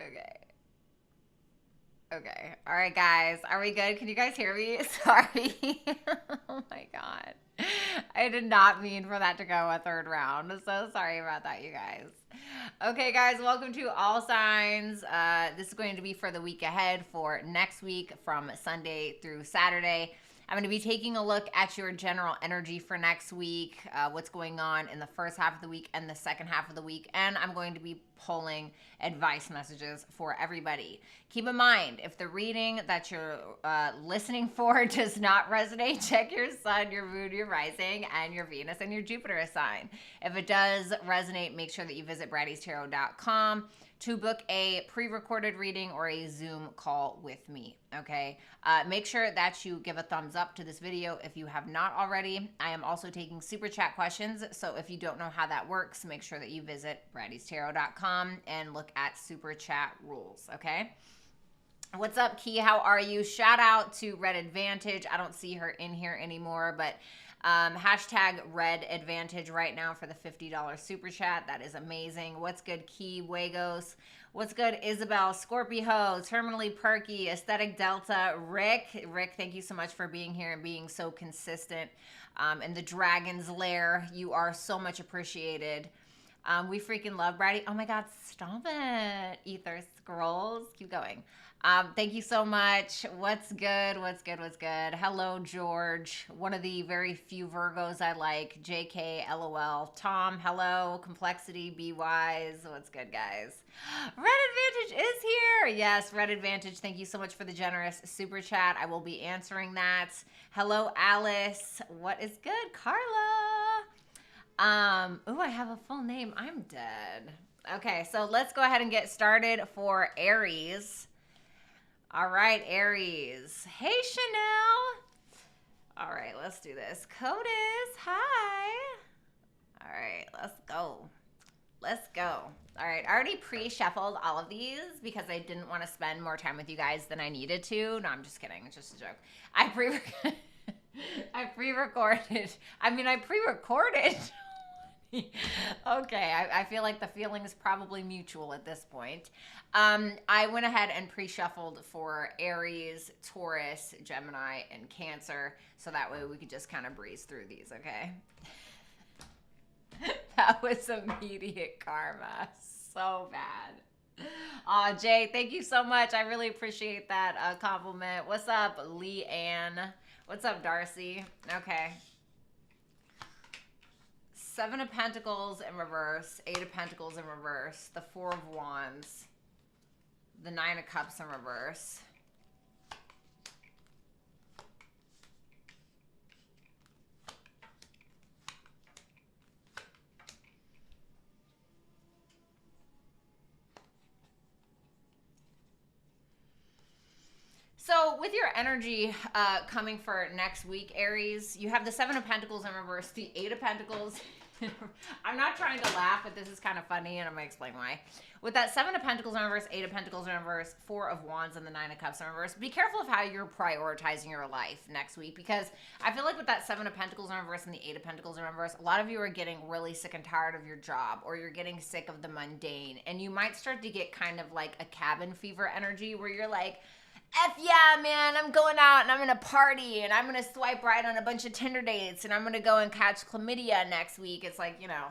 Okay. Okay. All right, guys. Are we good? Can you guys hear me? Sorry. Oh my God. I did not mean for that to go a third round. So sorry about that, you guys. Okay, guys, welcome to All Signs. This is going to be for the week ahead for next week from Sunday through Saturday. I'm going to be taking a look at your general energy for next week, what's going on in the first half of the week and the second half of the week, and I'm going to be pulling advice messages for everybody. Keep in mind, if the reading that you're listening for does not resonate, check your sun, your moon, your rising, and your Venus and your Jupiter sign. If it does resonate, make sure that you visit BrattyTarot.com to book a pre-recorded reading or a Zoom call with me, okay? Make sure that you give a thumbs up to this video if you have not already. I am also taking super chat questions, so if you don't know how that works, make sure that you visit BrattyTarot.com and look at super chat rules, okay? What's up, Key? How are you? Shout out to Red Advantage. I don't see her in here anymore, but hashtag Red Advantage right now for the $50 super chat. That is amazing. What's good, Key? Wagos. What's good, Isabel? Scorpio, Terminally Perky, Aesthetic Delta, Rick. Rick, thank you so much for being here and being so consistent. In the Dragon's Lair, you are so much appreciated. We freaking love Bratty. Oh my God, stop it. Ether Scrolls. Keep going. Thank you so much. What's good? What's good? What's good? Hello, George. One of the very few Virgos I like. JK, LOL. Tom, hello. Complexity, Be Wise. What's good, guys? Red Advantage is here. Yes, Red Advantage. Thank you so much for the generous super chat. I will be answering that. Hello, Alice. What is good? Carla. Oh, I have a full name. I'm dead. Okay, so let's go ahead and get started for Aries. All right, Aries. Hey, Chanel. All right, let's do this. Codis, hi. All right, let's go. Let's go. All right, I already pre-shuffled all of these because I didn't want to spend more time with you guys than I needed to. No, I'm just kidding. It's just a joke. I pre-recorded. I pre-recorded. Okay, I feel like the feeling is probably mutual at this point. I went ahead and pre-shuffled for Aries, Taurus, Gemini, and Cancer, so that way we could just kind of breeze through these, okay? That was immediate karma. So bad. Aw, Jay, thank you so much. I really appreciate that compliment. What's up, Lee Ann? What's up, Darcy? Okay. 7 of Pentacles in reverse, 8 of Pentacles in reverse, the 4 of Wands, the 9 of Cups in reverse. So with your energy coming for next week, Aries, you have the 7 of Pentacles in reverse, the 8 of Pentacles. I'm not trying to laugh, but this is kind of funny, and I'm going to explain why. With that 7 of Pentacles in reverse, 8 of Pentacles in reverse, 4 of Wands, and the 9 of Cups in reverse, be careful of how you're prioritizing your life next week, because I feel like with that 7 of Pentacles in reverse and the 8 of Pentacles in reverse, a lot of you are getting really sick and tired of your job, or you're getting sick of the mundane, and you might start to get kind of like a cabin fever energy where you're like, F yeah, man, I'm going out and I'm going to party and I'm going to swipe right on a bunch of Tinder dates and I'm going to go and catch chlamydia next week. It's like, you know,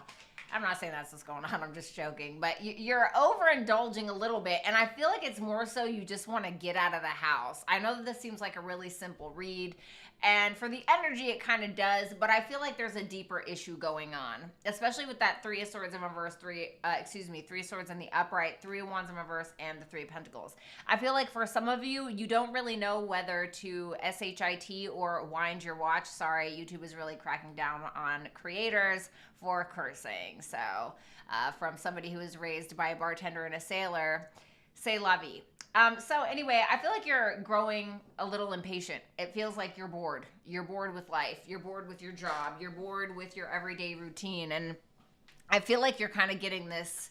I'm not saying that's what's going on. I'm just joking. But you're overindulging a little bit. And I feel like it's more so you just want to get out of the house. I know that this seems like a really simple read. And for the energy, it kind of does. But I feel like there's a deeper issue going on. Especially with that 3 of Swords in reverse, 3 of Swords in the upright, 3 of Wands in reverse, and the 3 of Pentacles. I feel like for some of you, you don't really know whether to SHIT or wind your watch. Sorry, YouTube is really cracking down on creators for cursing. So from somebody who was raised by a bartender and a sailor, say la vie. So anyway, I feel like you're growing a little impatient. It feels like you're bored. You're bored with life. You're bored with your job. You're bored with your everyday routine. And I feel like you're kind of getting this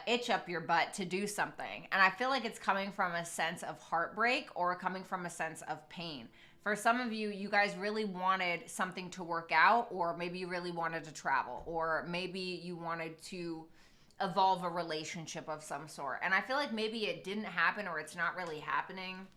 itch up your butt to do something. And I feel like it's coming from a sense of heartbreak or coming from a sense of pain. For some of you, you guys really wanted something to work out, or maybe you really wanted to travel, or maybe you wanted to evolve a relationship of some sort. And I feel like maybe it didn't happen or it's not really happening.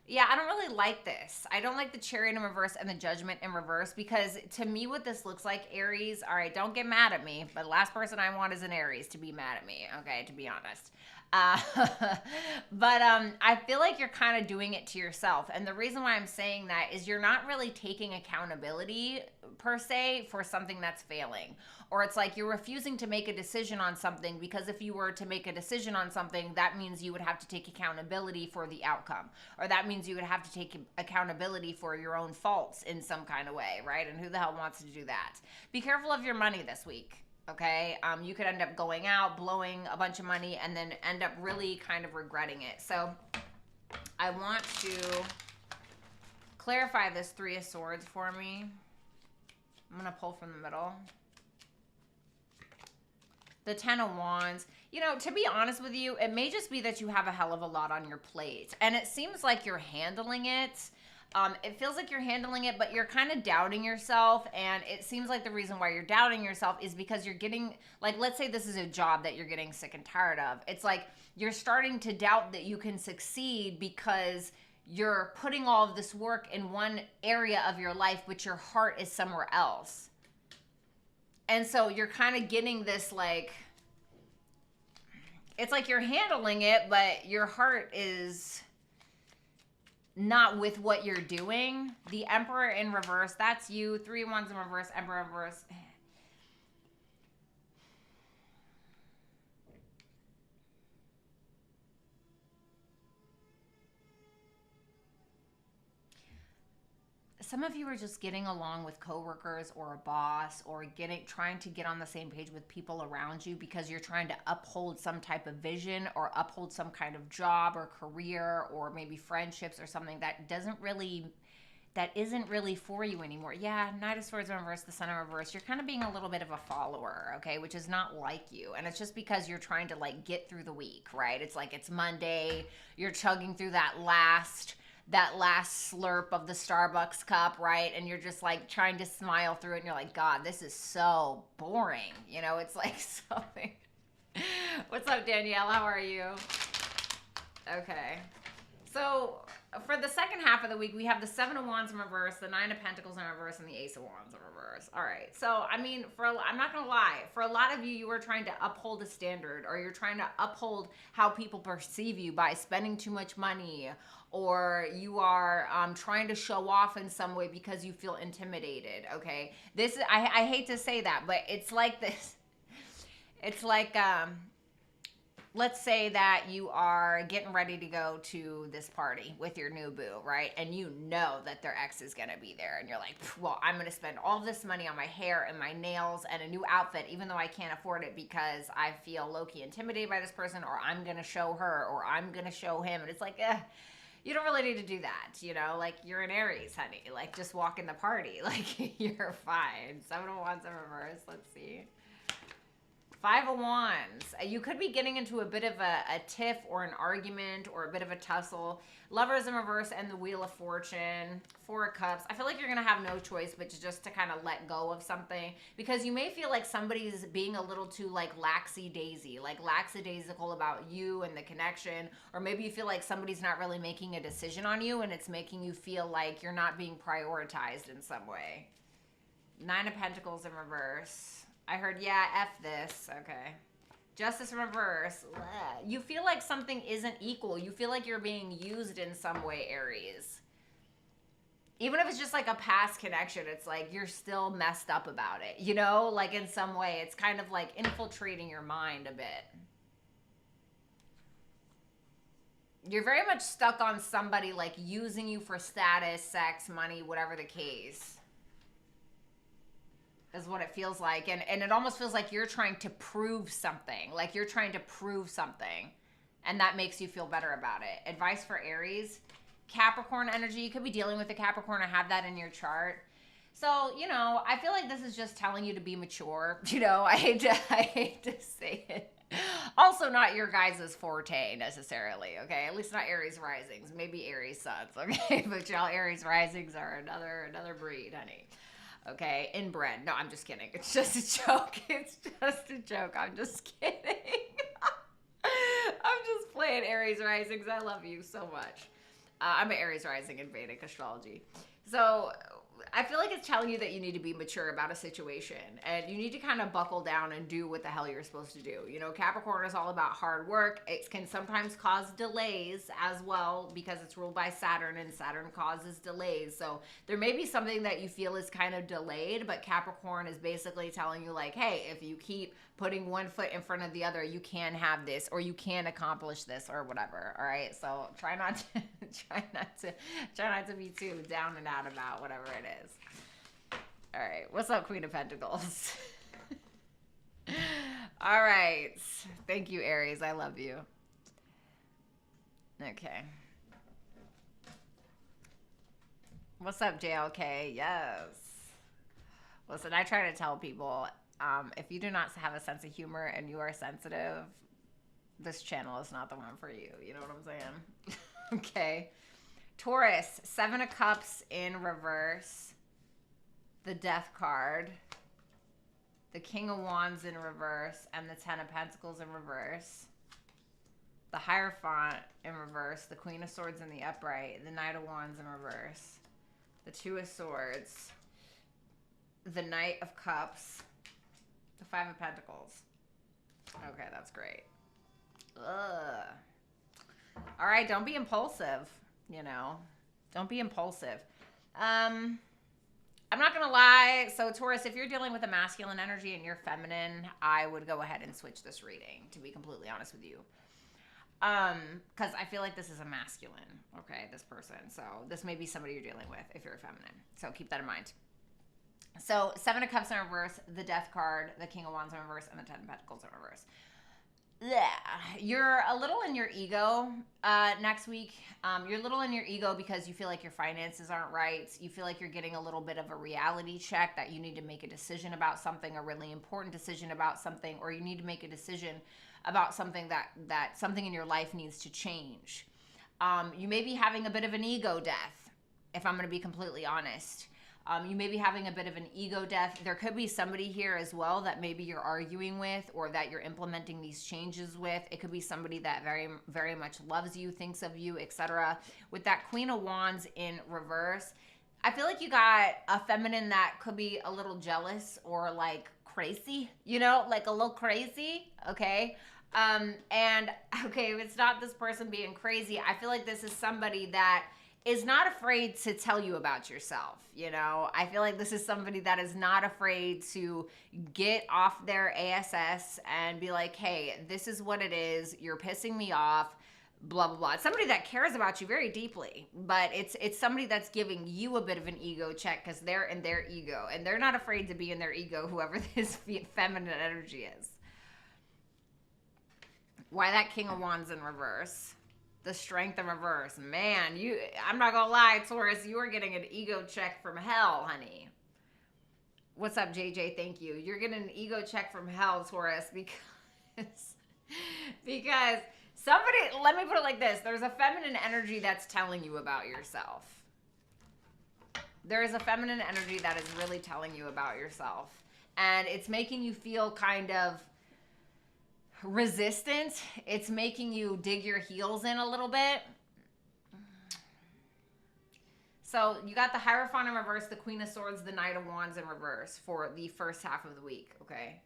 Yeah, I don't really like this. I don't like the Chariot in reverse and the Judgment in reverse, because to me what this looks like, Aries, all right, don't get mad at me, but the last person I want is an Aries to be mad at me, okay, to be honest. But I feel like you're kind of doing it to yourself. And the reason why I'm saying that is you're not really taking accountability per se for something that's failing. Or it's like you're refusing to make a decision on something, because if you were to make a decision on something, that means you would have to take accountability for the outcome. Or that means you would have to take accountability for your own faults in some kind of way, right? And who the hell wants to do that? Be careful of your money this week. Okay, you could end up going out, blowing a bunch of money, and then end up really kind of regretting it. So I want to clarify this Three of Swords for me. I'm going to pull from the middle. The Ten of Wands. You know, to be honest with you, it may just be that you have a hell of a lot on your plate. And it seems like you're handling it. It feels like you're handling it, but you're kind of doubting yourself. And it seems like the reason why you're doubting yourself is because you're getting, like, let's say this is a job that you're getting sick and tired of. It's like you're starting to doubt that you can succeed because you're putting all of this work in one area of your life, but your heart is somewhere else. And so you're kind of getting this, like, it's like you're handling it, but your heart is not with what you're doing. The Emperor in reverse, that's you. Three of Wands in reverse, Emperor in reverse. Some of you are just getting along with coworkers or a boss, or trying to get on the same page with people around you because you're trying to uphold some type of vision or uphold some kind of job or career or maybe friendships or something that isn't really for you anymore. Yeah, Knight of Swords in reverse, the Sun in reverse. You're kind of being a little bit of a follower, okay, which is not like you. And it's just because you're trying to, like, get through the week, right? It's like it's Monday. You're chugging through that last slurp of the Starbucks cup, right? And you're just like trying to smile through it, and you're like, God, this is so boring. You know, it's like something. What's up, Danielle? How are you? Okay. So for the second half of the week, we have the Seven of Wands in reverse, the Nine of Pentacles in reverse, and the Ace of Wands in reverse. All right. So, I mean, I'm not going to lie. For a lot of you, you are trying to uphold a standard, or you're trying to uphold how people perceive you by spending too much money, or you are trying to show off in some way because you feel intimidated, okay? I hate to say that, but it's like this. It's like, let's say that you are getting ready to go to this party with your new boo, right? And you know that their ex is gonna be there. And you're like, well, I'm gonna spend all this money on my hair and my nails and a new outfit, even though I can't afford it because I feel low-key intimidated by this person, or I'm gonna show her, or I'm gonna show him. And it's like, you don't really need to do that, you know? Like, you're an Aries, honey. Like, just walk in the party. Like, you're fine. Seven of Wands in reverse. Let's see. Five of Wands. You could be getting into a bit of a tiff or an argument or a bit of a tussle. Lovers in reverse and the Wheel of Fortune. Four of Cups. I feel like you're going to have no choice but just to kind of let go of something, because you may feel like somebody's being a little too, like, laxy-daisy, like lackadaisical about you and the connection, or maybe you feel like somebody's not really making a decision on you and it's making you feel like you're not being prioritized in some way. Nine of Pentacles in reverse. I heard, yeah, F this. Okay. Justice in reverse. You feel like something isn't equal. You feel like you're being used in some way, Aries. Even if it's just like a past connection, it's like you're still messed up about it. You know, like in some way, it's kind of like infiltrating your mind a bit. You're very much stuck on somebody, like, using you for status, sex, money, whatever the case. Is what it feels like. And it almost feels like you're trying to prove something. Like you're trying to prove something. And that makes you feel better about it. Advice for Aries. Capricorn energy. You could be dealing with a Capricorn or have that in your chart. So, you know, I feel like this is just telling you to be mature. You know, I hate to say it. Also not your guys' forte necessarily, okay? At least not Aries risings. Maybe Aries suns, okay? But y'all Aries risings are another breed, honey. Okay, inbred. No, I'm just kidding. It's just a joke. It's just a joke. I'm just kidding. I'm just playing Aries risings. I love you so much. I'm an Aries rising in Vedic astrology. So I feel like it's telling you that you need to be mature about a situation and you need to kind of buckle down and do what the hell you're supposed to do. You know, Capricorn is all about hard work. It can sometimes cause delays as well because it's ruled by Saturn and Saturn causes delays. So there may be something that you feel is kind of delayed, but Capricorn is basically telling you like, hey, if you keep putting one foot in front of the other, you can have this or you can accomplish this or whatever. All right. So try not to be too down and out about whatever it is. All right. What's up, Queen of Pentacles? All right. Thank you, Aries. I love you. Okay. What's up, JLK? Yes. Listen, I try to tell people, if you do not have a sense of humor and you are sensitive, this channel is not the one for you. You know what I'm saying? Okay. Taurus, 7 of Cups in reverse. The Death card. The King of Wands in reverse. And the 10 of Pentacles in reverse. The Hierophant in reverse. The Queen of Swords in the upright. The Knight of Wands in reverse. The 2 of Swords. The Knight of Cups. The 5 of Pentacles. Okay, that's great. Ugh. All right, don't be impulsive, you know. Don't be impulsive. I'm not going to lie. So, Taurus, if you're dealing with a masculine energy and you're feminine, I would go ahead and switch this reading, to be completely honest with you. Because I feel like this is a masculine, okay, this person. So, this may be somebody you're dealing with if you're a feminine. So, keep that in mind. So, 7 of Cups in reverse, the Death card, the King of Wands in reverse, and the 10 of Pentacles in reverse. Yeah, you're a little in your ego next week. You're a little in your ego because you feel like your finances aren't right. You feel like you're getting a little bit of a reality check that you need to make a decision about something, a really important decision about something, or you need to make a decision about something that something in your life needs to change. You may be having a bit of an ego death, if I'm going to be completely honest. You may be having a bit of an ego death. There could be somebody here as well that maybe you're arguing with or that you're implementing these changes with. It could be somebody that very, very much loves you, thinks of you, etc. With that Queen of Wands in reverse, I feel like you got a feminine that could be a little jealous or like crazy, you know, like a little crazy, okay? And okay, if it's not this person being crazy, I feel like this is somebody that is not afraid to tell you about yourself, you know? I feel like this is somebody that is not afraid to get off their ASS and be like, hey, this is what it is. You're pissing me off, blah, blah, blah. It's somebody that cares about you very deeply, but it's somebody that's giving you a bit of an ego check because they're in their ego, and they're not afraid to be in their ego, whoever this feminine energy is. Why that King of Wands in reverse? The Strength in reverse. Man, I'm not gonna lie, Taurus, you are getting an ego check from hell, honey. What's up, JJ? Thank you. You're getting an ego check from hell, Taurus, because somebody, let me put it like this. There's a feminine energy that's telling you about yourself. There is a feminine energy that is really telling you about yourself. And it's making you feel kind of resistant. It's making you dig your heels in a little bit. So you got the Hierophant in reverse, the Queen of Swords, the Knight of Wands in reverse for the first half of the week, okay?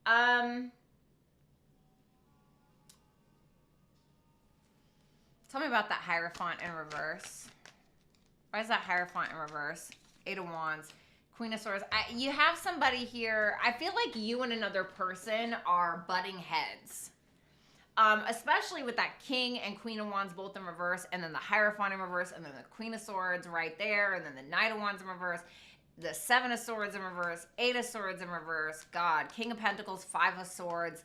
Tell me about that Hierophant in reverse. Why is that Hierophant in reverse? 8 of Wands. Queen of Swords. You have somebody here. I feel like you and another person are butting heads. Especially with that King and Queen of Wands both in reverse, and then the Hierophant in reverse, and then the Queen of Swords right there, and then the Knight of Wands in reverse, the 7 of Swords in reverse, 8 of Swords in reverse, God, King of Pentacles, 5 of Swords.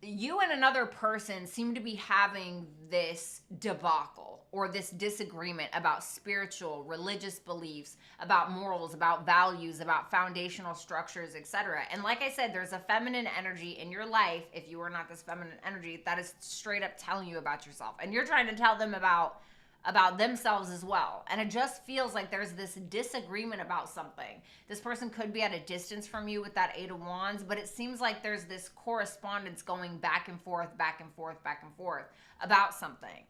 You and another person seem to be having this debacle or this disagreement about spiritual, religious beliefs, about morals, about values, about foundational structures, etc. And like I said, there's a feminine energy in your life, if you are not this feminine energy, that is straight up telling you about yourself. And you're trying to tell them about about themselves as well. And it just feels like there's this disagreement about something. This person could be at a distance from you with that Eight of Wands, but it seems like there's this correspondence going back and forth, back and forth, back and forth about something.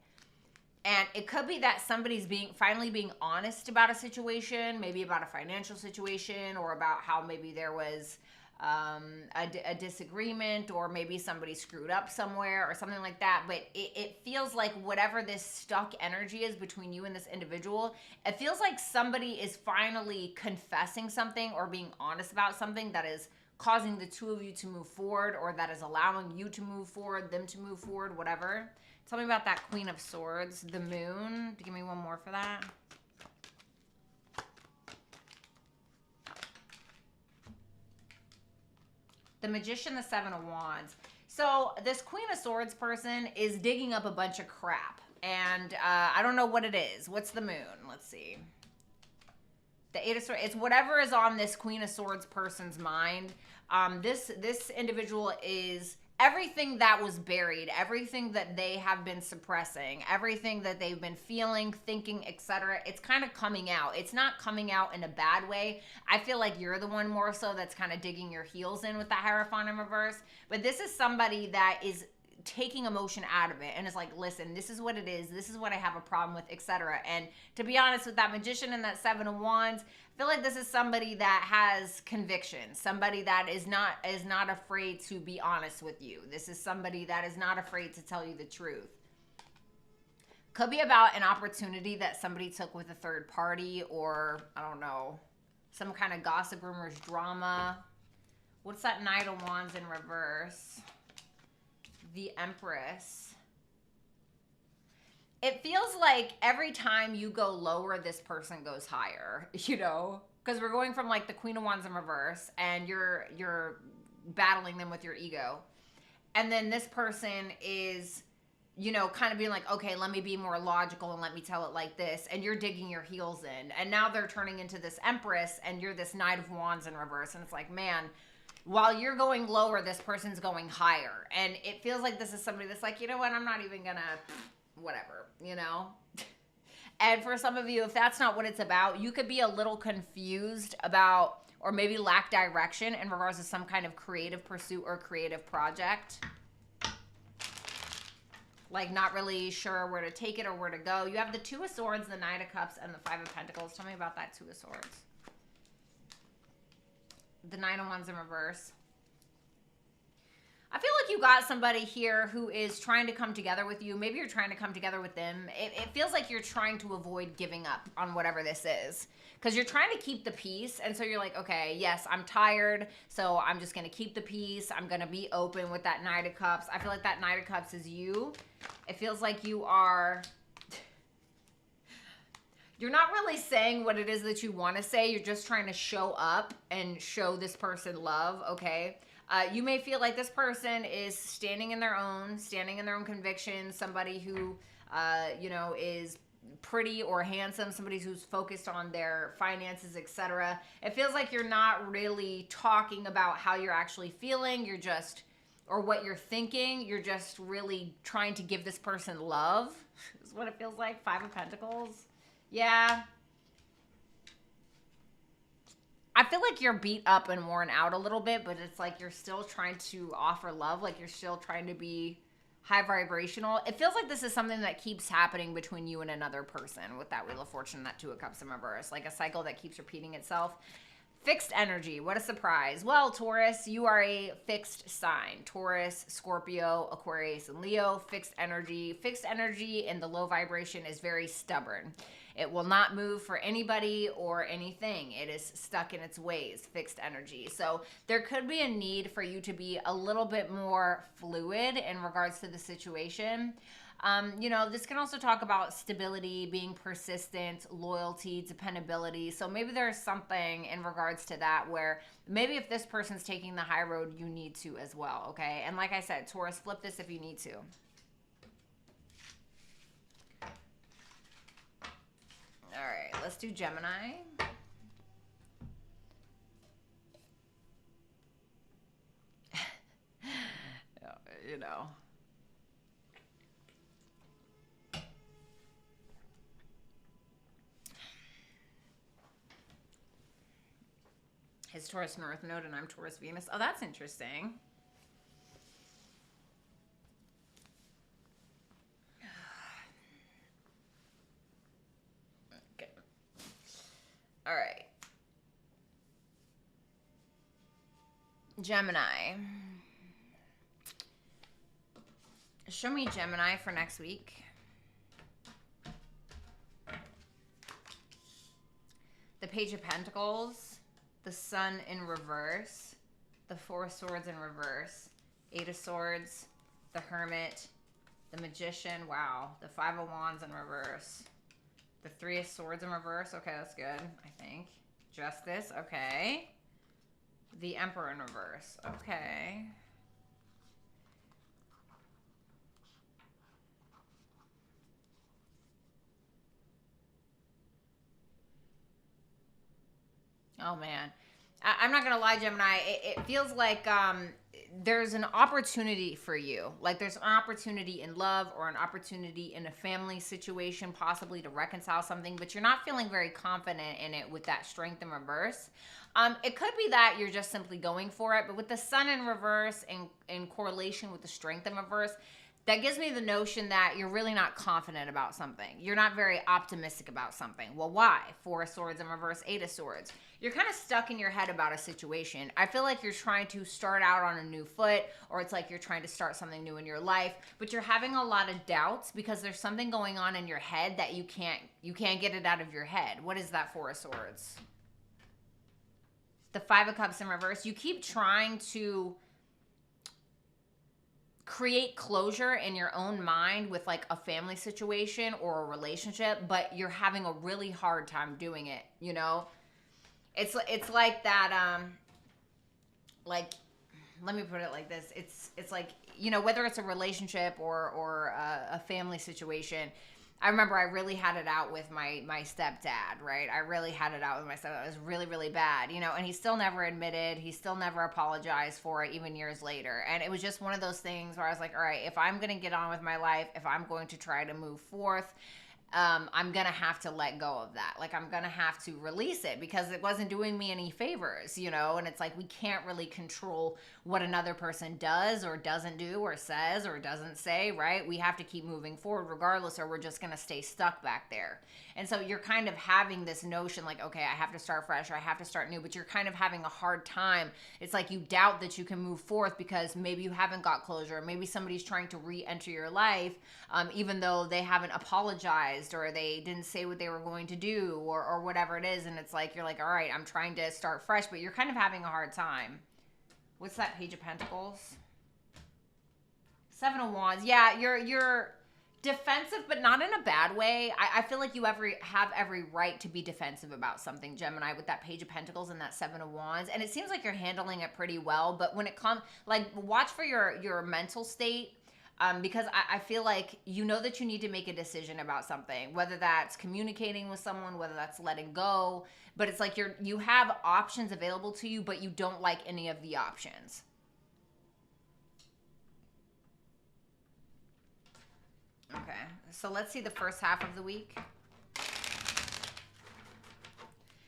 And it could be that somebody's finally being honest about a situation, maybe about a financial situation, or about how maybe there was a disagreement, or maybe somebody screwed up somewhere or something like that. But it feels like whatever this stuck energy is between you and this individual, it feels like somebody is finally confessing something or being honest about something that is causing the two of you to move forward, or that is allowing you to move forward, them to move forward, whatever. Tell me about that Queen of Swords, the Moon. Give me one more for that. The Magician, the Seven of Wands. So this Queen of Swords person is digging up a bunch of crap. And I don't know what it is. What's the Moon? Let's see. The Eight of Swords. It's whatever is on this Queen of Swords person's mind. This individual is everything that was buried, everything that they have been suppressing, everything that they've been feeling, thinking, etc. It's kind of coming out. It's not coming out in a bad way. I feel like you're the one more so that's kind of digging your heels in with the Hierophant in reverse. But this is somebody that is taking emotion out of it and is like, listen, this is what it is, this is what I have a problem with, etc. And to be honest, with that Magician and that Seven of Wands, I feel like this is somebody that has conviction, somebody that is not afraid to be honest with you. This is somebody that is not afraid to tell you the truth. Could be about an opportunity that somebody took with a third party, or I don't know, some kind of gossip, rumors, drama. What's that Knight of Wands in reverse? The Empress. It feels like every time you go lower, this person goes higher, you know? Because we're going from like the Queen of Wands in reverse, and you're battling them with your ego. And then this person is, you know, kind of being like, okay, let me be more logical and let me tell it like this. And you're digging your heels in. And now they're turning into this Empress, and you're this Knight of Wands in reverse. And it's like, man, while you're going lower, this person's going higher. And it feels like this is somebody that's like, you know what, I'm not even gonna, whatever, you know? And for some of you, if that's not what it's about, you could be a little confused about, or maybe lack direction in regards to some kind of creative pursuit or creative project. Like not really sure where to take it or where to go. You have the Two of Swords, the Knight of Cups, and the Five of Pentacles. Tell me about that Two of Swords. The Nine of Wands in reverse. I feel like you got somebody here who is trying to come together with you. Maybe you're trying to come together with them. It feels like you're trying to avoid giving up on whatever this is, because you're trying to keep the peace. And so you're like, okay, yes, I'm tired, so I'm just going to keep the peace. I'm going to be open with that Knight of Cups. I feel like that Knight of Cups is you. It feels like you are... You're not really saying what it is that you want to say. You're just trying to show up and show this person love, okay? You may feel like this person is standing in their own convictions, somebody who, you know, is pretty or handsome, somebody who's focused on their finances, etc. It feels like you're not really talking about how you're actually feeling. You're just, or what you're thinking. You're just really trying to give this person love, is what it feels like. Five of Pentacles. Yeah. I feel like you're beat up and worn out a little bit, but it's like you're still trying to offer love. Like you're still trying to be high vibrational. It feels like this is something that keeps happening between you and another person with that Wheel of Fortune and that Two of Cups in reverse. Like a cycle that keeps repeating itself. Fixed energy. What a surprise. Well, Taurus, you are a fixed sign. Taurus, Scorpio, Aquarius, and Leo. Fixed energy. Fixed energy in the low vibration is very stubborn. It will not move for anybody or anything. It is stuck in its ways, fixed energy. So there could be a need for you to be a little bit more fluid in regards to the situation. You know, this can also talk about stability, being persistent, loyalty, dependability. So maybe there's something in regards to that where maybe if this person's taking the high road, you need to as well, okay? And like I said, Taurus, flip this if you need to. All right, let's do Gemini. You know. It's Taurus North Node and I'm Taurus Venus. Oh, that's interesting. Okay. All right. Gemini. Show me Gemini for next week. The Page of Pentacles, the Sun in reverse, the Four of Swords in reverse, Eight of Swords, the Hermit, the Magician, wow, the Five of Wands in reverse, the Three of Swords in reverse, okay, that's good, I think. Justice, okay. The Emperor in reverse, okay. Oh, man. I'm not going to lie, Gemini. It feels like there's an opportunity for you. Like there's an opportunity in love or an opportunity in a family situation, possibly to reconcile something, but you're not feeling very confident in it with that Strength in reverse. It could be that you're just simply going for it, but with the Sun in reverse and in correlation with the Strength in reverse, that gives me the notion that you're really not confident about something. You're not very optimistic about something. Well, why? Four of Swords in reverse, Eight of Swords. You're kind of stuck in your head about a situation. I feel like you're trying to start out on a new foot, or it's like you're trying to start something new in your life, but you're having a lot of doubts because there's something going on in your head that you can't get it out of your head. What is that Four of Swords? The Five of Cups in reverse. You keep trying to create closure in your own mind with like a family situation or a relationship, but you're having a really hard time doing it, you know? It's like that, like, let me put it like this. It's like, you know, whether it's a relationship or a family situation, I remember I really had it out with my stepdad, right? I really had it out with my stepdad. It was really, really bad, you know, and he still never admitted, he still never apologized for it, even years later. And it was just one of those things where I was like, all right, if I'm going to get on with my life, if I'm going to try to move forth, I'm going to have to let go of that. Like, I'm going to have to release it because it wasn't doing me any favors, you know? And it's like, we can't really control what another person does or doesn't do or says or doesn't say, right? We have to keep moving forward regardless, or we're just going to stay stuck back there. And so you're kind of having this notion like, okay, I have to start fresh or I have to start new, but you're kind of having a hard time. It's like you doubt that you can move forth because maybe you haven't got closure. Maybe somebody's trying to re-enter your life, even though they haven't apologized or they didn't say what they were going to do or whatever it is. And it's like, you're like, all right, I'm trying to start fresh, but you're kind of having a hard time. What's that Page of Pentacles? Seven of Wands. Yeah, you're defensive, but not in a bad way. I feel like you have every right to be defensive about something, Gemini, with that Page of Pentacles and that Seven of Wands. And it seems like you're handling it pretty well. But when it comes, like, watch for your mental state. Because I feel like you know that you need to make a decision about something, whether that's communicating with someone, whether that's letting go. But it's like you have options available to you, but you don't like any of the options. Okay, so let's see the first half of the week.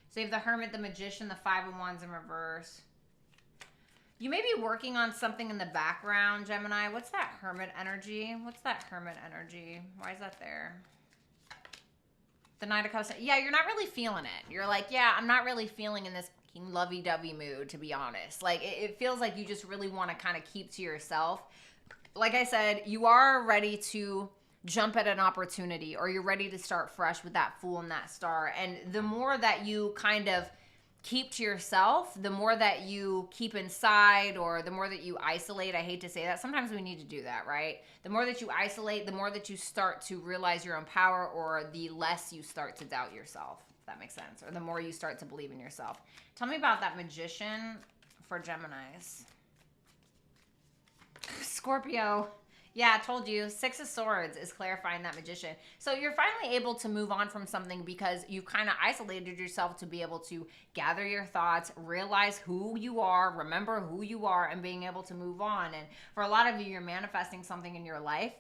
So you have the Hermit, the Magician, the Five of Wands in reverse. You may be working on something in the background, Gemini. What's that Hermit energy? What's that Hermit energy? Why is that there? The Knight of Cups. Yeah, you're not really feeling it. You're like, yeah, I'm not really feeling in this lovey-dovey mood, to be honest. Like, it feels like you just really want to kind of keep to yourself. Like I said, you are ready to jump at an opportunity, or you're ready to start fresh with that Fool and that Star. And the more that you kind of keep to yourself, the more that you keep inside, or the more that you isolate. I hate to say that. Sometimes we need to do that, right? The more that you isolate, the more that you start to realize your own power, or the less you start to doubt yourself, if that makes sense, or the more you start to believe in yourself. Tell me about that Magician for Geminis. Scorpio. Yeah, I told you. Six of Swords is clarifying that Magician. So you're finally able to move on from something because you've kind of isolated yourself to be able to gather your thoughts, realize who you are, remember who you are, and being able to move on. And for a lot of you, you're manifesting something in your life.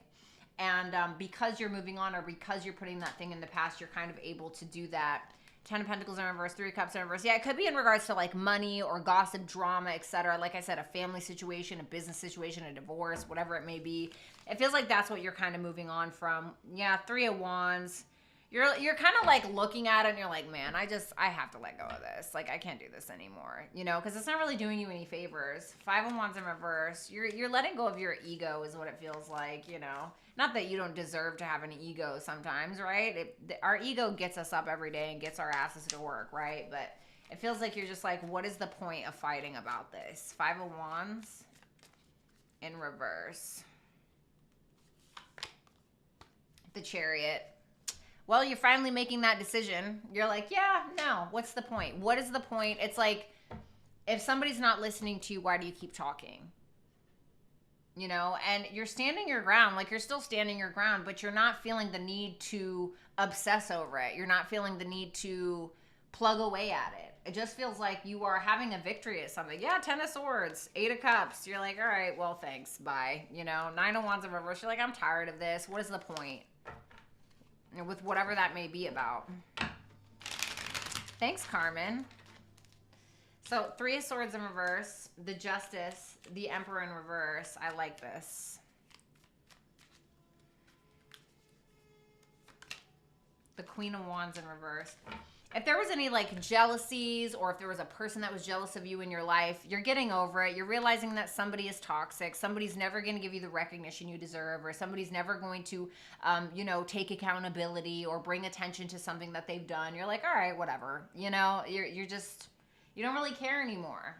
And because you're moving on, or because you're putting that thing in the past, you're kind of able to do that Ten of Pentacles in reverse, Three of Cups in reverse. Yeah, it could be in regards to like money or gossip, drama, etc. Like I said, a family situation, a business situation, a divorce, whatever it may be. It feels like that's what you're kind of moving on from. Yeah, Three of Wands. You're kind of like looking at it and you're like, man, I have to let go of this. Like, I can't do this anymore, you know, because it's not really doing you any favors. Five of Wands in reverse. You're letting go of your ego is what it feels like, you know. Not that you don't deserve to have an ego sometimes, right? Our ego gets us up every day and gets our asses to work, right? But it feels like you're just like, what is the point of fighting about this? Five of Wands in reverse. The Chariot. Well, you're finally making that decision. You're like, yeah, no, what's the point? What is the point? It's like, if somebody's not listening to you, why do you keep talking? You know, and you're standing your ground, like you're still standing your ground, but you're not feeling the need to obsess over it. You're not feeling the need to plug away at it. It just feels like you are having a victory at something. Yeah, Ten of Swords, Eight of Cups. You're like, all right, well, thanks, bye. You know, Nine of Wands in reverse. You're like, I'm tired of this. What is the point? With whatever that may be about. Thanks, Carmen. So, Three of Swords in reverse, the Justice, the Emperor in reverse. I like this. The Queen of Wands in reverse. If there was any like jealousies or if there was a person that was jealous of you in your life, you're getting over it. You're realizing that somebody is toxic. Somebody's never going to give you the recognition you deserve, or somebody's never going to, you know, take accountability or bring attention to something that they've done. You're like, all right, whatever. You know, you're just, you don't really care anymore.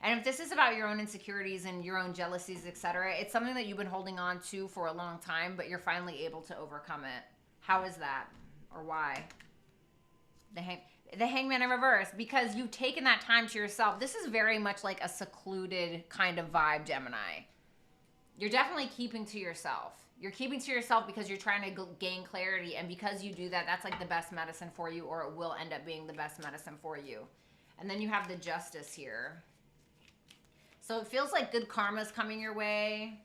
And if this is about your own insecurities and your own jealousies, etc., it's something that you've been holding on to for a long time, but you're finally able to overcome it. How is that? Or why? The Hangman in reverse, because you've taken that time to yourself. This is very much like a secluded kind of vibe, Gemini. You're definitely keeping to yourself. You're keeping to yourself because you're trying to gain clarity, and because you do that, that's like the best medicine for you, or it will end up being the best medicine for you. And then you have the Justice here. So it feels like good karma is coming your way.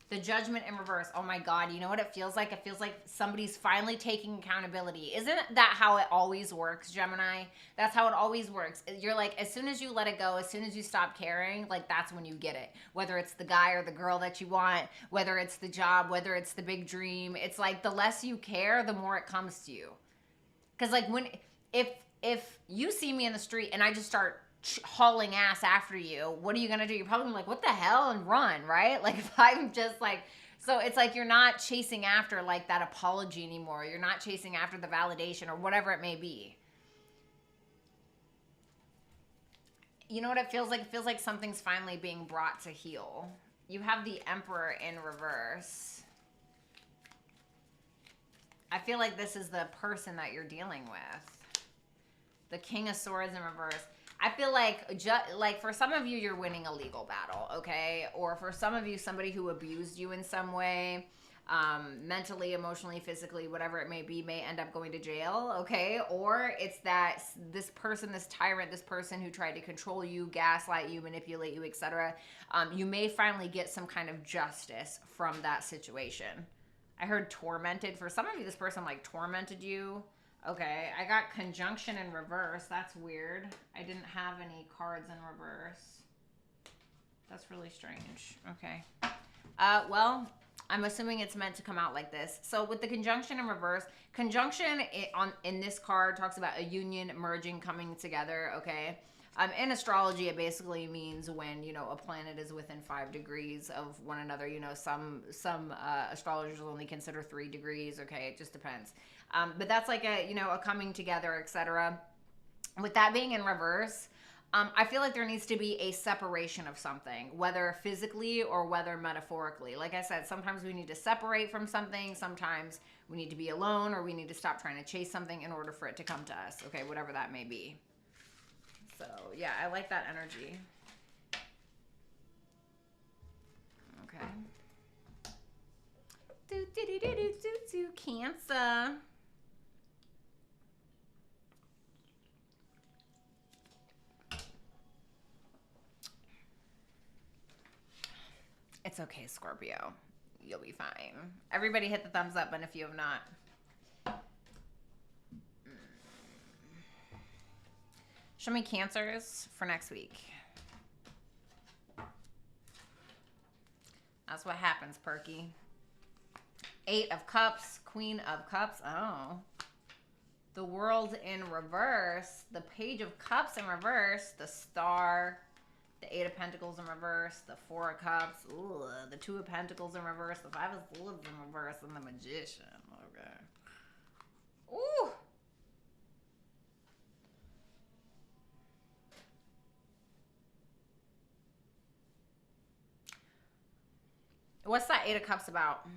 The Judgment in reverse. Oh my God, you know what it feels like? It feels like somebody's finally taking accountability. Isn't that how it always works, Gemini? That's how it always works. You're like, as soon as you let it go, as soon as you stop caring, like that's when you get it. Whether it's the guy or the girl that you want, whether it's the job, whether it's the big dream. It's like the less you care, the more it comes to you. Because like if you see me in the street and I just start hauling ass after you, what are you gonna do? You're probably like, what the hell, and run, right? Like if I'm just like, so it's like you're not chasing after like that apology anymore. You're not chasing after the validation or whatever it may be. You know what it feels like? It feels like something's finally being brought to heel. You have the Emperor in reverse. I feel like this is the person that you're dealing with. The King of Swords in reverse. I feel like for some of you, you're winning a legal battle, okay? Or for some of you, somebody who abused you in some way, mentally, emotionally, physically, whatever it may be, may end up going to jail, okay? Or it's that this person, this tyrant, this person who tried to control you, gaslight you, manipulate you, etc. You may finally get some kind of justice from that situation. I heard tormented. For some of you, this person like tormented you. Okay, I got conjunction in reverse. That's weird. I didn't have any cards in reverse. That's really strange. Okay. Well, I'm assuming it's meant to come out like this. So with the conjunction in reverse, conjunction in this card talks about a union, merging, coming together, okay? In astrology, it basically means when, you know, a planet is within 5 degrees of one another. You know, some astrologers only consider 3 degrees, okay? It just depends. But that's like a, you know, a coming together, etc. With that being in reverse, I feel like there needs to be a separation of something, whether physically or whether metaphorically. Like I said, sometimes we need to separate from something. Sometimes we need to be alone, or we need to stop trying to chase something in order for it to come to us. Okay, whatever that may be. So, yeah, I like that energy. Okay. Cancer. It's okay, Scorpio. You'll be fine. Everybody hit the thumbs up, and if you have not. Show me Cancers for next week. That's what happens, Perky. 8 of Cups, Queen of Cups. Oh. The World in reverse. The Page of Cups in reverse. The Star. The 8 of Pentacles in reverse. The 4 of Cups. Ooh, the 2 of Pentacles in reverse. The 5 of Swords in reverse. And the Magician. Okay. Ooh. What's that 8 of Cups about?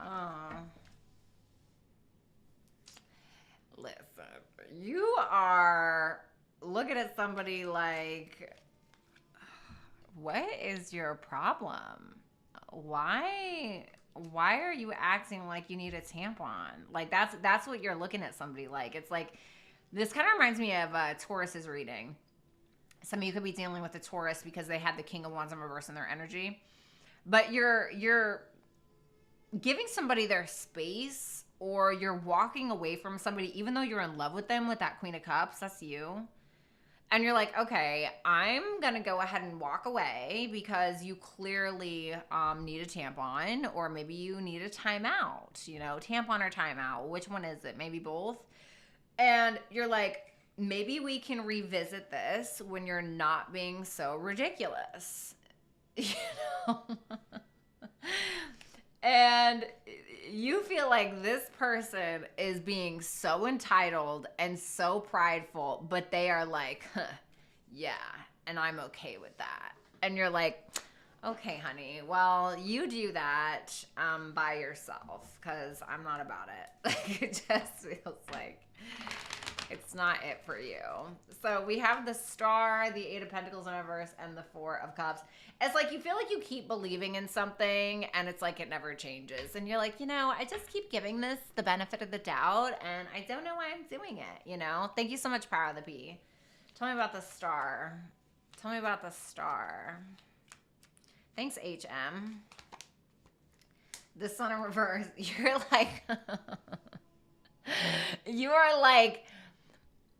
Oh. Listen, you are looking at somebody like, what is your problem? Why are you acting like you need a tampon? Like that's what you're looking at somebody like. It's like, this kind of reminds me of Taurus's reading. Some of you could be dealing with a Taurus because they had the King of Wands in reverse in their energy. But you're giving somebody their space, or you're walking away from somebody even though you're in love with them with that Queen of Cups. That's you. And you're like, okay, I'm going to go ahead and walk away because you clearly need a tampon, or maybe you need a timeout, you know, tampon or timeout. Which one is it? Maybe both. And you're like, maybe we can revisit this when you're not being so ridiculous, you know? And you feel like this person is being so entitled and so prideful, but they are like, huh, yeah, and I'm okay with that. And you're like, okay, honey, well, you do that by yourself, because I'm not about it. Like, it just feels like it's not it for you. So we have the Star, the 8 of Pentacles in reverse, and the 4 of Cups. It's like you feel like you keep believing in something, and it's like it never changes. And you're like, you know, I just keep giving this the benefit of the doubt, and I don't know why I'm doing it, you know? Thank you so much, Power of the P. Tell me about the Star. Tell me about the Star. Thanks, HM. The Sun in reverse. You're like... you are like...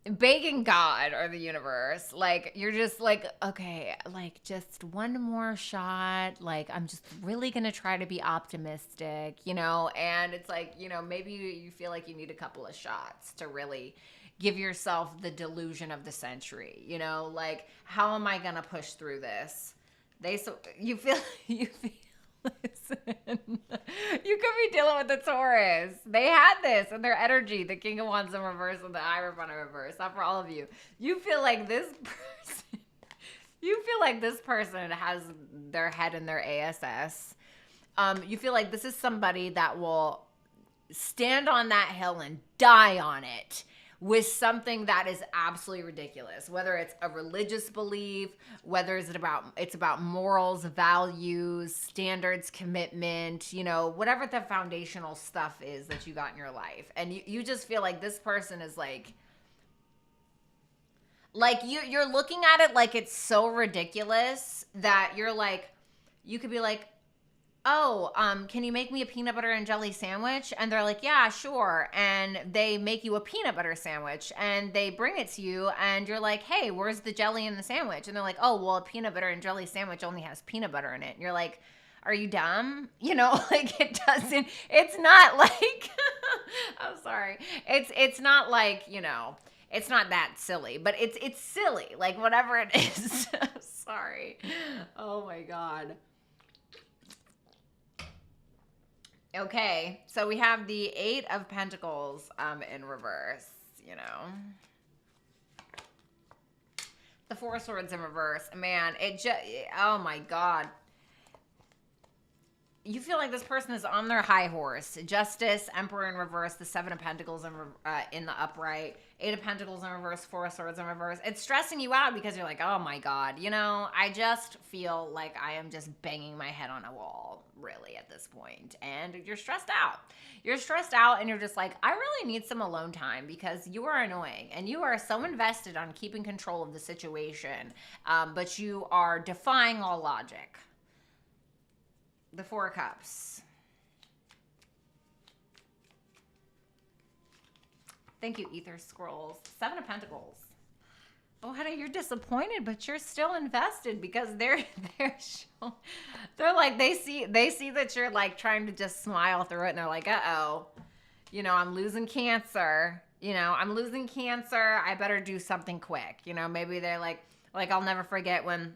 begging God or the universe, like you're just like, okay, like just one more shot, like I'm just really gonna try to be optimistic, you know? And it's like, you know, maybe you feel like you need a couple of shots to really give yourself the delusion of the century, you know? Like, how am I gonna push through this? You feel listen, you could be dealing with the Taurus. They had this in their energy, the King of Wands in reverse and the Hierophant in reverse. Not for all of you. You feel like this person has their head in their ASS. You feel like this is somebody that will stand on that hill and die on it with something that is absolutely ridiculous, whether it's a religious belief, whether it's about morals, values, standards, commitment, you know, whatever the foundational stuff is that you got in your life. And you just feel like this person is like you're looking at it like it's so ridiculous that you're like, you could be like, oh, can you make me a peanut butter and jelly sandwich? And they're like, yeah, sure. And they make you a peanut butter sandwich and they bring it to you and you're like, hey, where's the jelly in the sandwich? And they're like, oh, well, a peanut butter and jelly sandwich only has peanut butter in it. And you're like, are you dumb? You know, like it's not like, I'm sorry. It's not like, you know, it's not that silly, but it's silly. Like whatever it is. Sorry. Oh my God. Okay, so we have the 8 of Pentacles in reverse, you know. The 4 of Swords in reverse. Man, it just, oh my God. you feel like this person is on their high horse. Justice, Emperor in reverse, the Seven of Pentacles in the upright, Eight of Pentacles in reverse, Four of Swords in reverse. It's stressing you out because you're like, oh my God, you know, I just feel like I am just banging my head on a wall, really, at this point. And you're stressed out. You're stressed out and you're just like, I really need some alone time because you are annoying and you are so invested on keeping control of the situation, but you are defying all logic. The Four of Cups. Thank you, Ether Scrolls. Seven of Pentacles. Oh, honey, you're disappointed, but you're still invested because they're like they see that you're like trying to just smile through it, and they're like, uh-oh, you know, I'm losing cancer. You know, I'm losing cancer. I better do something quick. You know, maybe they're like I'll never forget when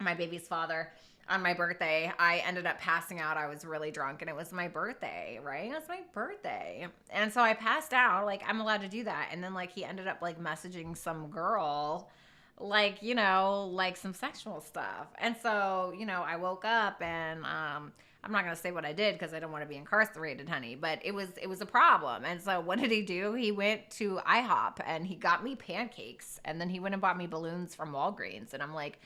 my baby's father, on my birthday, I ended up passing out. I was really drunk and it was my birthday, right? It was my birthday. And so I passed out, like I'm allowed to do that. And then like he ended up like messaging some girl, like, you know, like some sexual stuff. And so, you know, I woke up and I'm not going to say what I did because I don't want to be incarcerated, honey, but it was a problem. And so what did he do? He went to IHOP and he got me pancakes and then he went and bought me balloons from Walgreens. And I'm like,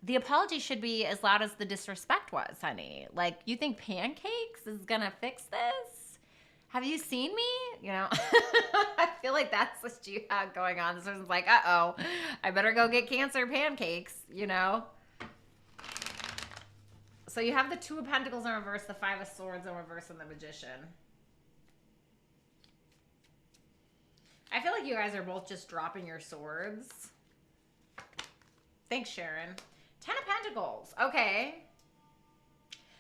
the apology should be as loud as the disrespect was, honey. Like, you think pancakes is gonna fix this? Have you seen me? You know, I feel like that's what you have going on. This person's like, uh-oh, I better go get cancer pancakes, you know? So you have the Two of Pentacles in reverse, the Five of Swords in reverse, and the Magician. I feel like you guys are both just dropping your swords. Thanks, Sharon. Ten of Pentacles. Okay.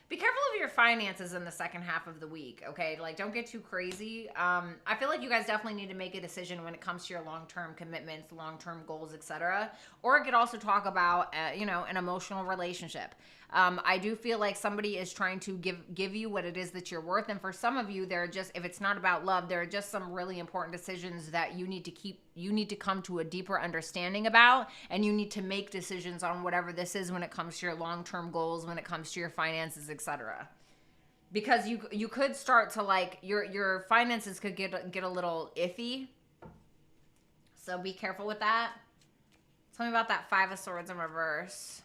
Be careful of your finances in the second half of the week, okay? Like, don't get too crazy. I feel like you guys definitely need to make a decision when it comes to your long-term commitments, long-term goals, etc. Or it could also talk about, you know, an emotional relationship. I do feel like somebody is trying to give you what it is that you're worth. And for some of you, there are just, if it's not about love, there are just some really important decisions that you need to come to a deeper understanding about. And you need to make decisions on whatever this is when it comes to your long-term goals, when it comes to your finances, etc. Because you could start to like, your finances could get a little iffy. So be careful with that. Tell me about that Five of Swords in reverse.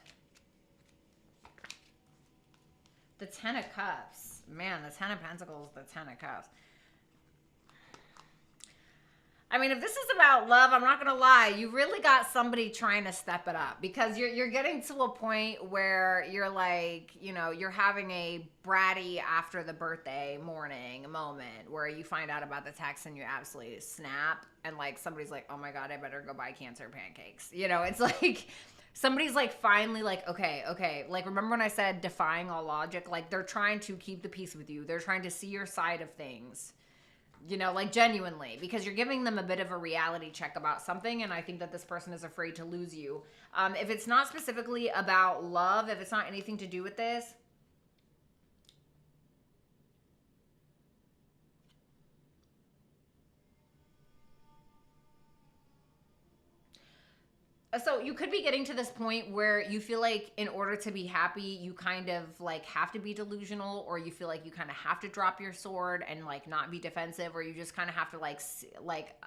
The Ten of Cups. Man, the Ten of Pentacles, the Ten of Cups. I mean, if this is about love, I'm not going to lie. You really got somebody trying to step it up because you're getting to a point where you're like, you know, you're having a bratty after the birthday morning moment where you find out about the text and you absolutely snap. And like somebody's like, oh my God, I better go buy cancer pancakes. You know, it's like... Somebody's like finally like, okay. Like, remember when I said defying all logic? Like, they're trying to keep the peace with you. They're trying to see your side of things, you know, like genuinely, because you're giving them a bit of a reality check about something. And I think that this person is afraid to lose you. If it's not specifically about love, if it's not anything to do with this, so you could be getting to this point where you feel like in order to be happy, you kind of like have to be delusional, or you feel like you kind of have to drop your sword and like not be defensive, or you just kind of have to like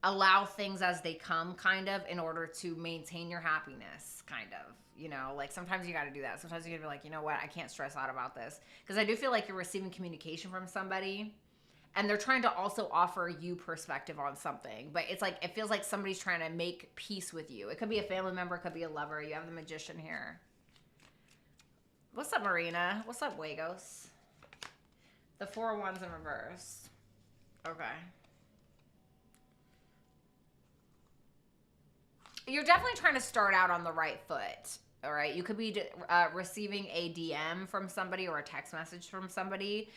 allow things as they come kind of in order to maintain your happiness kind of, you know, like sometimes you got to do that. Sometimes you got to be like, you know what, I can't stress out about this, because I do feel like you're receiving communication from somebody and they're trying to also offer you perspective on something. But it's like, it feels like somebody's trying to make peace with you. It could be a family member, it could be a lover. You have the Magician here. What's up, Marina? What's up, Wagos? The Four of Wands in reverse. Okay. You're definitely trying to start out on the right foot. All right, you could be receiving a DM from somebody or a text message from somebody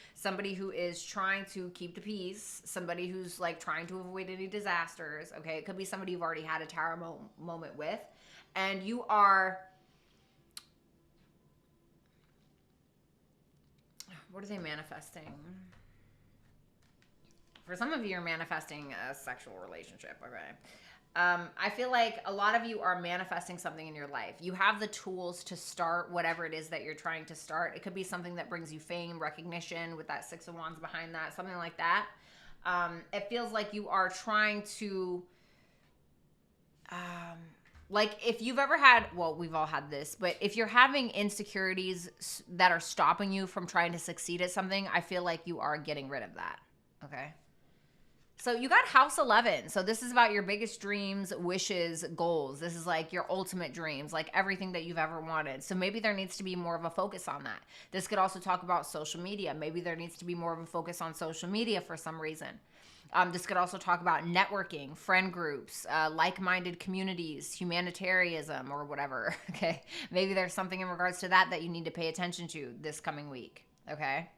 who is trying to keep the peace, somebody who's like trying to avoid any disasters. Okay, it could be somebody you've already had a tarot moment with, and you are, what are they manifesting? For some of you, you're manifesting a sexual relationship. Okay. I feel like a lot of you are manifesting something in your life. You have the tools to start whatever it is that you're trying to start. It could be something that brings you fame, recognition, with that Six of Wands behind that, something like that. It feels like you are trying to, like if you've ever had, well, we've all had this, but if you're having insecurities that are stopping you from trying to succeed at something, I feel like you are getting rid of that. Okay. So you got house 11. So this is about your biggest dreams, wishes, goals. This is like your ultimate dreams, like everything that you've ever wanted. So maybe there needs to be more of a focus on that. This could also talk about social media. Maybe there needs to be more of a focus on social media for some reason. This could also talk about networking, friend groups, like-minded communities, humanitarianism, or whatever. Okay. Maybe there's something in regards to that you need to pay attention to this coming week. Okay.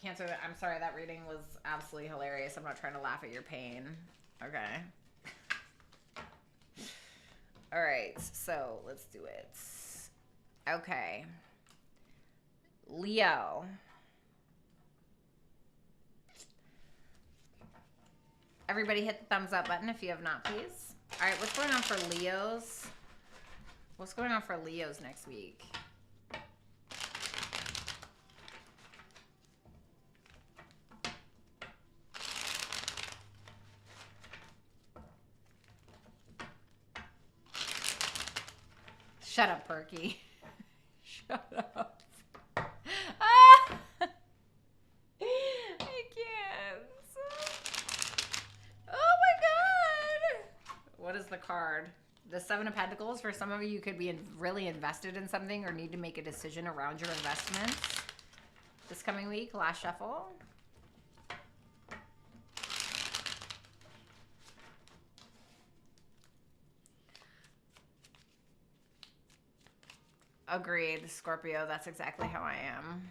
Cancer, I'm sorry, that reading was absolutely hilarious. I'm not trying to laugh at your pain. Okay. All right, so let's do it. Okay. Leo. Everybody hit the thumbs up button if you have not, please. All right, what's going on for Leos? What's going on for Leos next week? Shut up, Perky. Shut up. Ah! I can't. Oh my god. What is the card? The Seven of Pentacles. For some of you could be really invested in something or need to make a decision around your investments this coming week. Last shuffle. Agreed, Scorpio. That's exactly how I am.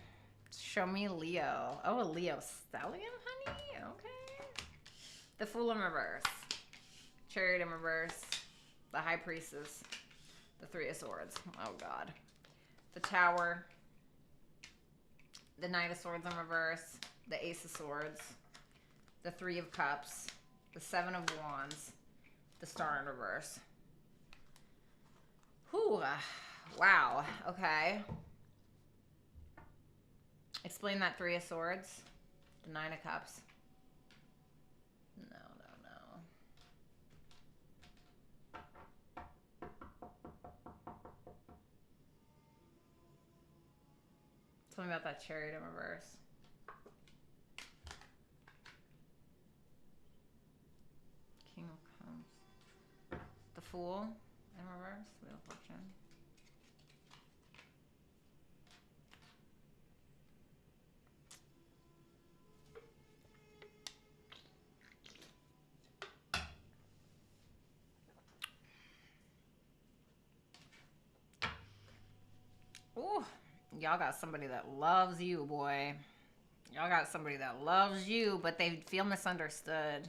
Show me Leo. Oh, a Leo stallion, honey? Okay. The Fool in reverse. Chariot in reverse. The High Priestess. The Three of Swords. Oh, God. The Tower. The Knight of Swords in reverse. The Ace of Swords. The Three of Cups. The Seven of Wands. The Star in reverse. Whew. Wow. Okay. Explain that Three of Swords. The Nine of Cups. No. Tell me about that Chariot in reverse. King of Cups. The Fool in reverse. Wheel of Fortune. Ooh, y'all got somebody that loves you, boy. Y'all got somebody that loves you, but they feel misunderstood.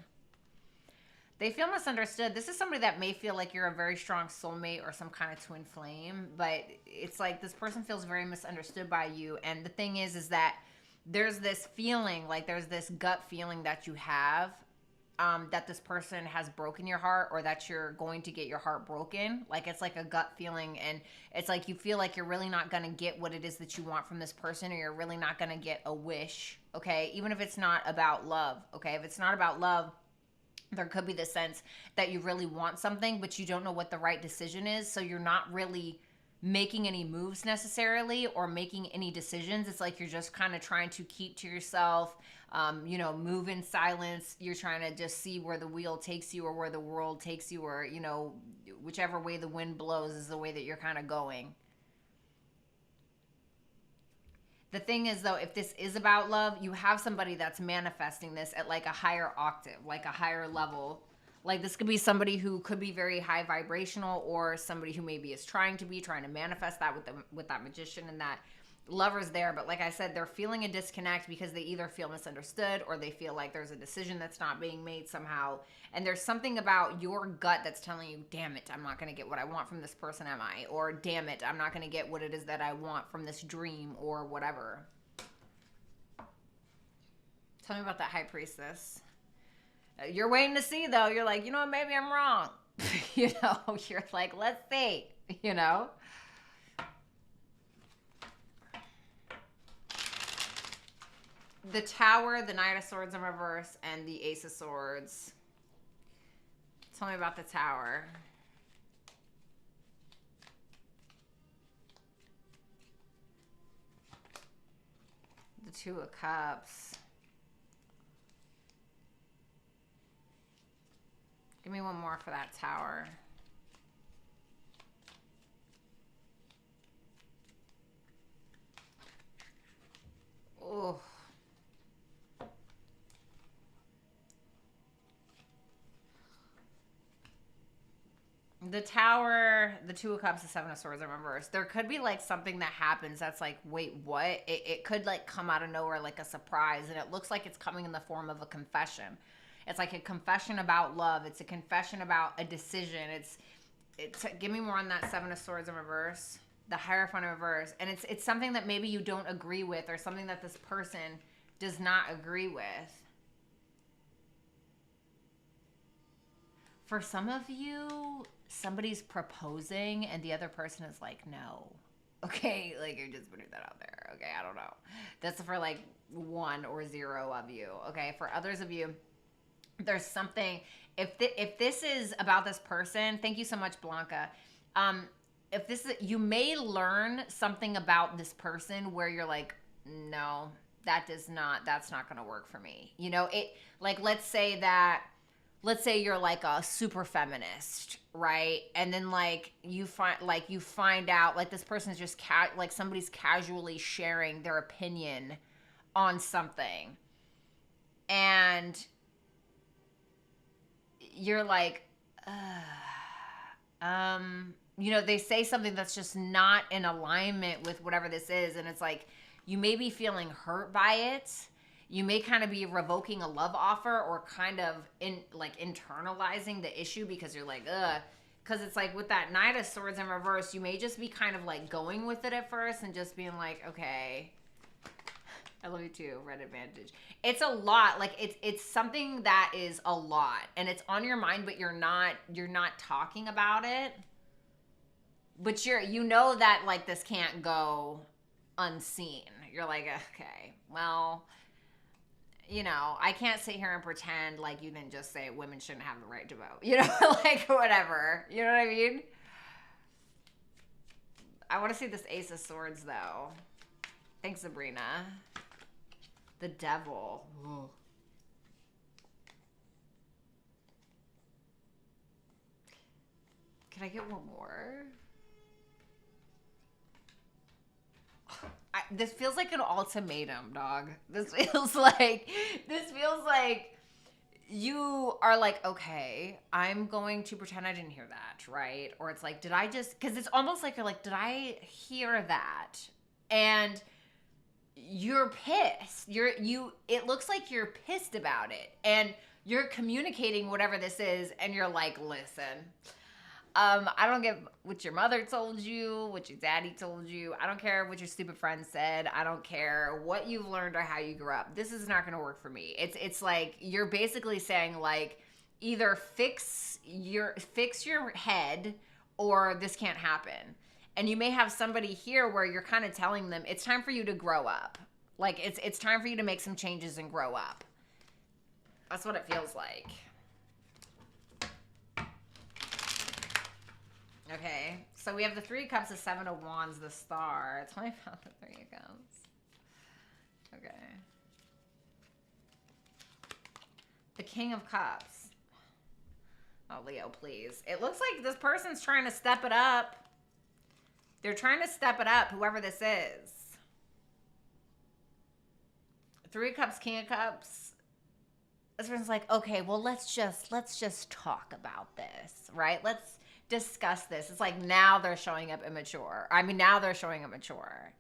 They feel misunderstood. This is somebody that may feel like you're a very strong soulmate or some kind of twin flame, but it's like this person feels very misunderstood by you. And the thing is that there's this feeling, like there's this gut feeling that you have, that this person has broken your heart, or that you're going to get your heart broken. Like it's like a gut feeling, and it's like you feel like you're really not going to get what it is that you want from this person, or you're really not going to get a wish. Okay, even if it's not about love. Okay, if it's not about love, there could be the sense that you really want something, but you don't know what the right decision is, so you're not really making any moves necessarily or making any decisions. It's like you're just kind of trying to keep to yourself, move in silence. You're trying to just see where the wheel takes you, or where the world takes you, or, whichever way the wind blows is the way that you're kind of going. The thing is, though, if this is about love, you have somebody that's manifesting this at like a higher octave, like a higher level. Like this could be somebody who could be very high vibrational, or somebody who maybe is trying to manifest that with that Magician and that Lover's there. But like I said, they're feeling a disconnect because they either feel misunderstood, or they feel like there's a decision that's not being made somehow. And there's something about your gut that's telling you, damn it, I'm not going to get what I want from this person, am I? Or damn it, I'm not going to get what it is that I want from this dream, or whatever. Tell me about that High Priestess. You're waiting to see, though. You're like, you know what, maybe I'm wrong. You know, you're like, let's see, you know? The Tower, the Knight of Swords in reverse, and the Ace of Swords. Tell me about the Tower. The Two of Cups. Give me one more for that Tower. Oh. The Tower, the Two of Cups, the Seven of Swords in reverse. There could be like something that happens that's like, wait, what? It could like come out of nowhere like a surprise, and it looks like it's coming in the form of a confession. It's like a confession about love. It's a confession about a decision. It's give me more on that Seven of Swords in reverse, the Hierophant in reverse, and it's something that maybe you don't agree with, or something that this person does not agree with. For some of you, somebody's proposing and the other person is like, no. Okay, like you're just putting that out there. Okay, I don't know. That's for like 1 or 0 of you. Okay, for others of you, there's something. If this is about this person, thank you so much, Blanca. If this is, you may learn something about this person where you're like, no, that's not going to work for me. You know, it like let's say you're like a super feminist, right? And then like you find out like this person's just like somebody's casually sharing their opinion on something, and you're like, you know, they say something that's just not in alignment with whatever this is, and it's like you may be feeling hurt by it. You may kind of be revoking a love offer, or kind of internalizing the issue because you're like, ugh. Because it's like with that Knight of Swords in reverse, you may just be kind of like going with it at first and just being like, okay. I love you too, Red Advantage. It's a lot. Like it's something that is a lot, and it's on your mind, but you're not talking about it. But you know that like this can't go unseen. You're like, okay, well, you know, I can't sit here and pretend like you didn't just say women shouldn't have the right to vote. You know, like whatever. You know what I mean? I want to see this Ace of Swords though. Thanks, Sabrina. The Devil. Ooh. Can I get one more? This feels like an ultimatum, dog. This feels like you are like, okay, I'm going to pretend I didn't hear that, right? Or it's like, did I just, because it's almost like you're like, did I hear that? And you're pissed. It looks like you're pissed about it, and you're communicating whatever this is, and you're like, listen, I don't get what your mother told you, what your daddy told you. I don't care what your stupid friend said. I don't care what you've learned or how you grew up. This is not going to work for me. It's like you're basically saying like, either fix your head or this can't happen. And you may have somebody here where you're kind of telling them it's time for you to grow up. Like it's time for you to make some changes and grow up. That's what it feels like. Okay, so we have the Three of Cups, the Seven of Wands, the Star. Tell me about the Three of Cups. Okay. The King of Cups. Oh, Leo, please. It looks like this person's trying to step it up. They're trying to step it up, whoever this is. Three of Cups, King of Cups. This person's like, okay, well, let's just talk about this, right? Let's discuss this. It's like now they're showing up immature. I mean, now they're showing up mature.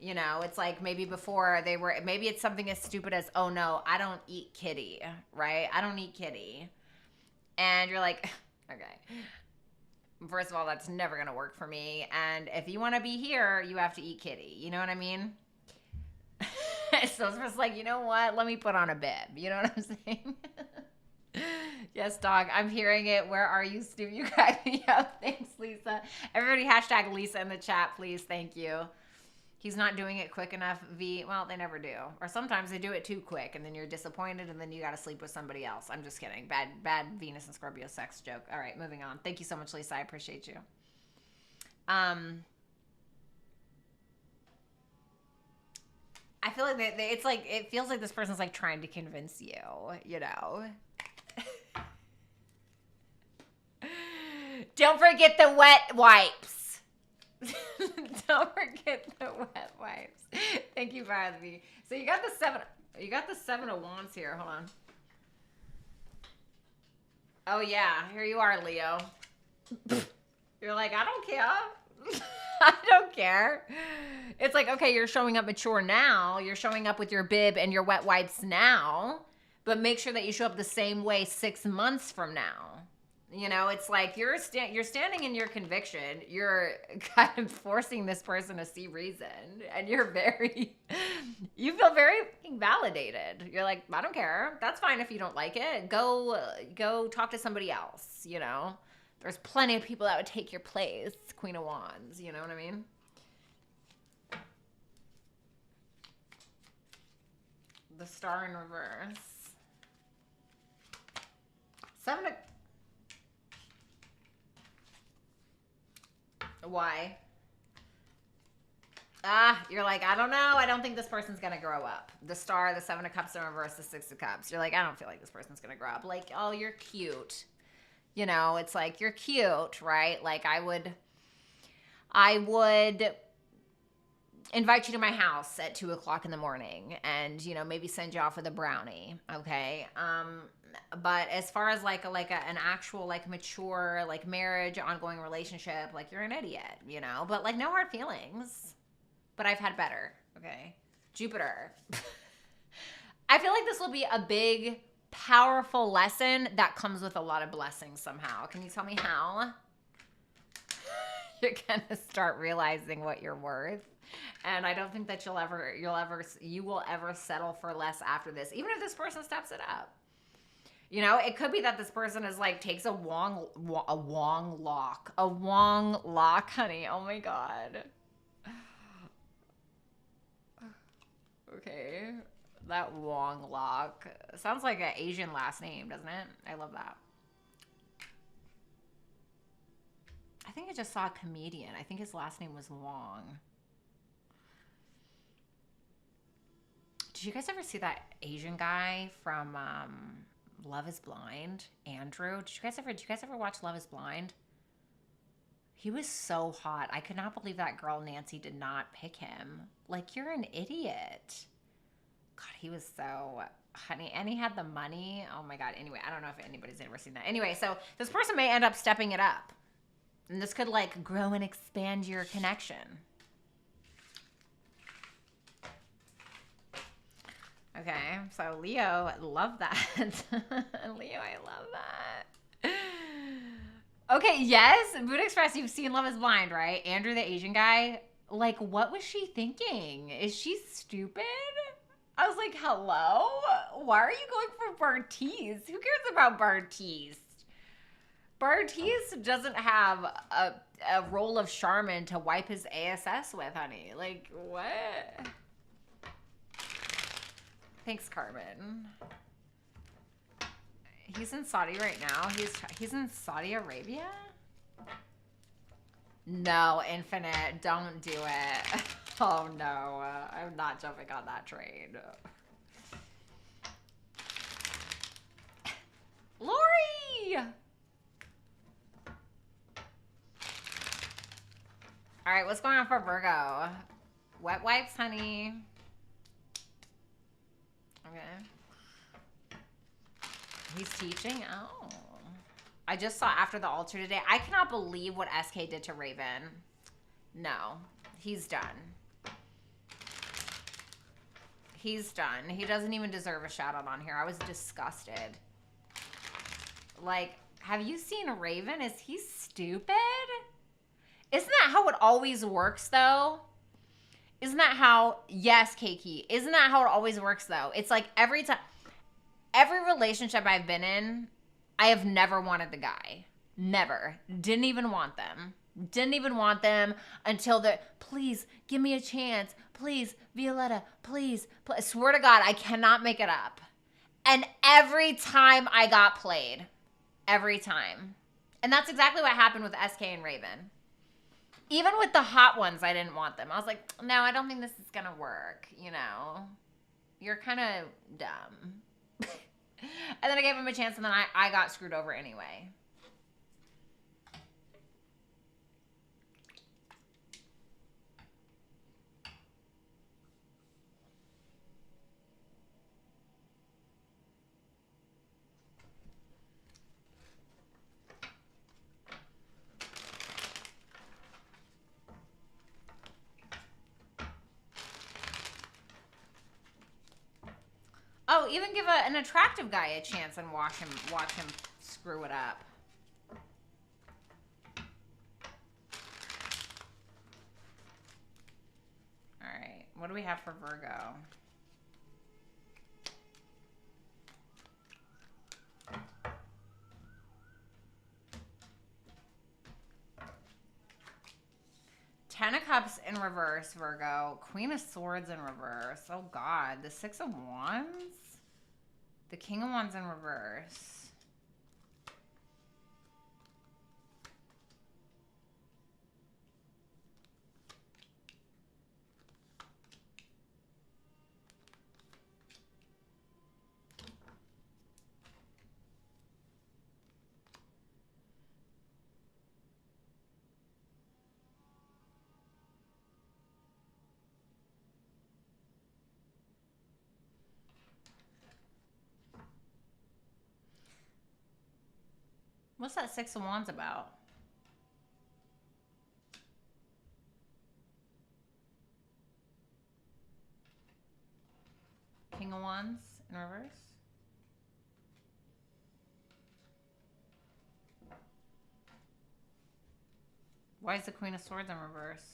You know, it's like maybe before they were, maybe it's something as stupid as, oh no, I don't eat kitty, right? I don't eat kitty. And you're like, okay. First of all, that's never going to work for me. And if you want to be here, you have to eat kitty. You know what I mean? So it's just like, you know what? Let me put on a bib. You know what I'm saying? Yes, dog. I'm hearing it. Where are you, Stu? You crack me up. Thanks, Lisa. Everybody hashtag Lisa in the chat, please. Thank you. He's not doing it quick enough, V. Well, they never do. Or sometimes they do it too quick, and then you're disappointed, and then you got to sleep with somebody else. I'm just kidding. Bad Venus and Scorpio sex joke. All right, moving on. Thank you so much, Lisa. I appreciate you. I feel like it's like, it feels like this person's like trying to convince you, you know? Don't forget the wet wipes. Don't forget the wet wipes. Thank you, Bradley. So you got the seven of wands here. Hold on. Oh yeah, here you are, Leo. You're like, I don't care. I don't care. It's like, okay, you're showing up mature now. You're showing up with your bib and your wet wipes now, but make sure that you show up the same way 6 months from now. You know, it's like you're standing in your conviction. You're kind of forcing this person to see reason, and you feel very validated. You're like, I don't care. That's fine if you don't like it. Go talk to somebody else, you know? There's plenty of people that would take your place. Queen of Wands, you know what I mean? The Star in reverse. Why? You're like, I don't know. I don't think this person's going to grow up. The Star, the Seven of Cups in reverse, the Six of Cups. You're like, I don't feel like this person's going to grow up. Like, oh, you're cute. You know, it's like, you're cute, right? Like, I would invite you to my house at 2:00 in the morning and, you know, maybe send you off with a brownie. Okay. But as far as an actual, like, mature, like, marriage, ongoing relationship, like, you're an idiot, you know, but like, no hard feelings, but I've had better. Okay. Jupiter. I feel like this will be a big, powerful lesson that comes with a lot of blessings somehow. Can you tell me how? You're going to start realizing what you're worth. And I don't think that you will ever settle for less after this, even if this person steps it up. You know, it could be that this person is like, takes a Wong lock, honey. Oh my God. Okay. That Wong lock sounds like an Asian last name, doesn't it? I love that. I think I just saw a comedian. I think his last name was Wong. Did you guys ever see that Asian guy from Love is Blind, Andrew? Did you guys ever watch Love is Blind? He was so hot. I could not believe that girl Nancy did not pick him. Like, you're an idiot. God, he was so honey, and he had the money. Oh my God. Anyway, I don't know if anybody's ever seen that. Anyway, so this person may end up stepping it up, and this could like grow and expand your connection. Okay, so Leo, love that. Leo, I love that. Okay, yes, Mood Express, you've seen Love is Blind, right? Andrew, the Asian guy, like, what was she thinking? Is she stupid? I was like, hello? Why are you going for Bartiz? Who cares about Bartiz? Bartiz doesn't have a roll of Charmin to wipe his ASS with, honey. Like, what? Thanks, Carmen. He's in Saudi right now. He's in Saudi Arabia? No, Infinite, don't do it. Oh no, I'm not jumping on that train. Lori! All right, what's going on for Virgo? Wet wipes, honey. Okay. He's teaching? Oh. I just saw After the Altar today. I cannot believe what SK did to Raven. No. He's done. He's done. He doesn't even deserve a shout out on here. I was disgusted. Like, have you seen Raven? Is he stupid? Isn't that how it always works, though? Isn't that how, yes, Keiki, isn't that how it always works, though? It's like every time, every relationship I've been in, I have never wanted the guy. Never. Didn't even want them. Didn't even want them until please give me a chance. Please, Violetta, please. I swear to God, I cannot make it up. And every time I got played. Every time. And that's exactly what happened with SK and Raven. Even with the hot ones, I didn't want them. I was like, no, I don't think this is going to work. You know, you're kind of dumb. And then I gave him a chance, and then I got screwed over anyway. Oh, even give an attractive guy a chance and watch him screw it up. All right, what do we have for Virgo? Ten of Cups in reverse, Virgo. Queen of Swords in reverse. Oh, God. The Six of Wands? The King of Wands in reverse. What's that Six of Wands about? King of Wands in reverse? Why is the Queen of Swords in reverse?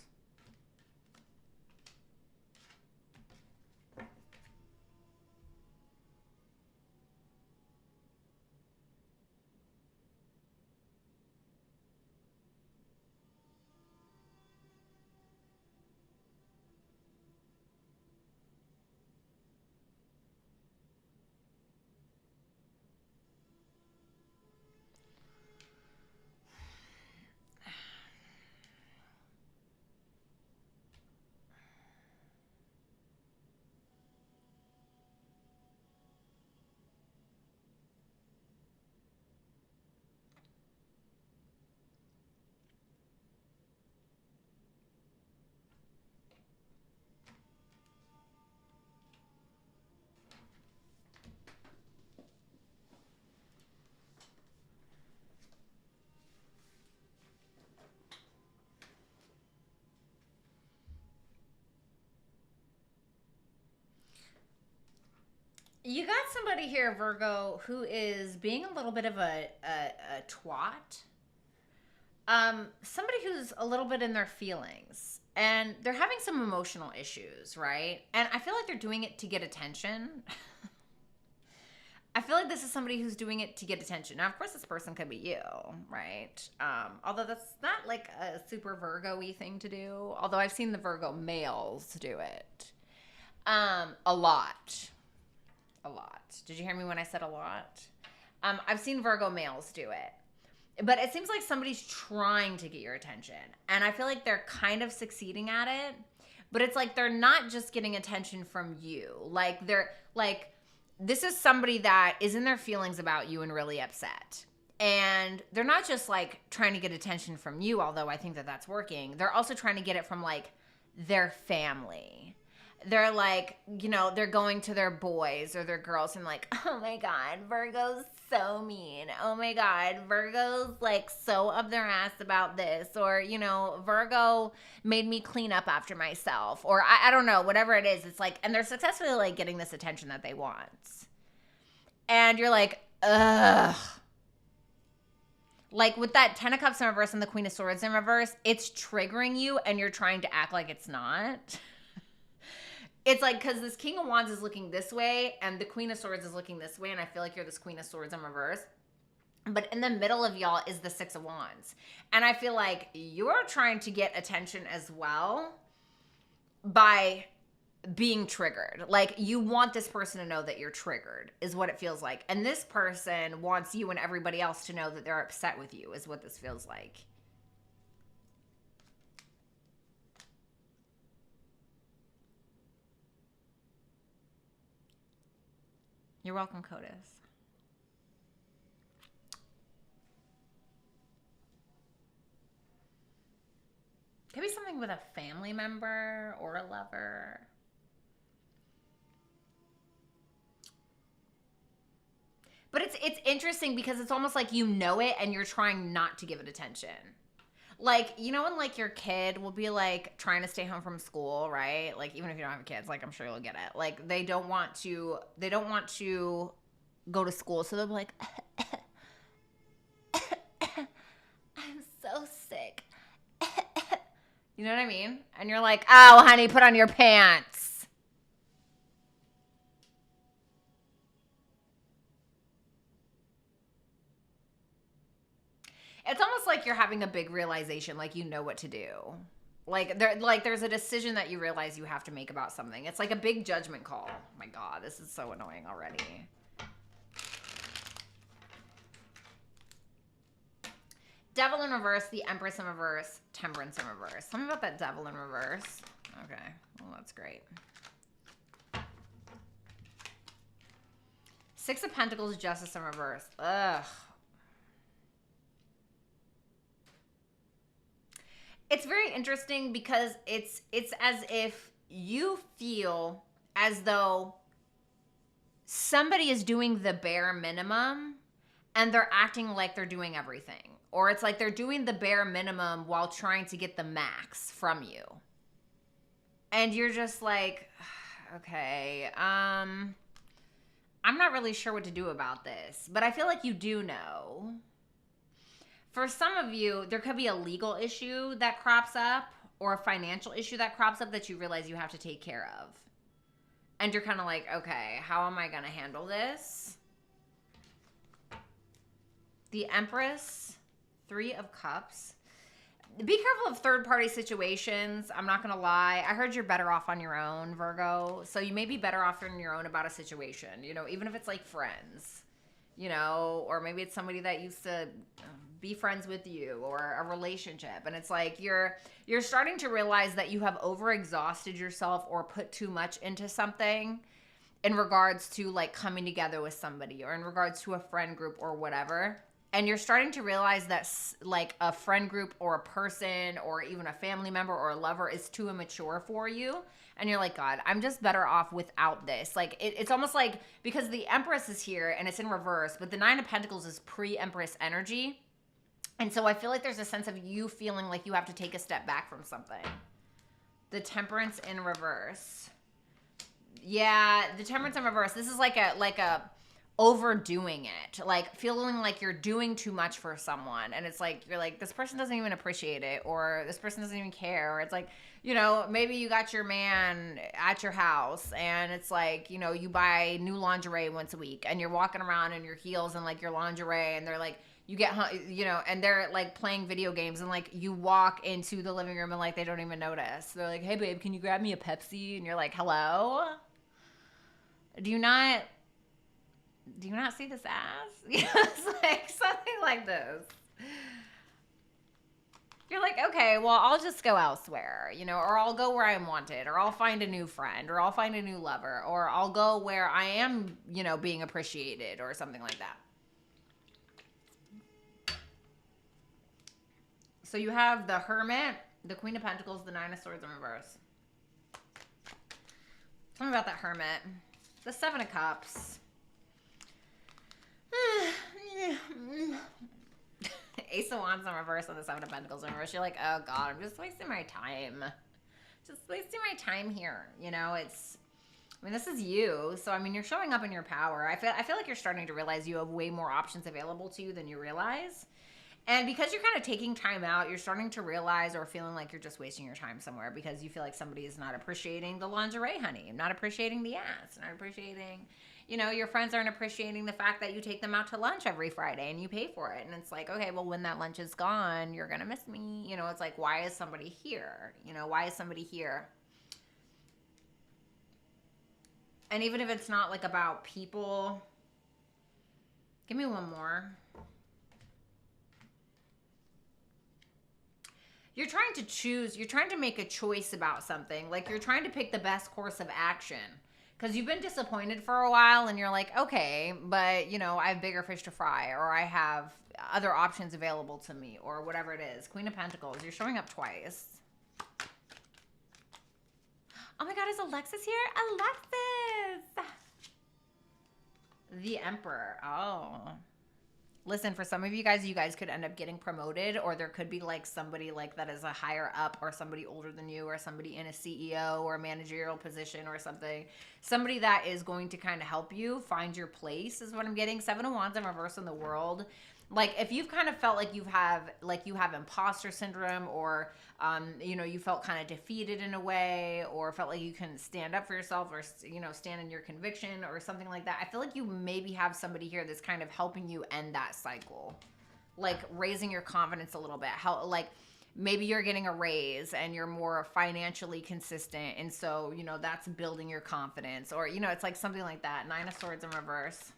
You got somebody here, Virgo, who is being a little bit of a twat. Somebody who's a little bit in their feelings. And they're having some emotional issues, right? And I feel like they're doing it to get attention. I feel like this is somebody who's doing it to get attention. Now, of course, this person could be you, right? Although that's not like a super Virgo-y thing to do. Although I've seen the Virgo males do it. A lot. A lot. Did you hear me when I said a lot? I've seen Virgo males do it. But it seems like somebody's trying to get your attention. And I feel like they're kind of succeeding at it. But it's like they're not just getting attention from you. Like they're like, this is somebody that is in their feelings about you and really upset. And they're not just like trying to get attention from you, although I think that that's working. They're also trying to get it from like their family. They're like, you know, they're going to their boys or their girls and like, oh my God, Virgo's so mean. Oh my God, Virgo's like so up their ass about this. Or, you know, Virgo made me clean up after myself. Or I don't know, whatever it is. It's like, and they're successfully like getting this attention that they want. And you're like, ugh. Like with that Ten of Cups in reverse and the Queen of Swords in reverse, it's triggering you and you're trying to act like it's not. It's like, because this King of Wands is looking this way and the Queen of Swords is looking this way, and I feel like you're this Queen of Swords in reverse. But in the middle of y'all is the Six of Wands. And I feel like you're trying to get attention as well by being triggered. Like, you want this person to know that you're triggered, is what it feels like. And this person wants you and everybody else to know that they're upset with you, is what this feels like. You're welcome, Codis. Could be something with a family member or a lover. But it's interesting because it's almost like you know it and you're trying not to give it attention. Like, you know when like your kid will be like trying to stay home from school, right? Like, even if you don't have kids, like I'm sure you'll get it. Like, they don't want to go to school, so they'll be like I'm so sick. You know what I mean? And you're like, "Oh, honey, put on your pants." It's almost like you're having a big realization, like you know what to do. Like there's a decision that you realize you have to make about something. It's like a big judgment call. Oh my God, this is so annoying already. Devil in reverse, the Empress in reverse, Temperance in reverse. Tell me about that Devil in reverse. Okay, well, that's great. Six of Pentacles, Justice in reverse. Ugh. It's very interesting because it's as if you feel as though somebody is doing the bare minimum and they're acting like they're doing everything. Or it's like they're doing the bare minimum while trying to get the max from you. And you're just like, okay, I'm not really sure what to do about this. But I feel like you do know. For some of you, there could be a legal issue that crops up or a financial issue that crops up that you realize you have to take care of. And you're kind of like, okay, how am I going to handle this? The Empress, Three of Cups. Be careful of third-party situations. I'm not going to lie. I heard you're better off on your own, Virgo. So you may be better off on your own about a situation, you know, even if it's like friends, you know, or maybe it's somebody that used to be friends with you or a relationship. And it's like you're starting to realize that you have overexhausted yourself or put too much into something in regards to like coming together with somebody or in regards to a friend group or whatever. And you're starting to realize that like a friend group or a person or even a family member or a lover is too immature for you. And you're like, God, I'm just better off without this. Like it's almost like because the Empress is here and it's in reverse, but the Nine of Pentacles is pre-Empress energy. And so I feel like there's a sense of you feeling like you have to take a step back from something. The Temperance in reverse. Yeah, the Temperance in reverse. This is like a overdoing it, like feeling like you're doing too much for someone, and it's like you're like, this person doesn't even appreciate it, or this person doesn't even care, or it's like, you know, maybe you got your man at your house and it's like, you know, you buy new lingerie once a week and you're walking around in your heels and like your lingerie, and they're like, you get, you know, and they're like playing video games, and like you walk into the living room and like they don't even notice. They're like, hey babe, can you grab me a Pepsi? And you're like, hello? Do you not see this ass? It's like something like this. You're like, okay, well, I'll just go elsewhere, you know, or I'll go where I'm wanted, or I'll find a new friend, or I'll find a new lover, or I'll go where I am, you know, being appreciated, or something like that. So you have the Hermit, the Queen of Pentacles, the Nine of Swords in reverse. Tell me about that Hermit. The Seven of Cups. Ace of Wands in reverse and the Seven of Pentacles in reverse. You're like, oh God, I'm just wasting my time. Just wasting my time here. You know, it's, I mean, this is you. So, I mean, you're showing up in your power. I feel like you're starting to realize you have way more options available to you than you realize. And because you're kind of taking time out, you're starting to realize or feeling like you're just wasting your time somewhere because you feel like somebody is not appreciating the lingerie, honey. Not appreciating the ass. Not appreciating, you know, your friends aren't appreciating the fact that you take them out to lunch every Friday and you pay for it. And it's like, okay, well, when that lunch is gone, you're going to miss me. You know, it's like, why is somebody here? You know, why is somebody here? And even if it's not like about people, give me one more. You're trying to choose, you're trying to make a choice about something. Like you're trying to pick the best course of action. Because you've been disappointed for a while and you're like, okay, but you know, I have bigger fish to fry, or I have other options available to me, or whatever it is. Queen of Pentacles, you're showing up twice. Oh my God, is Alexis here? Alexis! The Emperor, oh. Listen, for some of you guys could end up getting promoted, or there could be like somebody like that is a higher up, or somebody older than you, or somebody in a CEO or a managerial position or something. Somebody that is going to kind of help you find your place is what I'm getting. 7 of Wands in reverse in the World. Like if you've kind of felt like you have imposter syndrome, or you know, you felt kind of defeated in a way, or felt like you couldn't stand up for yourself, or you know, stand in your conviction or something like that, I feel like you maybe have somebody here that's kind of helping you end that cycle, like raising your confidence a little bit. How, like maybe you're getting a raise and you're more financially consistent, and so you know that's building your confidence, or you know, it's like something like that. 9 of Swords in reverse.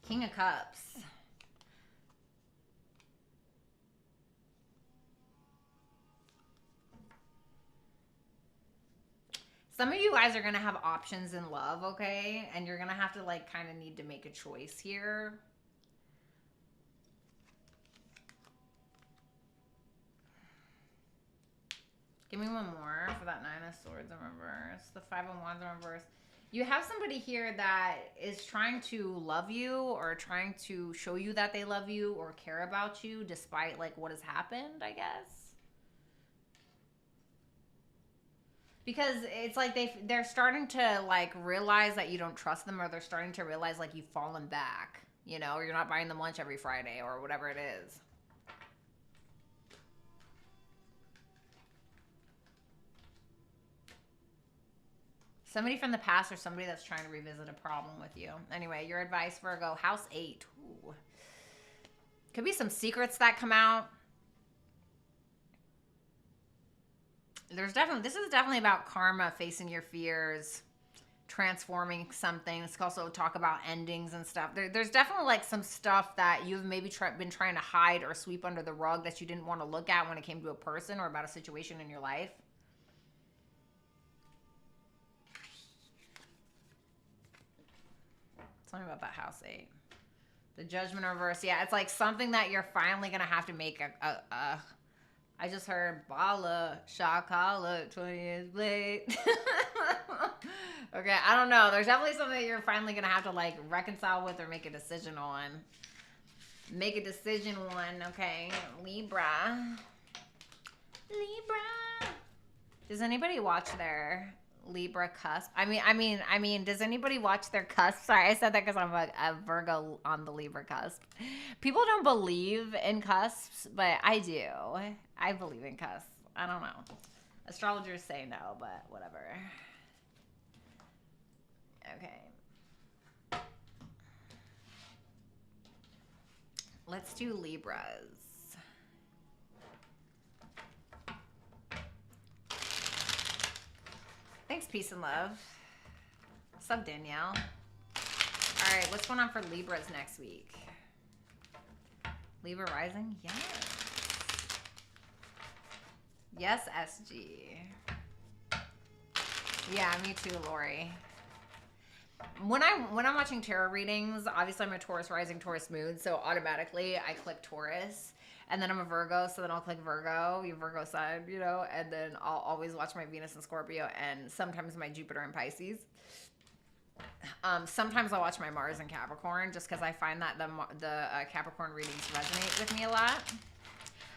King of Cups. Some of you guys are going to have options in love, okay? And you're going to have to like kind of need to make a choice here. Give me one more for that 9 of Swords in reverse. The 5 of Wands in reverse. You have somebody here that is trying to love you, or trying to show you that they love you or care about you despite like what has happened, I guess. Because it's like they're starting to like realize that you don't trust them, or they're starting to realize like you've fallen back, you know, or you're not buying them lunch every Friday or whatever it is. Somebody from the past, or somebody that's trying to revisit a problem with you. Anyway, your advice, Virgo, house 8. Ooh. Could be some secrets that come out. This is definitely about karma, facing your fears, transforming something. It's also talk about endings and stuff. There's definitely like some stuff that you've maybe been trying to hide or sweep under the rug that you didn't want to look at when it came to a person or about a situation in your life. Tell me about that house 8. The Judgment reverse. Yeah, it's like something that you're finally going to have to make I just heard Bala, Shakala, 20 years late. Okay, I don't know. There's definitely something that you're finally going to have to like reconcile with or make a decision on. Make a decision on, okay? Libra. Does anybody watch their Libra cusp? I mean, does anybody watch their cusp? Sorry, I said that because I'm a Virgo on the Libra cusp. People don't believe in cusps, but I do. I believe in cusps. I don't know. Astrologers say no, but whatever. Okay. Let's do Libras. Thanks, peace and love. What's up, Danielle? All right, what's going on for Libras next week? Libra rising? Yes. Yes, SG. Yeah, me too, Lori. When I'm watching tarot readings, obviously I'm a Taurus rising, Taurus moon, so automatically I click Taurus. And then I'm a Virgo, so then I'll click Virgo, your Virgo sign, you know, and then I'll always watch my Venus and Scorpio, and sometimes my Jupiter and Pisces. Sometimes I'll watch my Mars and Capricorn, just because I find that the Capricorn readings resonate with me a lot.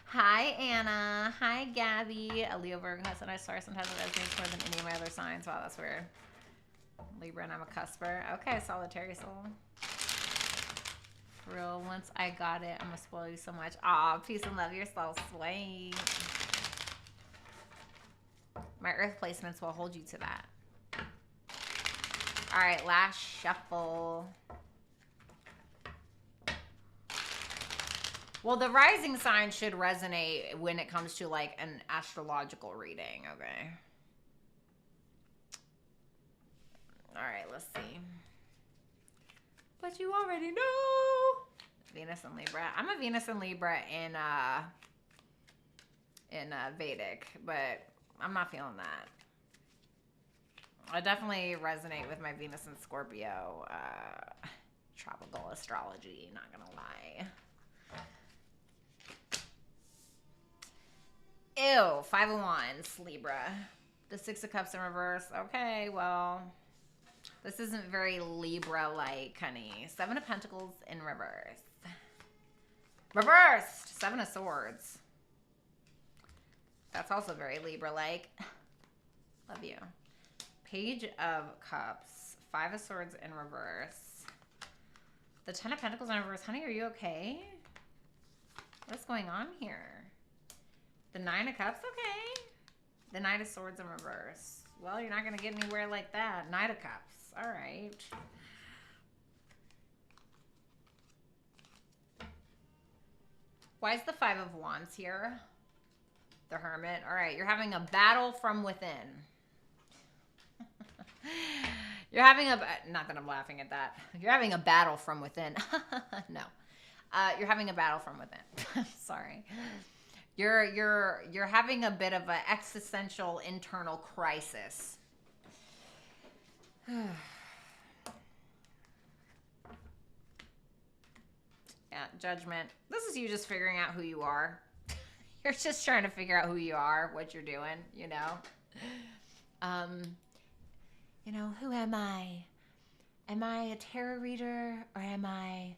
Hi, Anna. Hi, Gabby. A Leo, Virgo, has a nice star. Sometimes it resonates more than any of my other signs. Wow, that's weird. Libra, and I'm a cusper. Okay, solitary soul. For real, once I got it, I'm gonna spoil you so much. Aw, peace and love. You're so sweet. My earth placements will hold you to that. All right, last shuffle. Well, the rising sign should resonate when it comes to like an astrological reading, okay? All right, let's see. But you already know. Venus and Libra. I'm a Venus and Libra in Vedic, but I'm not feeling that. I definitely resonate with my Venus and Scorpio tropical astrology, not gonna lie. Ew, 5 of Wands, Libra. The 6 of Cups in reverse. Okay, well, this isn't very Libra-like, honey. 7 of Pentacles in reverse. Reversed! 7 of Swords. That's also very Libra-like. Love you. Page of Cups. 5 of Swords in reverse. The 10 of Pentacles in reverse. Honey, are you okay? What's going on here? The 9 of Cups, okay. The Knight of Swords in reverse. Well, you're not going to get anywhere like that. Knight of Cups. All right. Why is the 5 of Wands here? The Hermit. All right, you're having a battle from within. You're having a... Not that I'm laughing at that. You're having a battle from within. No. You're having a battle from within. Sorry. You're having a bit of an existential internal crisis. Yeah, Judgment. This is you just figuring out who you are. You're just trying to figure out who you are, what you're doing, you know. You know, who am I? Am I a tarot reader or am I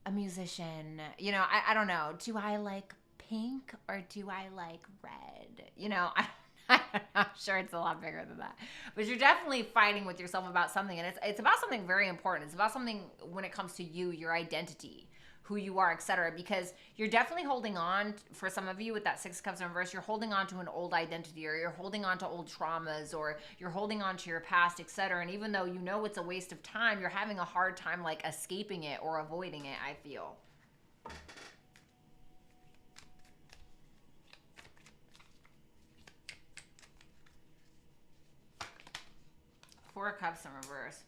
a musician? You know, I don't know. Do I like pink or do I like red? You know, I'm sure it's a lot bigger than that. But you're definitely fighting with yourself about something. And it's about something very important. It's about something when it comes to you, your identity, who you are, etc. Because you're definitely holding on, for some of you with that 6 of Cups in reverse, you're holding on to an old identity, or you're holding on to old traumas, or you're holding on to your past, etc. And even though you know it's a waste of time, you're having a hard time like escaping it or avoiding it, I feel. Four of Cups in reverse.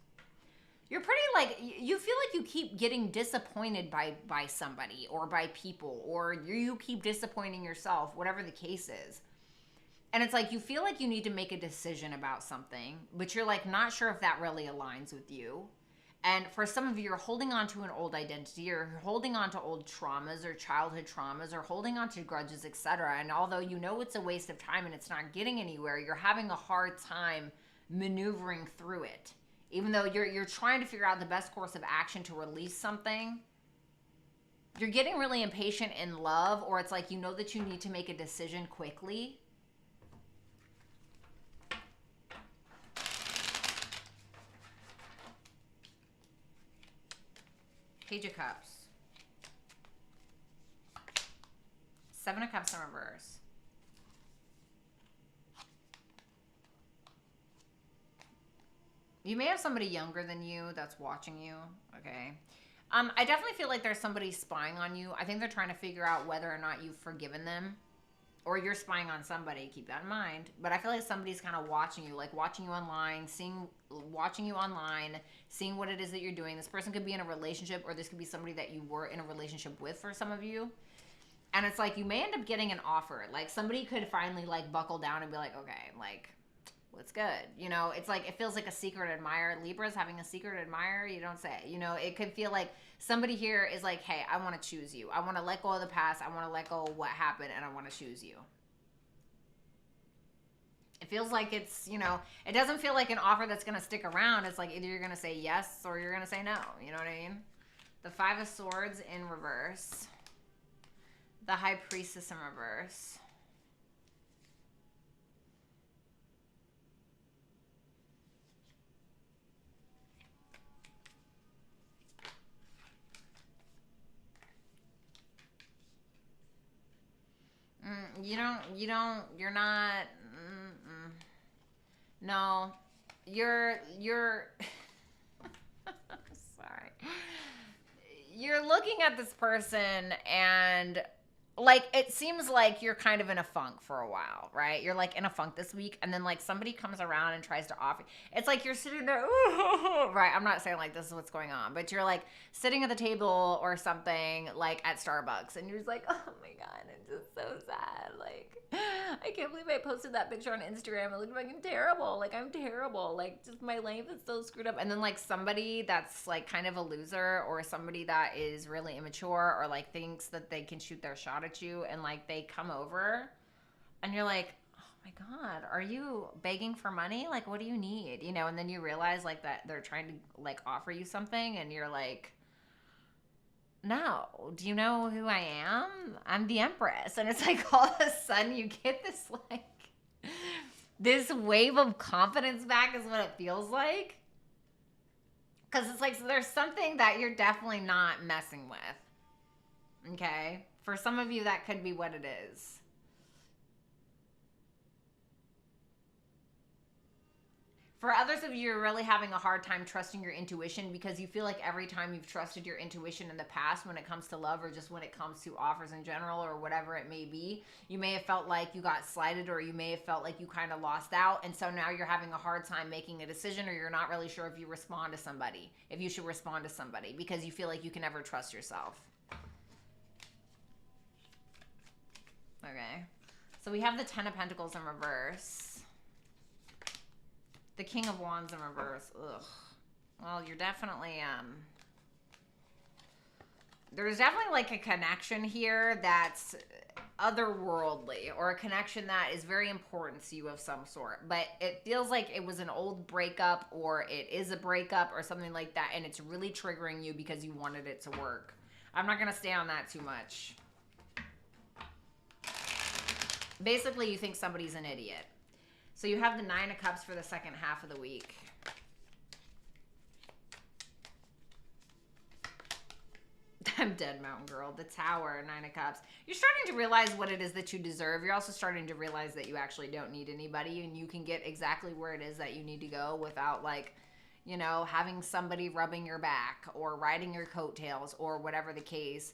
You're pretty like, you feel like you keep getting disappointed by somebody or by people, or you keep disappointing yourself, whatever the case is. And it's like you feel like you need to make a decision about something, but you're like not sure if that really aligns with you. And for some of you, you're holding on to an old identity, or you're holding on to old traumas or childhood traumas, or holding on to grudges, etc. And although you know it's a waste of time and it's not getting anywhere, you're having a hard time maneuvering through it. Even though you're trying to figure out the best course of action to release something, you're getting really impatient in love, or it's like you know that you need to make a decision quickly. Page of Cups. 7 of Cups in reverse. You may have somebody younger than you that's watching you, okay? I definitely feel like there's somebody spying on you. I think they're trying to figure out whether or not you've forgiven them, or you're spying on somebody. Keep that in mind. But I feel like somebody's kind of watching you, like watching you online, seeing what it is that you're doing. This person could be in a relationship, or this could be somebody that you were in a relationship with for some of you. And it's like you may end up getting an offer. Like somebody could finally like buckle down and be like, okay, like, what's good? You know, it's like, it feels like a secret admirer. Libra's having a secret admirer. You don't say. You know, it could feel like somebody here is like, hey, I want to choose you. I want to let go of the past. I want to let go of what happened, and I want to choose you. It feels like it's, you know, it doesn't feel like an offer that's going to stick around. It's like either you're going to say yes or you're going to say no. You know what I mean? The 5 of Swords in reverse. The High Priestess in reverse. You're not, no, you're, you're looking at this person and like it seems like you're kind of in a funk for a while, right? You're like in a funk this week, and then like somebody comes around and tries to offer. It's like you're sitting there, right? I'm not saying like this is what's going on, but you're like sitting at the table or something like at Starbucks, and you're just like, oh my god, it's just so sad. Like I can't believe I posted that picture on Instagram. It looked fucking terrible. Like I'm terrible. Like just my life is so screwed up. And then like somebody that's like kind of a loser, or somebody that is really immature, or like thinks that they can shoot their shot at you, and like they come over and you're like, oh my god, are you begging for money? Like what do you need? You know, and then you realize like that they're trying to like offer you something, and you're like, no, do you know who I am? I'm the Empress. And it's like all of a sudden you get this like this wave of confidence back is what it feels like. Because it's like, so there's something that you're definitely not messing with. Okay? For some of you, that could be what it is. For others of you, you're really having a hard time trusting your intuition, because you feel like every time you've trusted your intuition in the past when it comes to love, or just when it comes to offers in general, or whatever it may be, you may have felt like you got slighted, or you may have felt like you kind of lost out. And so now you're having a hard time making a decision, or you're not really sure if you respond to somebody, if you should respond to somebody, because you feel like you can never trust yourself. Okay. So we have the Ten of Pentacles in reverse. The King of Wands in reverse. Ugh. Well, you're definitely, there's definitely like a connection here that's otherworldly, or a connection that is very important to you of some sort. But it feels like it was an old breakup, or it is a breakup, or something like that, and it's really triggering you because you wanted it to work. I'm not going to stay on that too much. Basically, you think somebody's an idiot. So you have the Nine of Cups for the second half of the week. I'm dead, Mountain Girl. The Tower, Nine of Cups. You're starting to realize what it is that you deserve. You're also starting to realize that you actually don't need anybody, and you can get exactly where it is that you need to go without, like, you know, having somebody rubbing your back or riding your coattails or whatever the case.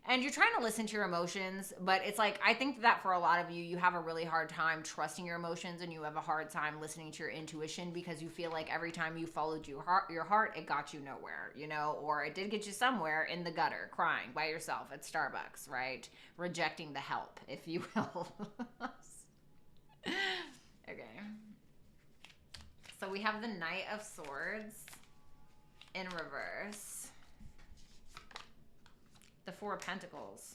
And you're trying to listen to your emotions, but it's like, I think that for a lot of you, you have a really hard time trusting your emotions, and you have a hard time listening to your intuition, because you feel like every time you followed your heart, it got you nowhere, you know, or it did get you somewhere in the gutter, crying by yourself at Starbucks, right? Rejecting the help, if you will. Okay. So we have the Knight of Swords in reverse. The Four of Pentacles.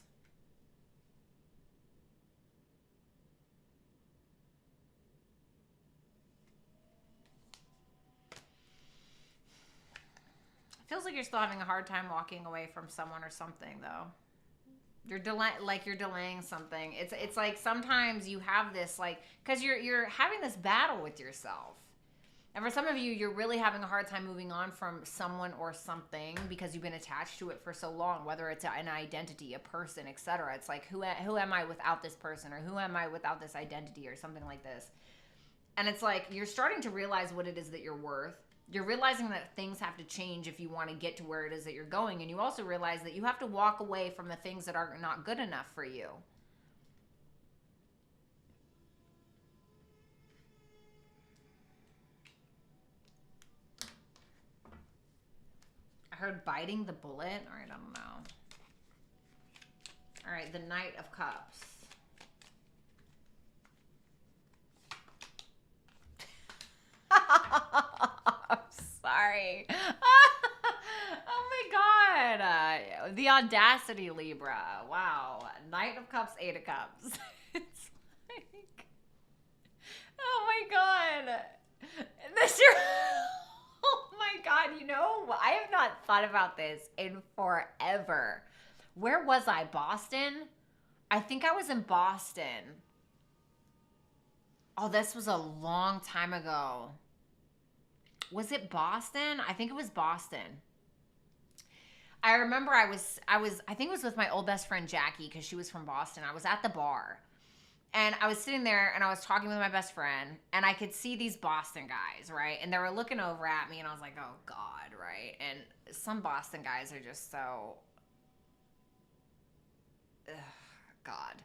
Feels like you're still having a hard time walking away from someone or something, though. You're delaying something. It's like sometimes you have this, like, because you're having this battle with yourself. And for some of you, you're really having a hard time moving on from someone or something because you've been attached to it for so long, whether it's an identity, a person, etc. It's like, who am I without this person, or who am I without this identity, or something like this. And it's like you're starting to realize what it is that you're worth. You're realizing that things have to change if you want to get to where it is that you're going. And you also realize that you have to walk away from the things that are not good enough for you. I heard biting the bullet. All right, I don't know. All right, the Knight of Cups. I'm sorry. Oh my God. The audacity, Libra. Wow. Knight of Cups, Eight of Cups. It's like, oh my God. This year. Oh my God, you know, I have not thought about this in forever. Where was I? Boston? I think I was in Boston. Oh, this was a long time ago. Was it Boston? I think it was Boston. I remember I think it was with my old best friend Jackie, because she was from Boston. I was at the bar. And I was sitting there and I was talking with my best friend and I could see these Boston guys, right? And they were looking over at me and I was like, oh God, right? And some Boston guys are just so, ugh, God.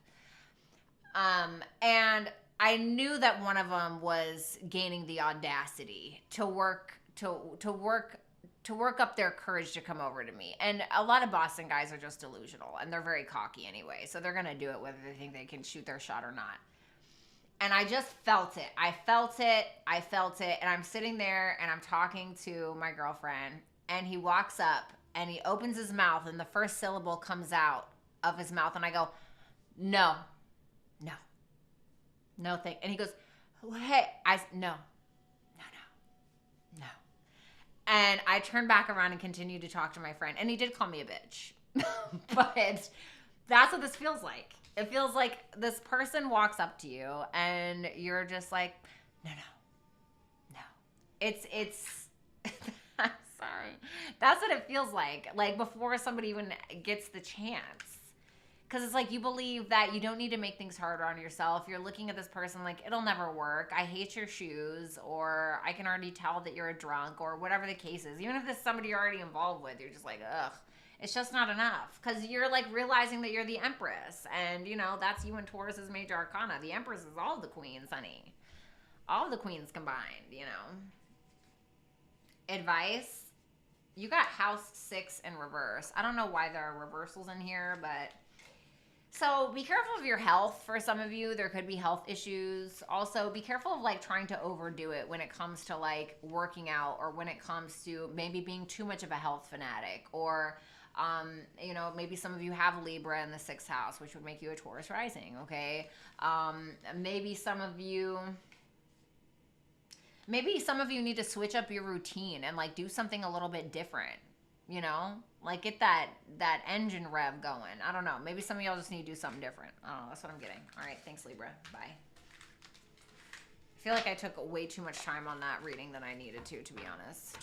And I knew that one of them was gaining the audacity to work up their courage to come over to me. And a lot of Boston guys are just delusional and they're very cocky anyway. So they're going to do it whether they think they can shoot their shot or not. And I just felt it. I felt it. And I'm sitting there and I'm talking to my girlfriend and he walks up and he opens his mouth and the first syllable comes out of his mouth and I go, no, thank. And he goes, well, hey, no. And I turned back around and continued to talk to my friend. And he did call me a bitch. But that's what this feels like. It feels like this person walks up to you and you're just like, no. It's I'm sorry. That's what it feels like before somebody even gets the chance. Because it's like you believe that you don't need to make things harder on yourself. You're looking at this person like, it'll never work. I hate your shoes. Or I can already tell that you're a drunk. Or whatever the case is. Even if it's somebody you're already involved with, you're just like, ugh. It's just not enough. Because you're like realizing that you're the Empress. And, you know, that's you and Taurus's major arcana. The Empress is all the queens, honey. All the queens combined, you know. Advice. You got house 6 in reverse. I don't know why there are reversals in here, but... So be careful of your health. For some of you, there could be health issues. Also, be careful of trying to overdo it when it comes to working out or when it comes to maybe being too much of a health fanatic or, you know, maybe some of you have Libra in the 6th house, which would make you a Taurus rising. Okay. Maybe some of you need to switch up your routine and do something a little bit different. You know, get that engine rev going. I don't know. Maybe some of y'all just need to do something different. I don't know. That's what I'm getting. All right. Thanks, Libra. Bye. I feel like I took way too much time on that reading than I needed to be honest.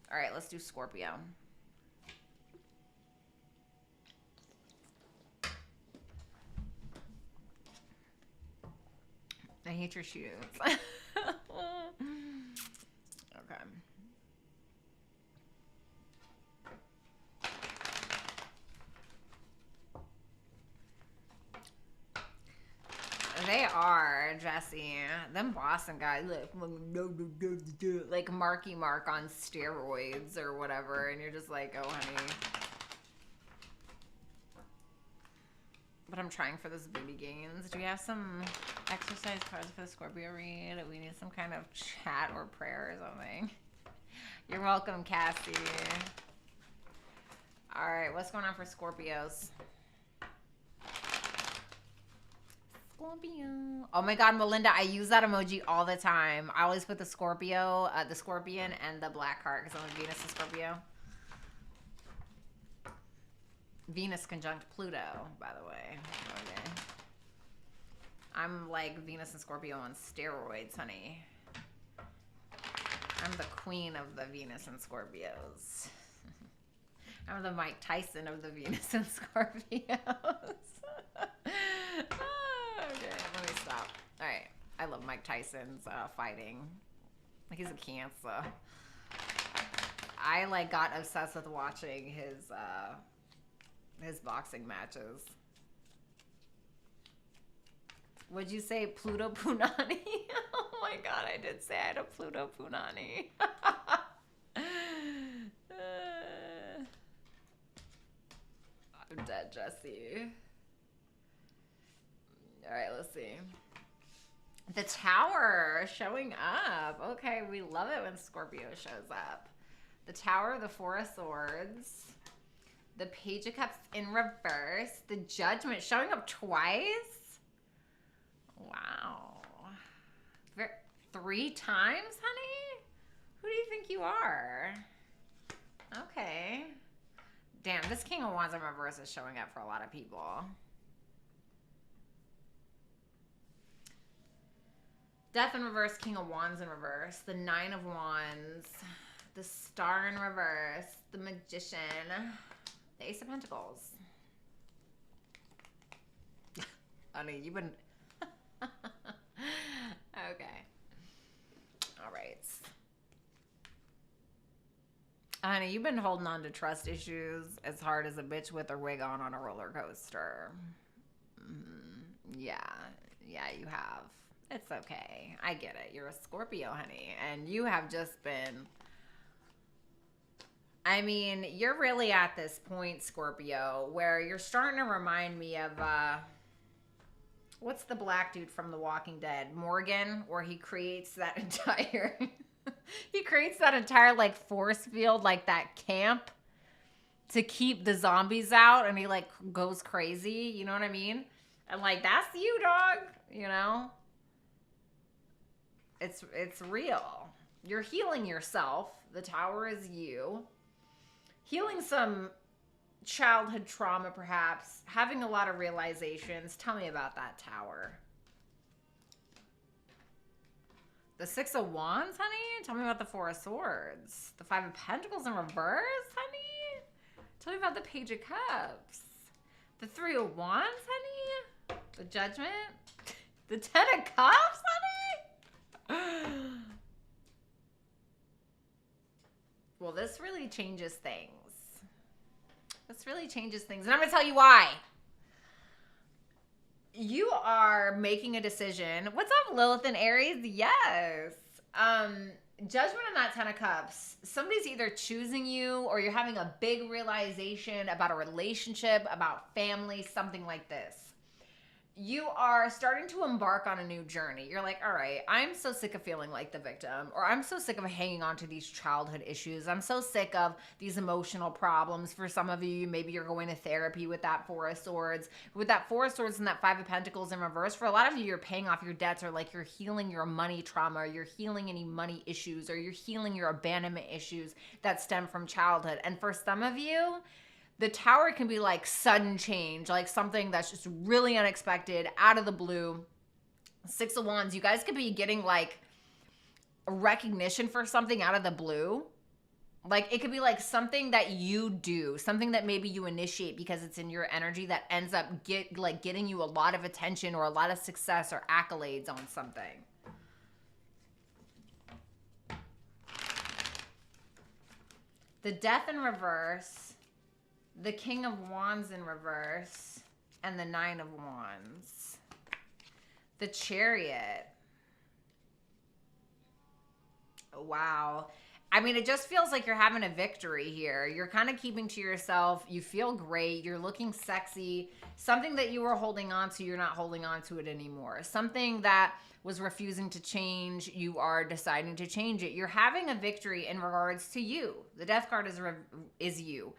All right. Let's do Scorpio. I hate your shoes. Okay. They are, Jesse. Them Boston guys, like Marky Mark on steroids or whatever, and you're just like, oh, honey. But I'm trying for this booty gains. Do we have some exercise cards for the Scorpio read? We need some kind of chat or prayer or something. You're welcome, Cassie. All right, what's going on for Scorpios? Scorpio. Oh my God, Melinda, I use that emoji all the time. I always put the Scorpio, the Scorpion, and the black heart because I'm a Venus and Scorpio. Venus conjunct Pluto, by the way. Okay. I'm like Venus and Scorpio on steroids, honey. I'm the queen of the Venus and Scorpios. I'm the Mike Tyson of the Venus and Scorpios. Okay, let me stop. All right, I love Mike Tyson's fighting. He's a cancer. I got obsessed with watching his boxing matches. Would you say Pluto Punani? Oh my God, I did say I had a Pluto Punani. I'm dead, Jesse. All right, let's see. The Tower showing up. Okay, we love it when Scorpio shows up. The Tower, the Four of Swords, the Page of Cups in reverse, the Judgment showing up twice. Wow. 3 times, honey? Who do you think you are? Okay. Damn, this King of Wands in reverse is showing up for a lot of people. Death in reverse, King of Wands in reverse, the 9 of Wands, the Star in reverse, the Magician, the Ace of Pentacles. Honey, you've been... Okay. All right. Honey, you've been holding on to trust issues as hard as a bitch with her wig on a roller coaster. Yeah. Yeah, you have. It's okay. I get it. You're a Scorpio, honey. And you have just been... I mean, you're really at this point, Scorpio, where you're starting to remind me of... what's the black dude from The Walking Dead? Morgan, where he creates that entire... he creates that entire, like, force field, like, that camp to keep the zombies out, and he, like, goes crazy. You know what I mean? And, like, that's you, dog. You know? It's real. You're healing yourself. The Tower is you. Healing some childhood trauma, perhaps. Having a lot of realizations. Tell me about that Tower. The Six of Wands, honey? Tell me about the Four of Swords. The Five of Pentacles in reverse, honey? Tell me about the Page of Cups. The Three of Wands, honey? The Judgment? The Ten of Cups, honey? Well, this really changes things. This really changes things. And I'm going to tell you why. You are making a decision. What's up, Lilith and Aries? Yes. Judgment on that Ten of Cups. Somebody's either choosing you or you're having a big realization about a relationship, about family, something like this. You are starting to embark on a new journey. You're like, all right, I'm so sick of feeling like the victim, or I'm so sick of hanging on to these childhood issues. I'm so sick of these emotional problems. For some of you, maybe you're going to therapy with that Four of Swords. With that Four of Swords and that Five of Pentacles in reverse, for a lot of you, you're paying off your debts, or like you're healing your money trauma, or you're healing any money issues, or you're healing your abandonment issues that stem from childhood. And for some of you, the Tower can be like sudden change, like something that's just really unexpected, out of the blue. Six of Wands, you guys could be getting like recognition for something out of the blue. Like it could be like something that you do, something that maybe you initiate because it's in your energy that ends up getting you a lot of attention or a lot of success or accolades on something. The Death in reverse. The King of Wands in reverse, and the Nine of Wands. The Chariot. Wow. I mean, it just feels like you're having a victory here. You're kind of keeping to yourself. You feel great. You're looking sexy. Something that you were holding on to, you're not holding on to it anymore. Something that was refusing to change, you are deciding to change it. You're having a victory in regards to you. The Death card is you.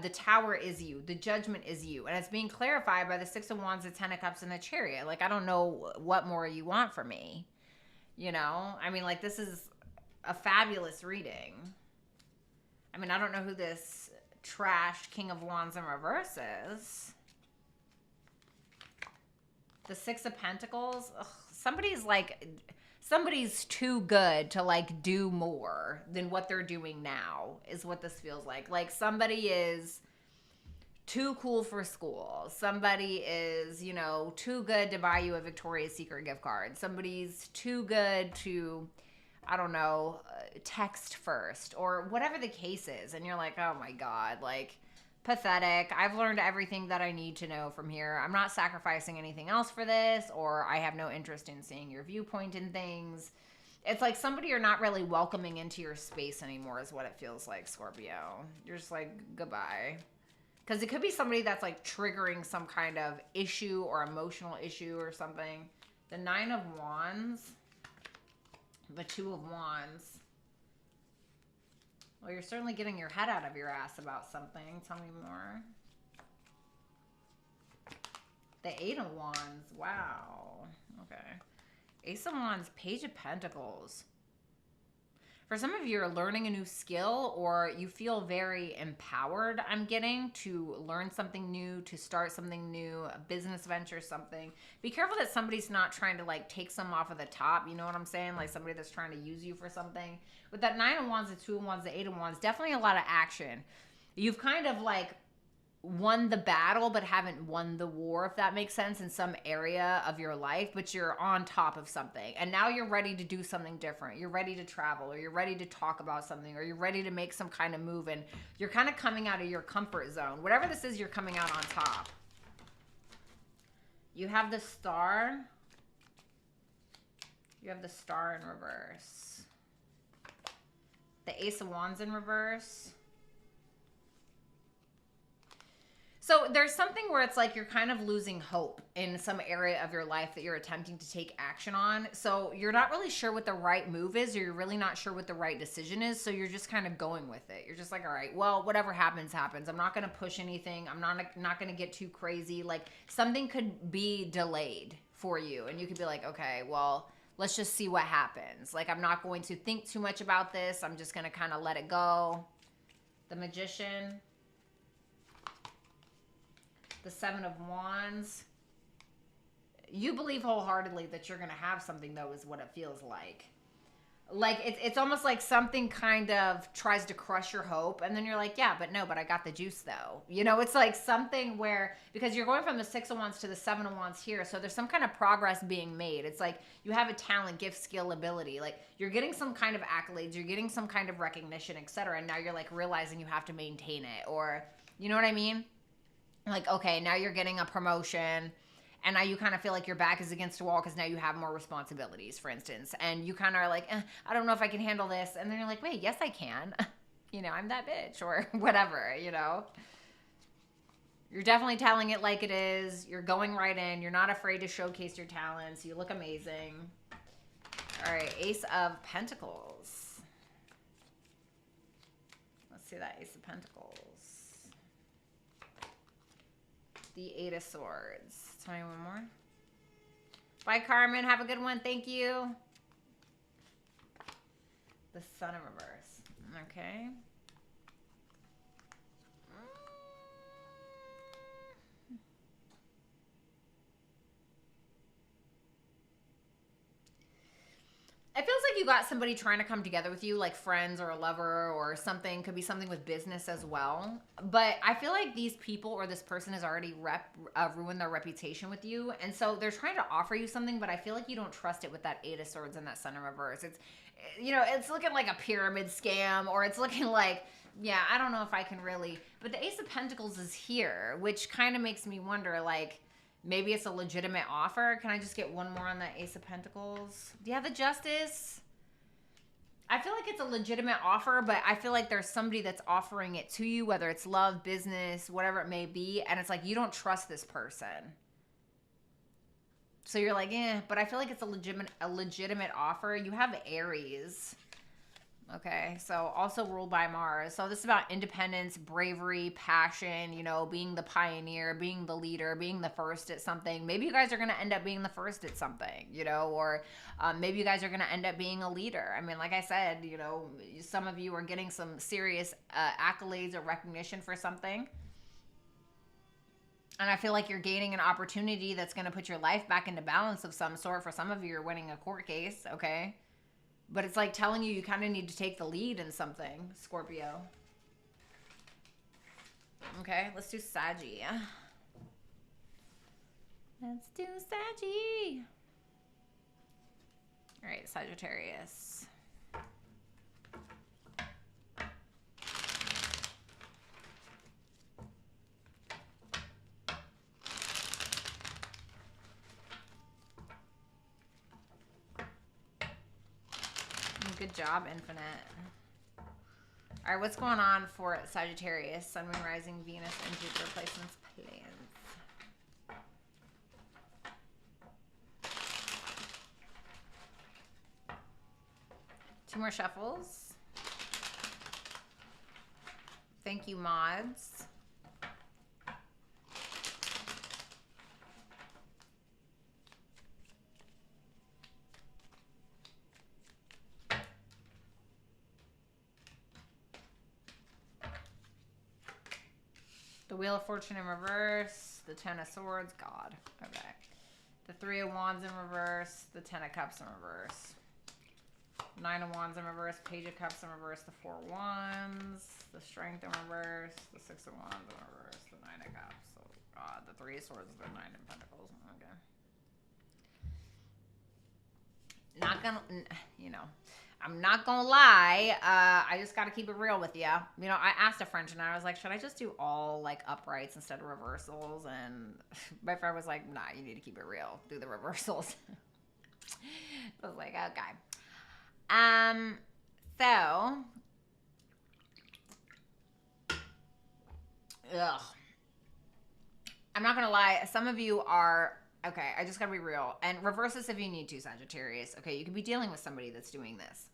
The Tower is you. The Judgment is you. And it's being clarified by the Six of Wands, the Ten of Cups, and the Chariot. Like, I don't know what more you want from me. You know? I mean, like, this is a fabulous reading. I mean, I don't know who this trash King of Wands in reverse is. The Six of Pentacles. Ugh, somebody's too good to like do more than what they're doing now is what this feels like. Like somebody is too cool for school. Somebody is, you know, too good to buy you a Victoria's Secret gift card. Somebody's too good to, I don't know, text first or whatever the case is. And you're like, oh my God, like pathetic. I've learned everything that I need to know from here. I'm not sacrificing anything else for this, or I have no interest in seeing your viewpoint in things. It's like somebody you're not really welcoming into your space anymore is what it feels like, Scorpio. You're just like, goodbye. Because it could be somebody that's like triggering some kind of issue or emotional issue or something. The Nine of Wands, the Two of Wands. Well, you're certainly getting your head out of your ass about something. Tell me more. The Eight of Wands. Wow. Okay. Ace of Wands, Page of Pentacles. For some of you, you're learning a new skill or you feel very empowered, I'm getting, to learn something new, to start something new, a business venture, something. Be careful that somebody's not trying to like take some off of the top, you know what I'm saying? Like somebody that's trying to use you for something. With that Nine of Wands, the Two of Wands, the Eight of Wands, definitely a lot of action. You've kind of like won the battle but haven't won the war, if that makes sense, in some area of your life, but you're on top of something and now you're ready to do something different. You're ready to travel, or you're ready to talk about something, or you're ready to make some kind of move, and you're kind of coming out of your comfort zone. Whatever this is, you're coming out on top. You have the Star. You have the Star in reverse. The Ace of Wands in reverse. So there's something where it's like you're kind of losing hope in some area of your life that you're attempting to take action on. So you're not really sure what the right move is, or you're really not sure what the right decision is. So you're just kind of going with it. You're just like, all right, well, whatever happens, happens. I'm not going to push anything. I'm not going to get too crazy. Like, something could be delayed for you, and you could be like, okay, well, let's just see what happens. Like, I'm not going to think too much about this. I'm just going to kind of let it go. The Magician. The Seven of Wands. You believe wholeheartedly that you're going to have something, though, is what it feels like. Like, it's almost like something kind of tries to crush your hope, and then you're like, yeah, but no, but I got the juice, though. You know, it's like something where, because you're going from the Six of Wands to the Seven of Wands here, so there's some kind of progress being made. It's like you have a talent, gift, skill, ability. Like, you're getting some kind of accolades, you're getting some kind of recognition, etc., and now you're, like, realizing you have to maintain it, or, you know what I mean? Like, okay, now you're getting a promotion, and now you kind of feel like your back is against the wall because now you have more responsibilities, for instance. And you kind of are like, I don't know if I can handle this. And then you're like, wait, yes, I can. You know, I'm that bitch, or whatever, you know. You're definitely telling it like it is. You're going right in. You're not afraid to showcase your talents. You look amazing. All right, Ace of Pentacles. Let's see that Ace of Pentacles. The Eight of Swords. Tell me one more. Bye, Carmen. Have a good one. Thank you. The Sun in reverse. Okay. It feels like you got somebody trying to come together with you, like friends or a lover or something. Could be something with business as well. But I feel like these people or this person has already ruined their reputation with you. And so they're trying to offer you something, but I feel like you don't trust it with that Eight of Swords and that Sun in reverse. It's, you know, it's looking like a pyramid scam, or it's looking like, yeah, I don't know if I can really. But the Ace of Pentacles is here, which kind of makes me wonder, like, maybe it's a legitimate offer. Can I just get one more on that Ace of Pentacles? Do you have the Justice? I feel like it's a legitimate offer, but I feel like there's somebody that's offering it to you, whether it's love, business, whatever it may be, and it's like you don't trust this person. So you're like, but I feel like it's a legitimate offer. You have Aries. Okay, so also ruled by Mars. So this is about independence, bravery, passion, you know, being the pioneer, being the leader, being the first at something. Maybe you guys are going to end up being the first at something, you know, or maybe you guys are going to end up being a leader. I mean, like I said, you know, some of you are getting some serious accolades or recognition for something. And I feel like you're gaining an opportunity that's going to put your life back into balance of some sort. For some of you, you're winning a court case, okay? But it's like telling you kind of need to take the lead in something, Scorpio. Okay, let's do Saggy. Let's do Saggy. All right, Sagittarius. Good job, Infinite. All right, what's going on for Sagittarius? Sun, Moon, Rising, Venus, and Jupiter placements plans. Two more shuffles. Thank you, mods. The Wheel of Fortune in reverse, the Ten of Swords, God, okay. The Three of Wands in reverse, the Ten of Cups in reverse. Nine of Wands in reverse, Page of Cups in reverse, the Four of Wands, the Strength in reverse, the Six of Wands in reverse, the Nine of Cups. Oh, God. The Three of Swords is the Nine of Pentacles. Okay. Not gonna, I'm not gonna lie. I just gotta keep it real with you. You know, I asked a friend and I was like, should I just do all like uprights instead of reversals? And my friend was like, nah, you need to keep it real. Do the reversals. I was like, okay. So, ugh. I'm not gonna lie. Some of you are. Okay, I just gotta be real. And reverse this if you need to, Sagittarius. Okay, you could be dealing with somebody that's doing this.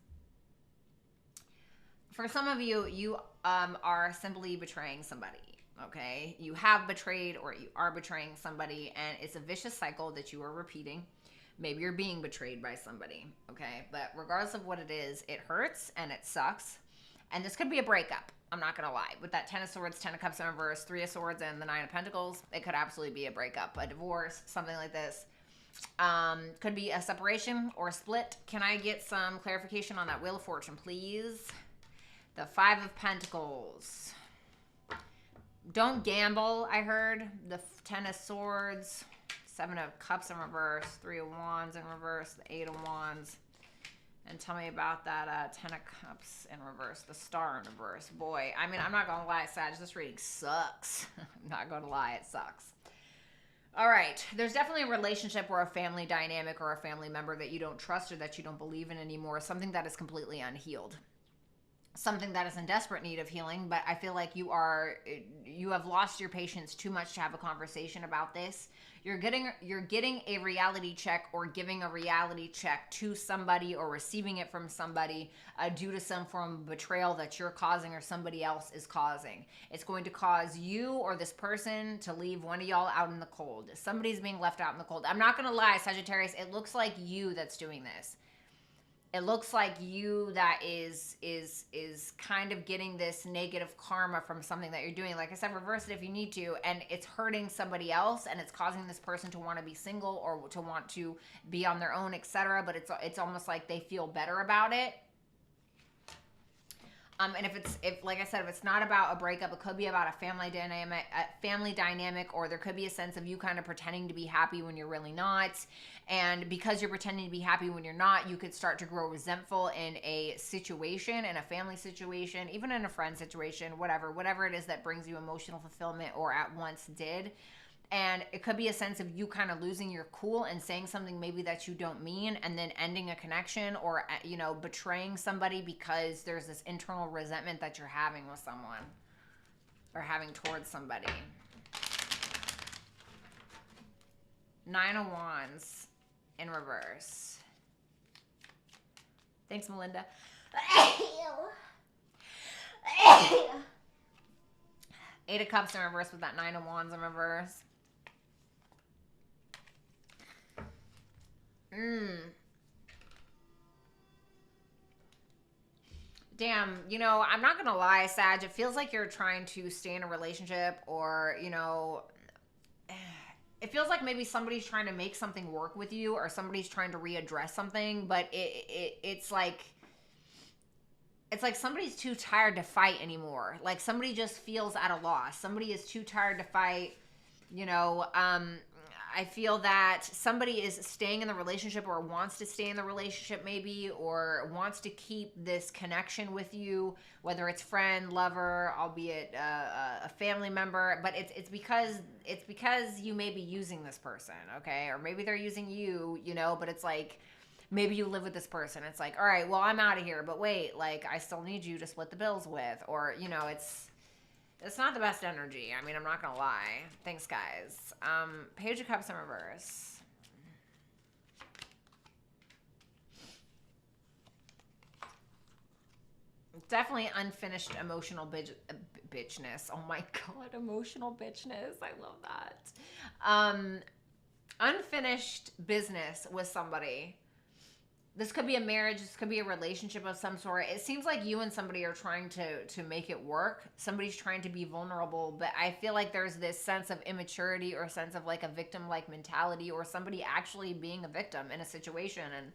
For some of you, you are simply betraying somebody. Okay, you have betrayed or you are betraying somebody, and it's a vicious cycle that you are repeating. Maybe you're being betrayed by somebody. Okay, but regardless of what it is, it hurts and it sucks. And this could be a breakup. I'm not going to lie. With that Ten of Swords, Ten of Cups in reverse, Three of Swords, and the Nine of Pentacles, it could absolutely be a breakup, a divorce, something like this. Could be a separation or a split. Can I get some clarification on that Wheel of Fortune, please? The Five of Pentacles. Don't gamble, I heard. The Ten of Swords, Seven of Cups in reverse, Three of Wands in reverse, the Eight of Wands. And tell me about that Ten of Cups in reverse, the Star in reverse. Boy, I mean, I'm not going to lie, Sag, this reading sucks. I'm not going to lie, it sucks. All right, there's definitely a relationship or a family dynamic or a family member that you don't trust or that you don't believe in anymore, something that is completely unhealed. Something that is in desperate need of healing, but I feel like you have lost your patience too much to have a conversation about this. You're getting a reality check or giving a reality check to somebody or receiving it from somebody due to some form of betrayal that you're causing or somebody else is causing. It's going to cause you or this person to leave one of y'all out in the cold. Somebody's being left out in the cold. I'm not going to lie, Sagittarius, it looks like you that's doing this. It looks like you that is kind of getting this negative karma from something that you're doing. Like I said, reverse it if you need to, and it's hurting somebody else, and it's causing this person to want to be single or to want to be on their own, etc. But it's almost like they feel better about it. And if like I said, if it's not about a breakup, it could be about a family dynamic, or there could be a sense of you kind of pretending to be happy when you're really not. And because you're pretending to be happy when you're not, you could start to grow resentful in a situation, in a family situation, even in a friend situation, whatever it is that brings you emotional fulfillment or at once did. And it could be a sense of you kind of losing your cool and saying something maybe that you don't mean, and then ending a connection or, betraying somebody because there's this internal resentment that you're having with someone or having towards somebody. Nine of Wands in reverse. Thanks, Melinda. Eight of Cups in reverse with that Nine of Wands in reverse. Damn, I'm not gonna lie, Sag, it feels like you're trying to stay in a relationship, or, it feels like maybe somebody's trying to make something work with you, or somebody's trying to readdress something, but it's like somebody's too tired to fight anymore. Like somebody just feels at a loss. Somebody is too tired to fight, I feel that somebody is staying in the relationship or wants to stay in the relationship maybe, or wants to keep this connection with you, whether it's friend, lover, albeit a family member, but it's because you may be using this person, okay? Or maybe they're using you, but it's like maybe you live with this person. It's like, all right, well, I'm out of here, but wait, like I still need you to split the bills with, or, it's not the best energy. I mean, I'm not going to lie. Thanks, guys. Page of Cups in reverse. Definitely unfinished emotional bitchness. Oh my God, emotional bitchness. I love that. Unfinished business with somebody. This could be a marriage. This could be a relationship of some sort. It seems like you and somebody are trying to make it work. Somebody's trying to be vulnerable, but I feel like there's this sense of immaturity or sense of like a victim-like mentality, or somebody actually being a victim in a situation and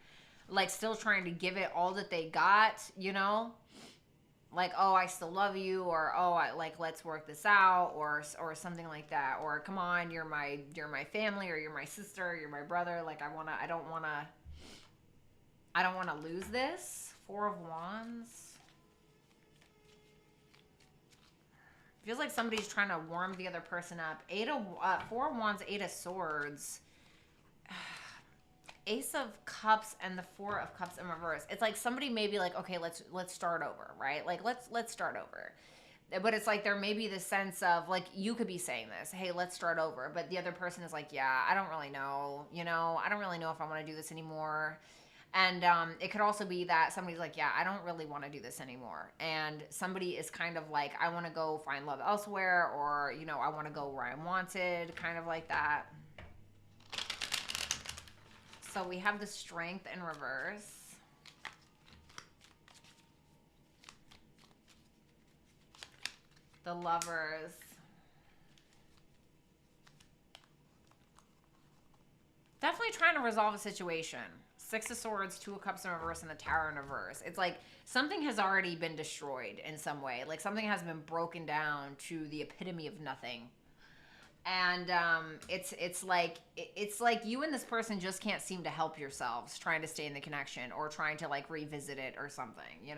like still trying to give it all that they got, Like, oh, I still love you, or oh, let's work this out, or something like that, or come on, you're my family, or you're my sister, you're my brother. Like, I don't wanna lose this. Four of Wands. Feels like somebody's trying to warm the other person up. Four of Wands, Eight of Swords, Ace of Cups, and the Four of Cups in reverse. It's like somebody may be like, okay, let's start over, right? Like let's start over. But it's like there may be the sense of like you could be saying this, hey, let's start over, but the other person is like, yeah, I don't really know, I don't really know if I want to do this anymore. And it could also be that somebody's like, yeah, I don't really want to do this anymore. And somebody is kind of like, I want to go find love elsewhere, or, I want to go where I'm wanted, kind of like that. So we have the Strength in reverse. The Lovers. Definitely trying to resolve a situation. Six of Swords, Two of Cups in reverse, and the Tower in reverse. It's like something has already been destroyed in some way. Like something has been broken down to the epitome of nothing. And it's like you and this person just can't seem to help yourselves trying to stay in the connection, or trying to like revisit it or something,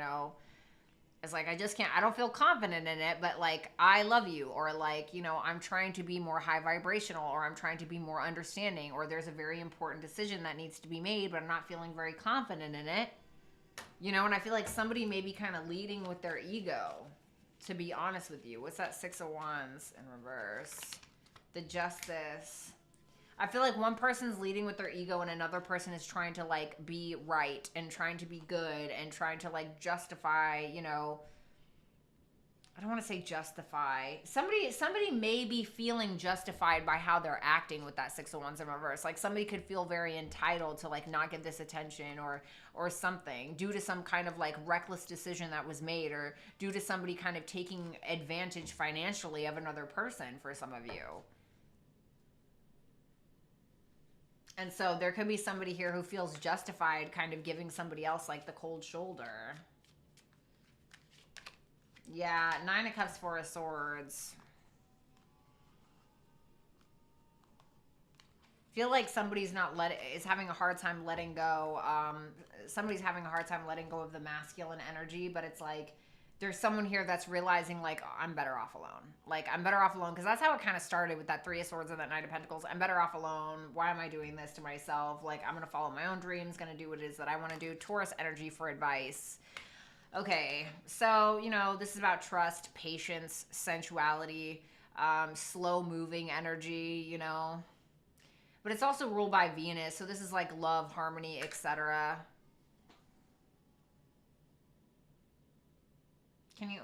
It's like, I just can't, I don't feel confident in it, but like, I love you, or like, I'm trying to be more high vibrational, or I'm trying to be more understanding, or there's a very important decision that needs to be made, but I'm not feeling very confident in it. And I feel like somebody may be kind of leading with their ego, to be honest with you. What's that Six of Wands in reverse? The Justice. I feel like one person's leading with their ego and another person is trying to like be right and trying to be good and trying to like justify, I don't want to say justify. Somebody may be feeling justified by how they're acting with that Six of Wands in reverse. Like somebody could feel very entitled to like not get this attention or something due to some kind of like reckless decision that was made, or due to somebody kind of taking advantage financially of another person for some of you. And so there could be somebody here who feels justified kind of giving somebody else like the cold shoulder. Yeah, Nine of Cups, Four of Swords. Feel like somebody's is having a hard time letting go. Somebody's having a hard time letting go of the masculine energy, but it's like there's someone here that's realizing like, oh, I'm better off alone. Like I'm better off alone, because that's how it kind of started with that Three of Swords and that Knight of Pentacles. I'm better off alone. Why am I doing this to myself? Like I'm going to follow my own dreams, going to do what it is that I want to do. Taurus energy for advice. Okay, so, this is about trust, patience, sensuality, slow moving energy, But it's also ruled by Venus, so this is like love, harmony, etc.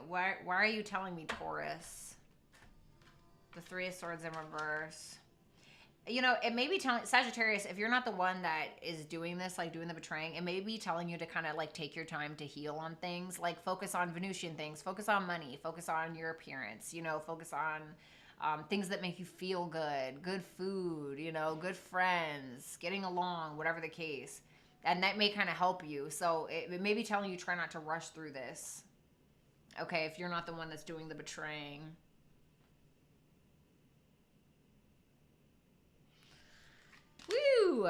Why are you telling me Taurus? The Three of Swords in reverse. It may be telling Sagittarius, if you're not the one that is doing this, like doing the betraying, it may be telling you to kind of like take your time to heal on things, like focus on Venusian things, focus on money, focus on your appearance, focus on things that make you feel good food, good friends, getting along, whatever the case. And that may kind of help you. So it may be telling you try not to rush through this. Okay, if you're not the one that's doing the betraying. Woo!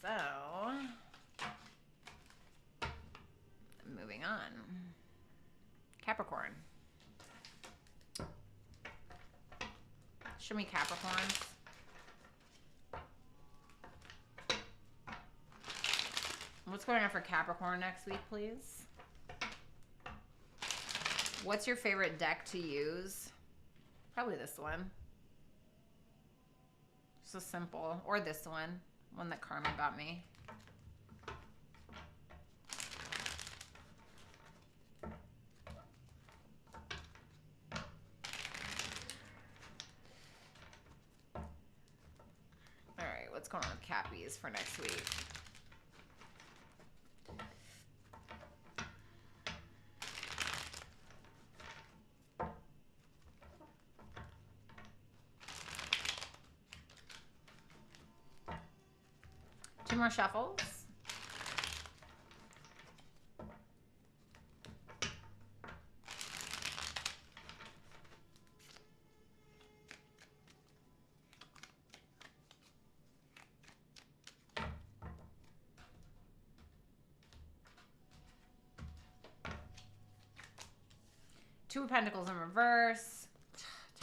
So, moving on. Capricorn. Show me Capricorns. What's going on for Capricorn next week, please? What's your favorite deck to use? Probably this one. So simple. Or this one that Karma got me. All right, what's going on with Cappies for next week? Two more shuffles. Two of Pentacles in reverse,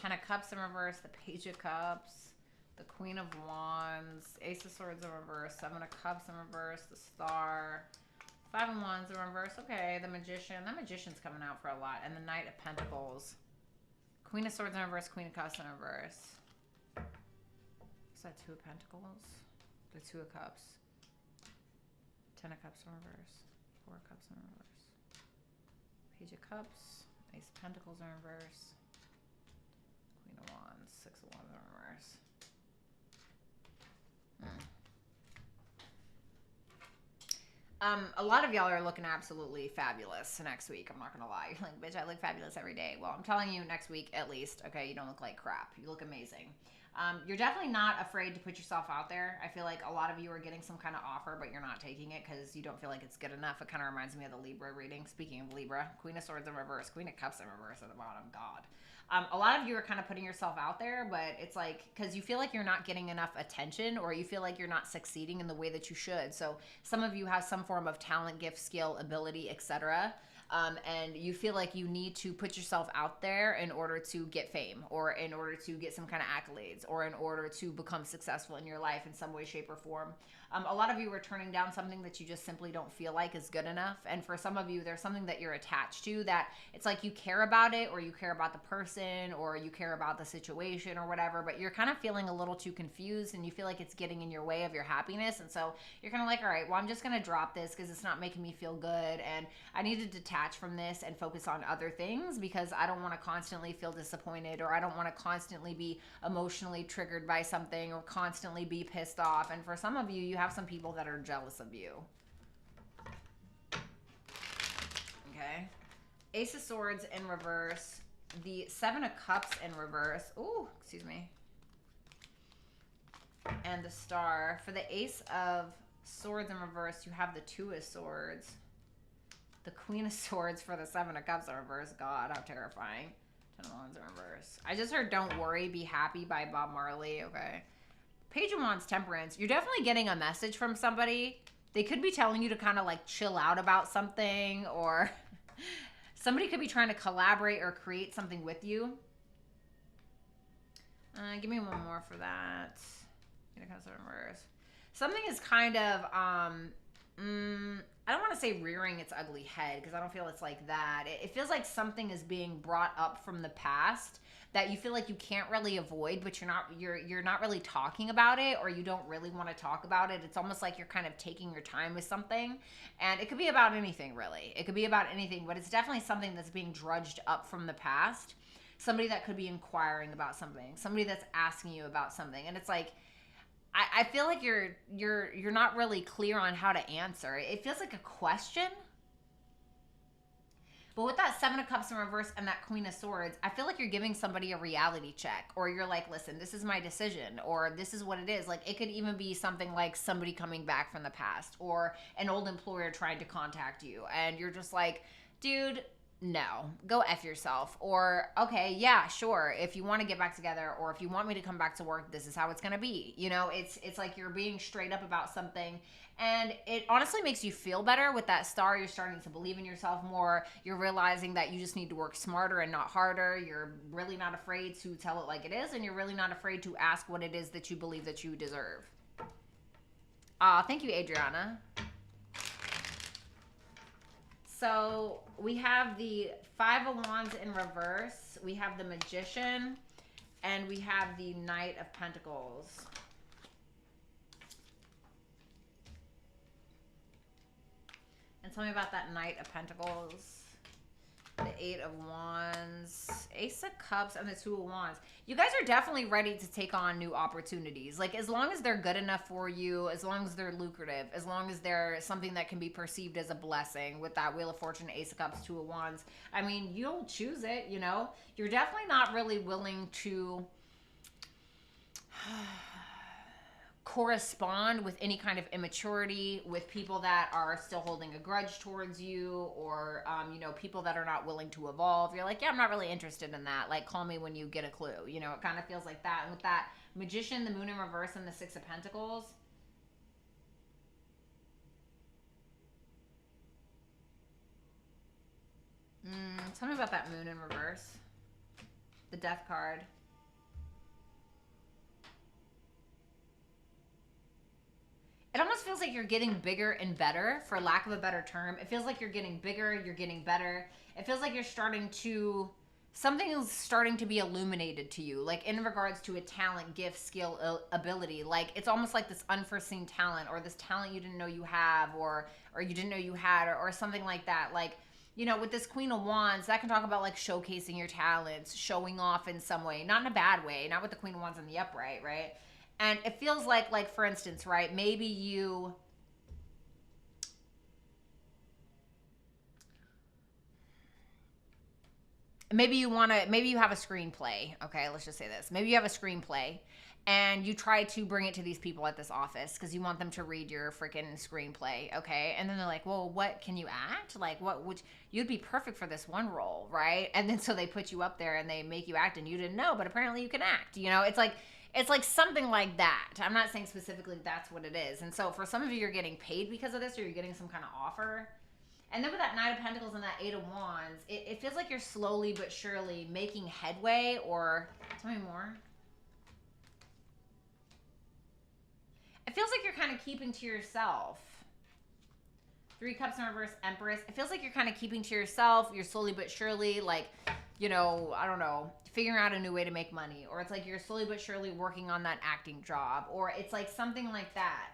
10 of Cups in reverse, the Page of Cups, the Queen of Wands, Ace of Swords in reverse, 7 of Cups in reverse, the Star, 5 of Wands in reverse. Okay, the Magician. That Magician's coming out for a lot. And the Knight of Pentacles. Queen of Swords in reverse, Queen of Cups in reverse. Is that 2 of Pentacles? The 2 of Cups. 10 of Cups in reverse. 4 of Cups in reverse. Page of Cups. Ace of Pentacles in reverse. Queen of Wands. 6 of Wands in reverse. A lot of y'all are looking absolutely fabulous next week. I'm not going to lie. You're like, bitch, I look fabulous every day. Well, I'm telling you next week at least, okay, you don't look like crap. You look amazing. You're definitely not afraid to put yourself out there. I feel like a lot of you are getting some kind of offer, but you're not taking it because you don't feel like it's good enough. It kind of reminds me of the Libra reading. Speaking of Libra, Queen of Swords in reverse, Queen of Cups in reverse at the bottom. God. A lot of you are kind of putting yourself out there, but it's like because you feel like you're not getting enough attention or you feel like you're not succeeding in the way that you should. So some of you have some form of talent, gift, skill, ability, etc. And you feel like you need to put yourself out there in order to get fame or in order to get some kind of accolades or in order to become successful in your life in some way, shape, or form. A lot of you are turning down something that you just simply don't feel like is good enough. And for some of you, there's something that you're attached to that it's like you care about it or you care about the person or you care about the situation or whatever, but you're kind of feeling a little too confused and you feel like it's getting in your way of your happiness. And so you're kind of like, all right, well, I'm just going to drop this because it's not making me feel good. And I need to detach from this and focus on other things because I don't want to constantly feel disappointed or I don't want to constantly be emotionally triggered by something or constantly be pissed off. And for some of you, you have some people that are jealous of you. Okay. Ace of Swords in reverse. The 7 of Cups in reverse. Ooh, excuse me. And the Star. For the Ace of Swords in reverse, you have the 2 of Swords. The Queen of Swords for the 7 of Cups in reverse. God, how terrifying. 10 of Wands in reverse. I just heard Don't Worry, Be Happy by Bob Marley. Okay. Page of Wands, Temperance. You're definitely getting a message from somebody. They could be telling you to kind of like chill out about something or somebody could be trying to collaborate or create something with you. Give me one more for that. Something is kind of, I don't want to say rearing its ugly head because I don't feel it's like that. It feels like something is being brought up from the past that you feel like you can't really avoid, but you're not really talking about it or you don't really want to talk about it. It's almost like you're kind of taking your time with something. And it could be about anything, really. It could be about anything, but it's definitely something that's being drudged up from the past. Somebody that could be inquiring about something. Somebody that's asking you about something. And it's like, I feel like you're not really clear on how to answer. It feels like a question. But with that 7 of Cups in reverse and that Queen of Swords, I feel like you're giving somebody a reality check. Or you're like, listen, this is my decision. Or this is what it is. Like, it could even be something like somebody coming back from the past. Or an old employer trying to contact you. And you're just like, dude, no, go F yourself. Or, okay, yeah, sure. If you want to get back together or if you want me to come back to work, this is how it's going to be. You know, it's like you're being straight up about something. And it honestly makes you feel better with that Star. You're starting to believe in yourself more. You're realizing that you just need to work smarter and not harder. You're really not afraid to tell it like it is. And you're really not afraid to ask what it is that you believe that you deserve. Thank you, Adriana. So we have the 5 of Wands in reverse. We have the Magician. And we have the Knight of Pentacles. And tell me about that Knight of Pentacles. The 8 of Wands. Ace of Cups and the 2 of Wands. You guys are definitely ready to take on new opportunities. Like, as long as they're good enough for you, as long as they're lucrative, as long as they're something that can be perceived as a blessing with that Wheel of Fortune, Ace of Cups, 2 of Wands. I mean, you'll choose it, you know. You're definitely not really willing to correspond with any kind of immaturity with people that are still holding a grudge towards you or, you know, people that are not willing to evolve. You're like, yeah, I'm not really interested in that. Like, call me when you get a clue. You know, it kind of feels like that. And with that Magician, the Moon in reverse, and the 6 of Pentacles. Tell me about that moon in reverse. The death card. It almost feels like you're getting bigger and better, for lack of a better term. It feels like you're getting bigger, you're getting better. It feels like you're starting to, something is starting to be illuminated to you, like in regards to a talent, gift, skill, ability. Like it's almost like this unforeseen talent, or this talent you didn't know you have, or you didn't know you had, or something like that. Like, you know, with this Queen of Wands, that can talk about like showcasing your talents, showing off in some way, not in a bad way, not with the Queen of Wands in the upright, right? And it feels like for instance, right, maybe you maybe you have a screenplay. Okay, let's just say this. Maybe you have a screenplay and you try to bring it to these people at this office because you want them to read your freaking screenplay, okay? And then they're like, well, what can you act? Like, what would you'd be perfect for this one role, right? And then so they put you up there and they make you act and you didn't know, but apparently you can act, you know? It's like something like that. I'm not saying specifically that's what it is. And so for some of you, you're getting paid because of this, or you're getting some kind of offer. And then with that Knight of Pentacles and that Eight of Wands, it feels like you're slowly but surely making headway, or tell me more. It feels like you're kind of keeping to yourself. Three Cups in reverse, Empress. It feels like you're kind of keeping to yourself. You're slowly but surely, like, you know, I don't know, figuring out a new way to make money. Or it's like you're slowly but surely working on that acting job. Or it's like something like that.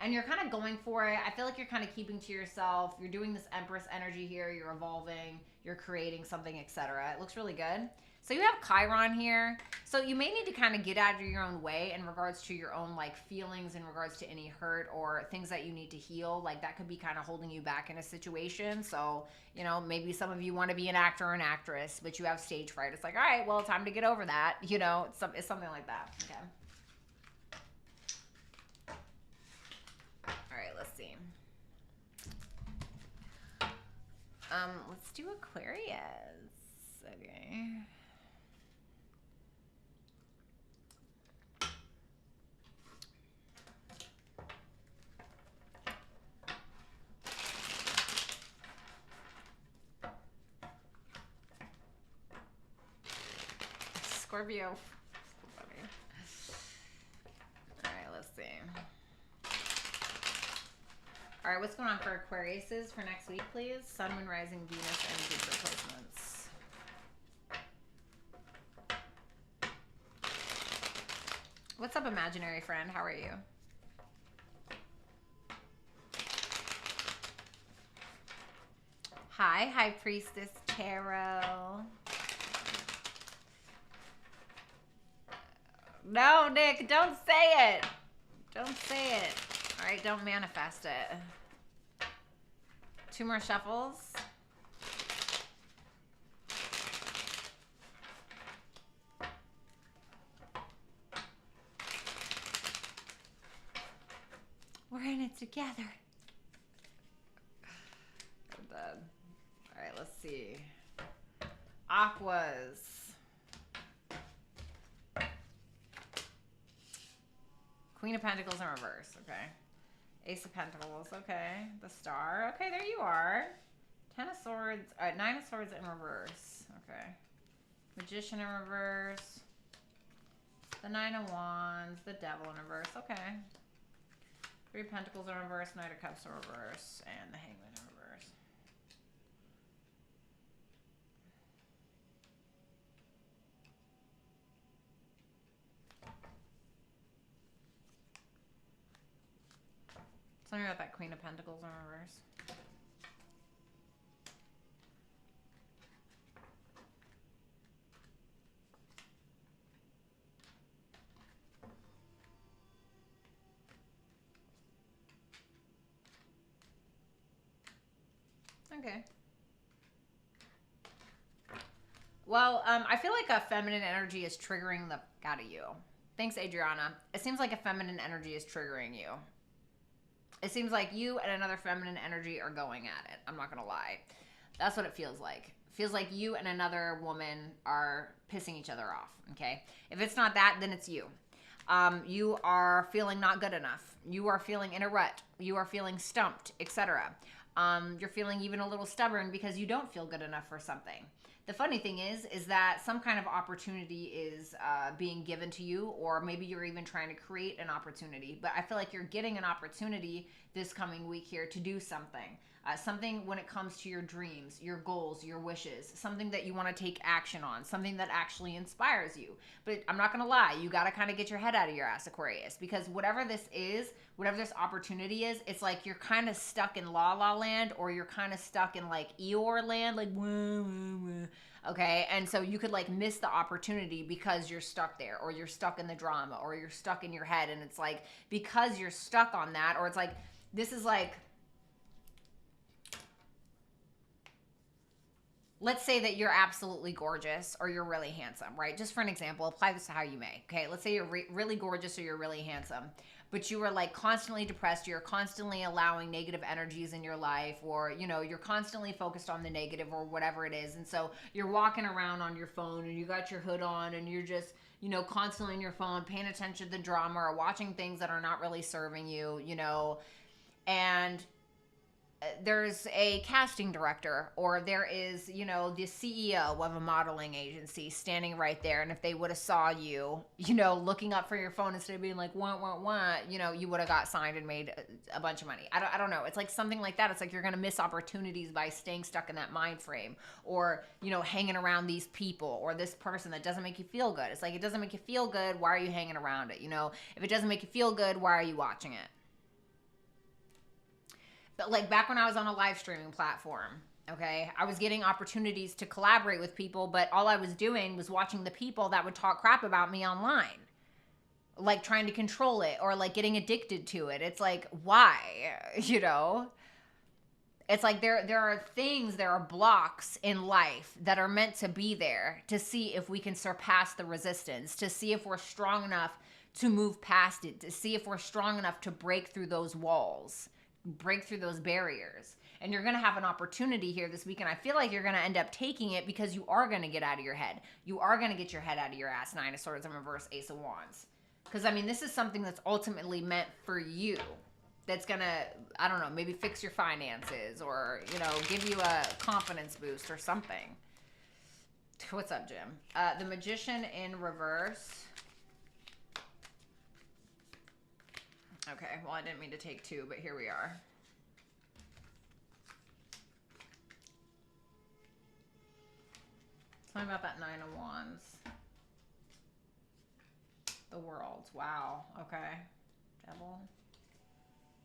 And you're kind of going for it. I feel like you're kind of keeping to yourself. You're doing this Empress energy here. You're evolving. You're creating something, etc. It looks really good. So you have Chiron here. So you may need to kind of get out of your own way in regards to your own like feelings, in regards to any hurt or things that you need to heal. Like that could be kind of holding you back in a situation. So, you know, maybe some of you want to be an actor or an actress, but you have stage fright. It's like, all right, well, time to get over that. You know, it's something like that. Okay. All right, let's see. Let's do Aquarius. Okay. Scorpio. All right, let's see. All right, what's going on for Aquariuses for next week, please? Sun, Moon, Rising, Venus, and Jupiter placements. What's up, imaginary friend? How are you? Hi, High Priestess Tarot. No, Nick, don't say it. Don't say it. All right, don't manifest it. 2 more shuffles. We're in it together. I'm dead. All right, let's see. Aquas. Queen of Pentacles in reverse, okay. Ace of Pentacles, okay. The Star, okay, there you are. 10 of Swords, 9 of Swords in reverse, okay. Magician in reverse. The 9 of Wands, the Devil in reverse, okay. 3 of Pentacles in reverse, Knight of Cups in reverse, and the Hangman in reverse. Tell me about that Queen of Pentacles in reverse. Okay. Well, I feel like a feminine energy is triggering the out of you. Thanks, Adriana. It seems like a feminine energy is triggering you. It seems like you and another feminine energy are going at it. I'm not going to lie. That's what it feels like. It feels like you and another woman are pissing each other off, okay? If it's not that, then it's you. You are feeling not good enough. You are feeling in a rut. You are feeling stumped, etc. You're feeling even a little stubborn because you don't feel good enough for something. The funny thing is that some kind of opportunity is being given to you, or maybe you're even trying to create an opportunity. But I feel like you're getting an opportunity this coming week here to do something. Something when it comes to your dreams, your goals, your wishes, something that you want to take action on, something that actually inspires you. But I'm not going to lie, you got to kind of get your head out of your ass, Aquarius, because whatever this is, whatever this opportunity is, it's like you're kind of stuck in La La Land, or you're kind of stuck in like Eeyore Land, like wah, wah, wah. Okay, and so you could like miss the opportunity because you're stuck there, or you're stuck in the drama, or you're stuck in your head, and it's like because you're stuck on that, or it's like this is like, let's say that you're absolutely gorgeous or you're really handsome, right? Just for an example, apply this to how you may. Okay, let's say you're really gorgeous or you're really handsome, but you were like constantly depressed. You're constantly allowing negative energies in your life, or you know, you're constantly focused on the negative or whatever it is. And so you're walking around on your phone and you got your hood on and you're just, you know, constantly on your phone, paying attention to the drama or watching things that are not really serving you, you know, and there's a casting director, or there is, you know, the CEO of a modeling agency standing right there. And if they would have saw you, you know, looking up for your phone instead of being like, want, you know, you would have got signed and made a bunch of money. I don't know. It's like something like that. It's like you're going to miss opportunities by staying stuck in that mind frame, or, you know, hanging around these people or this person that doesn't make you feel good. It's like, it doesn't make you feel good. Why are you hanging around it? You know, if it doesn't make you feel good, why are you watching it? But like back when I was on a live streaming platform, okay, I was getting opportunities to collaborate with people, but all I was doing was watching the people that would talk crap about me online, like trying to control it or like getting addicted to it. It's like, why? You know? It's like there are things, there are blocks in life that are meant to be there to see if we can surpass the resistance, to see if we're strong enough to move past it, to see if we're strong enough to break through those walls, break through those barriers. And you're going to have an opportunity here this week, and I feel like you're going to end up taking it because you are going to get out of your head. You are going to get your head out of your ass. Nine of Swords in reverse, Ace of Wands. Because, I mean, this is something that's ultimately meant for you. That's going to, I don't know, maybe fix your finances or, you know, give you a confidence boost or something. What's up, Jim? The Magician in reverse. Okay, well, I didn't mean to take two, but here we are. Tell me about that Nine of Wands. The World. Wow. Okay. Devil.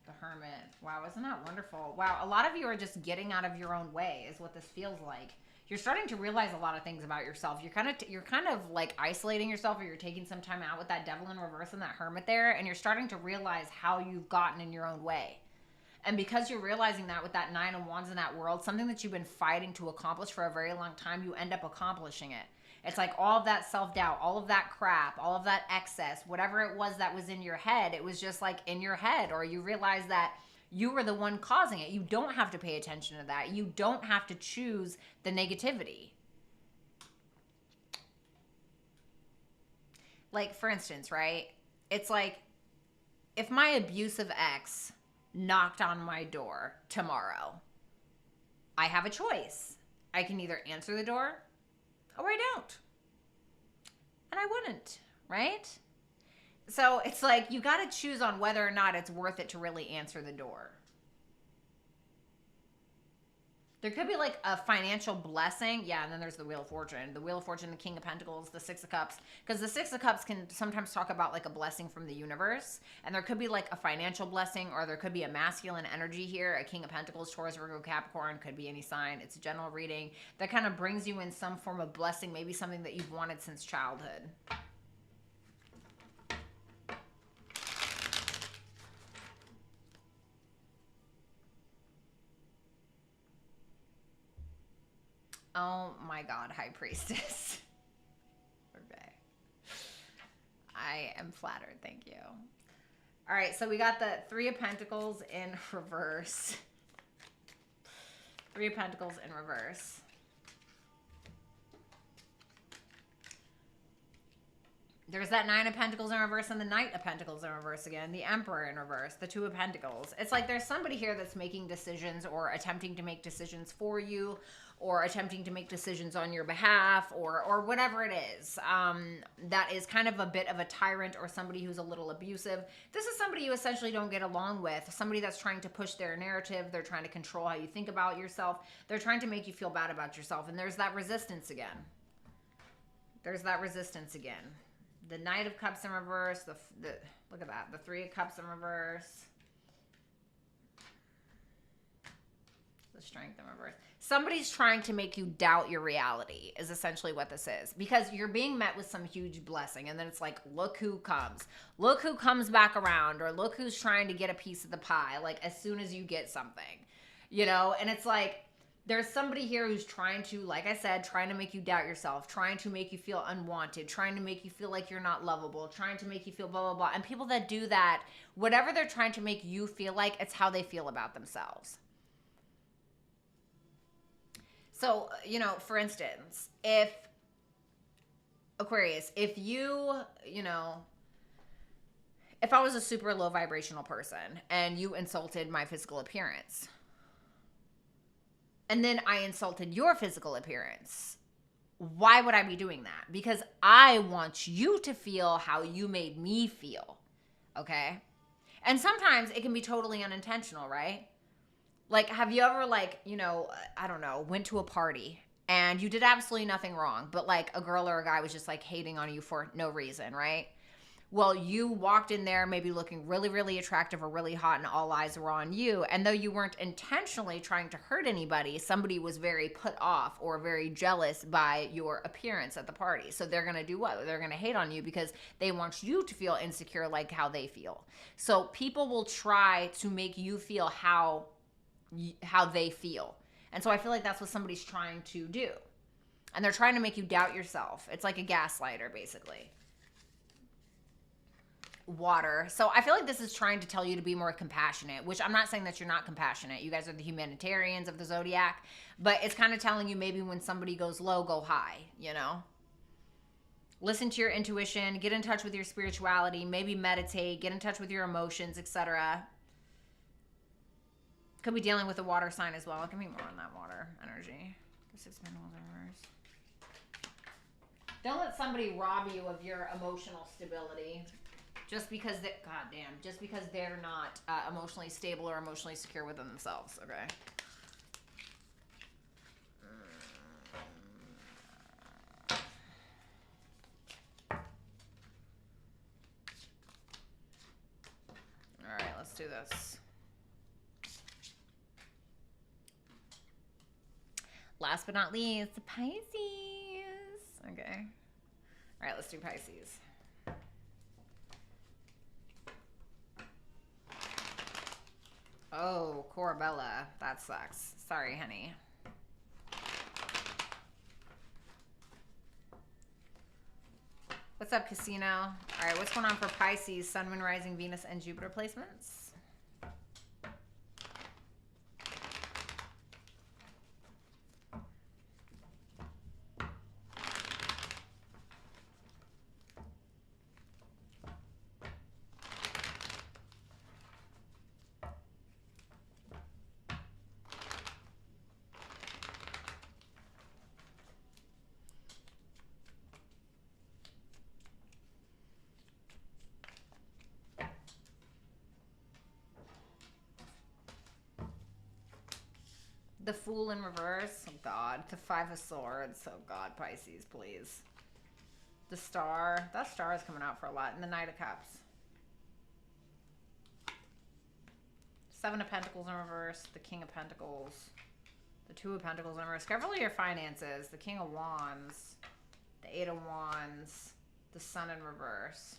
The Hermit. Wow, isn't that wonderful? Wow, a lot of you are just getting out of your own way is what this feels like. You're starting to realize a lot of things about yourself. You're kind of like isolating yourself, or you're taking some time out with that Devil in reverse and that Hermit there, and you're starting to realize how you've gotten in your own way. And because you're realizing that with that Nine of Wands in that World, something that you've been fighting to accomplish for a very long time, you end up accomplishing it. It's like all of that self-doubt, all of that crap, all of that excess, whatever it was that was in your head, it was just like in your head, or you realize that you were the one causing it. You don't have to pay attention to that. You don't have to choose the negativity. Like, for instance, right? It's like if my abusive ex knocked on my door tomorrow, I have a choice. I can either answer the door or I don't. And I wouldn't, right? So it's like you got to choose on whether or not it's worth it to really answer the door. There could be like a financial blessing. Yeah, and then there's the Wheel of Fortune. The Wheel of Fortune, the King of Pentacles, the Six of Cups. Because the Six of Cups can sometimes talk about like a blessing from the universe. And there could be like a financial blessing, or there could be a masculine energy here. A King of Pentacles, Taurus, Virgo, Capricorn, could be any sign. It's a general reading that kind of brings you in some form of blessing, maybe something that you've wanted since childhood. Oh my God, High Priestess. Okay. I am flattered, thank you. All right, so we got the Three of Pentacles in reverse. Three of Pentacles in reverse. There's that Nine of Pentacles in reverse and the Knight of Pentacles in reverse again. The Emperor in reverse. The Two of Pentacles. It's like there's somebody here that's making decisions or attempting to make decisions for you, or attempting to make decisions on your behalf, or whatever it is. That is kind of a bit of a tyrant, or somebody who's a little abusive. This is somebody you essentially don't get along with. Somebody that's trying to push their narrative. They're trying to control how you think about yourself. They're trying to make you feel bad about yourself. And there's that resistance again. There's that resistance again. The Knight of Cups in reverse. Look at that. The Three of Cups in reverse. The Strength in reverse. Somebody's trying to make you doubt your reality is essentially what this is. Because you're being met with some huge blessing. And then it's like, look who comes. Look who comes back around. Or look who's trying to get a piece of the pie. Like, as soon as you get something. You know? And it's like, there's somebody here who's trying to, like I said, trying to make you doubt yourself, trying to make you feel unwanted, trying to make you feel like you're not lovable, trying to make you feel blah, blah, blah. And people that do that, whatever they're trying to make you feel like, it's how they feel about themselves. So, you know, for instance, if, Aquarius, if you know, if I was a super low vibrational person and you insulted my physical appearance, and then I insulted your physical appearance, why would I be doing that? Because I want you to feel how you made me feel, okay? And sometimes it can be totally unintentional, right? Like, have you ever, like, you know, I don't know, went to a party and you did absolutely nothing wrong, but like a girl or a guy was just like hating on you for no reason, right? Well, you walked in there maybe looking really, really attractive or really hot, and all eyes were on you. And though you weren't intentionally trying to hurt anybody, somebody was very put off or very jealous by your appearance at the party. So they're going to do what? They're going to hate on you because they want you to feel insecure like how they feel. So people will try to make you feel how they feel. And so I feel like that's what somebody's trying to do. And they're trying to make you doubt yourself. It's like a gaslighter, basically. Water. So I feel like this is trying to tell you to be more compassionate, which I'm not saying that you're not compassionate. You guys are the humanitarians of the zodiac, but it's kind of telling you maybe when somebody goes low, go high, you know? Listen to your intuition, get in touch with your spirituality, maybe meditate, get in touch with your emotions, etc. Could be dealing with a water sign as well. Give me more on that water energy. Don't let somebody rob you of your emotional stability. Just because just because they're not emotionally stable or emotionally secure within themselves, okay? All right, let's do this. Last but not least, Pisces. Okay. All right, let's do Pisces. Oh, Corabella. That sucks. Sorry, honey. What's up, Casino? All right, what's going on for Pisces, Sun, Moon, Rising, Venus, and Jupiter placements? The Fool in reverse. Oh, God. The Five of Swords. Oh, God, Pisces, please. The Star. That Star is coming out for a lot. And the Knight of Cups. Seven of Pentacles in reverse. The King of Pentacles. The Two of Pentacles in reverse. Careful of your finances. The King of Wands. The Eight of Wands. The Sun in reverse.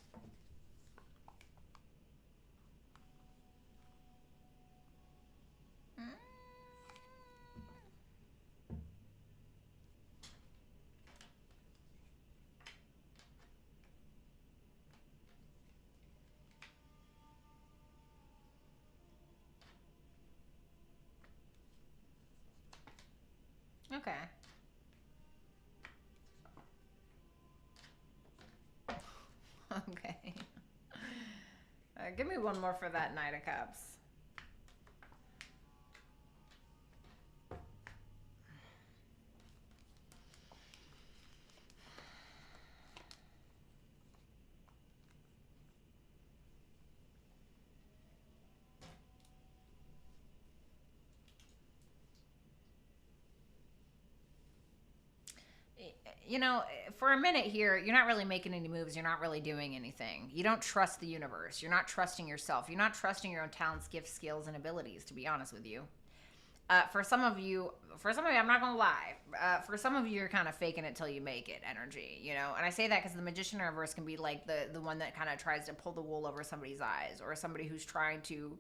Okay. Give me one more for that Knight of Cups. You know, for a minute here, you're not really making any moves. You're not really doing anything. You don't trust the universe. You're not trusting yourself. You're not trusting your own talents, gifts, skills, and abilities, to be honest with you. For some of you, I'm not going to lie. For some of you, you're kind of faking it till you make it energy, you know? And I say that because the magician in reverse can be like the one that kind of tries to pull the wool over somebody's eyes, or somebody who's trying to,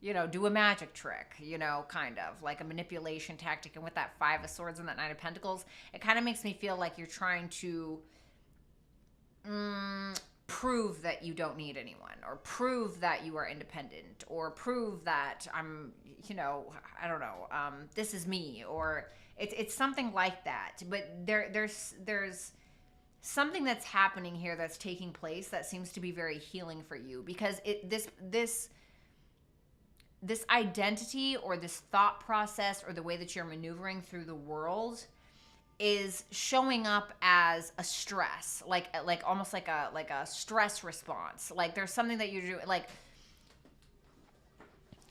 you know, do a magic trick, you know, kind of like a manipulation tactic. And with that Five of Swords and that Knight of Pentacles, it kind of makes me feel like you're trying to prove that you don't need anyone, or prove that you are independent, or prove that I'm, you know, I don't know, this is me, or it's something like that. But there's something that's happening here that's taking place that seems to be very healing for you, because this identity or this thought process or the way that you're maneuvering through the world is showing up as a stress, like almost like a stress response. Like there's something that you do, like,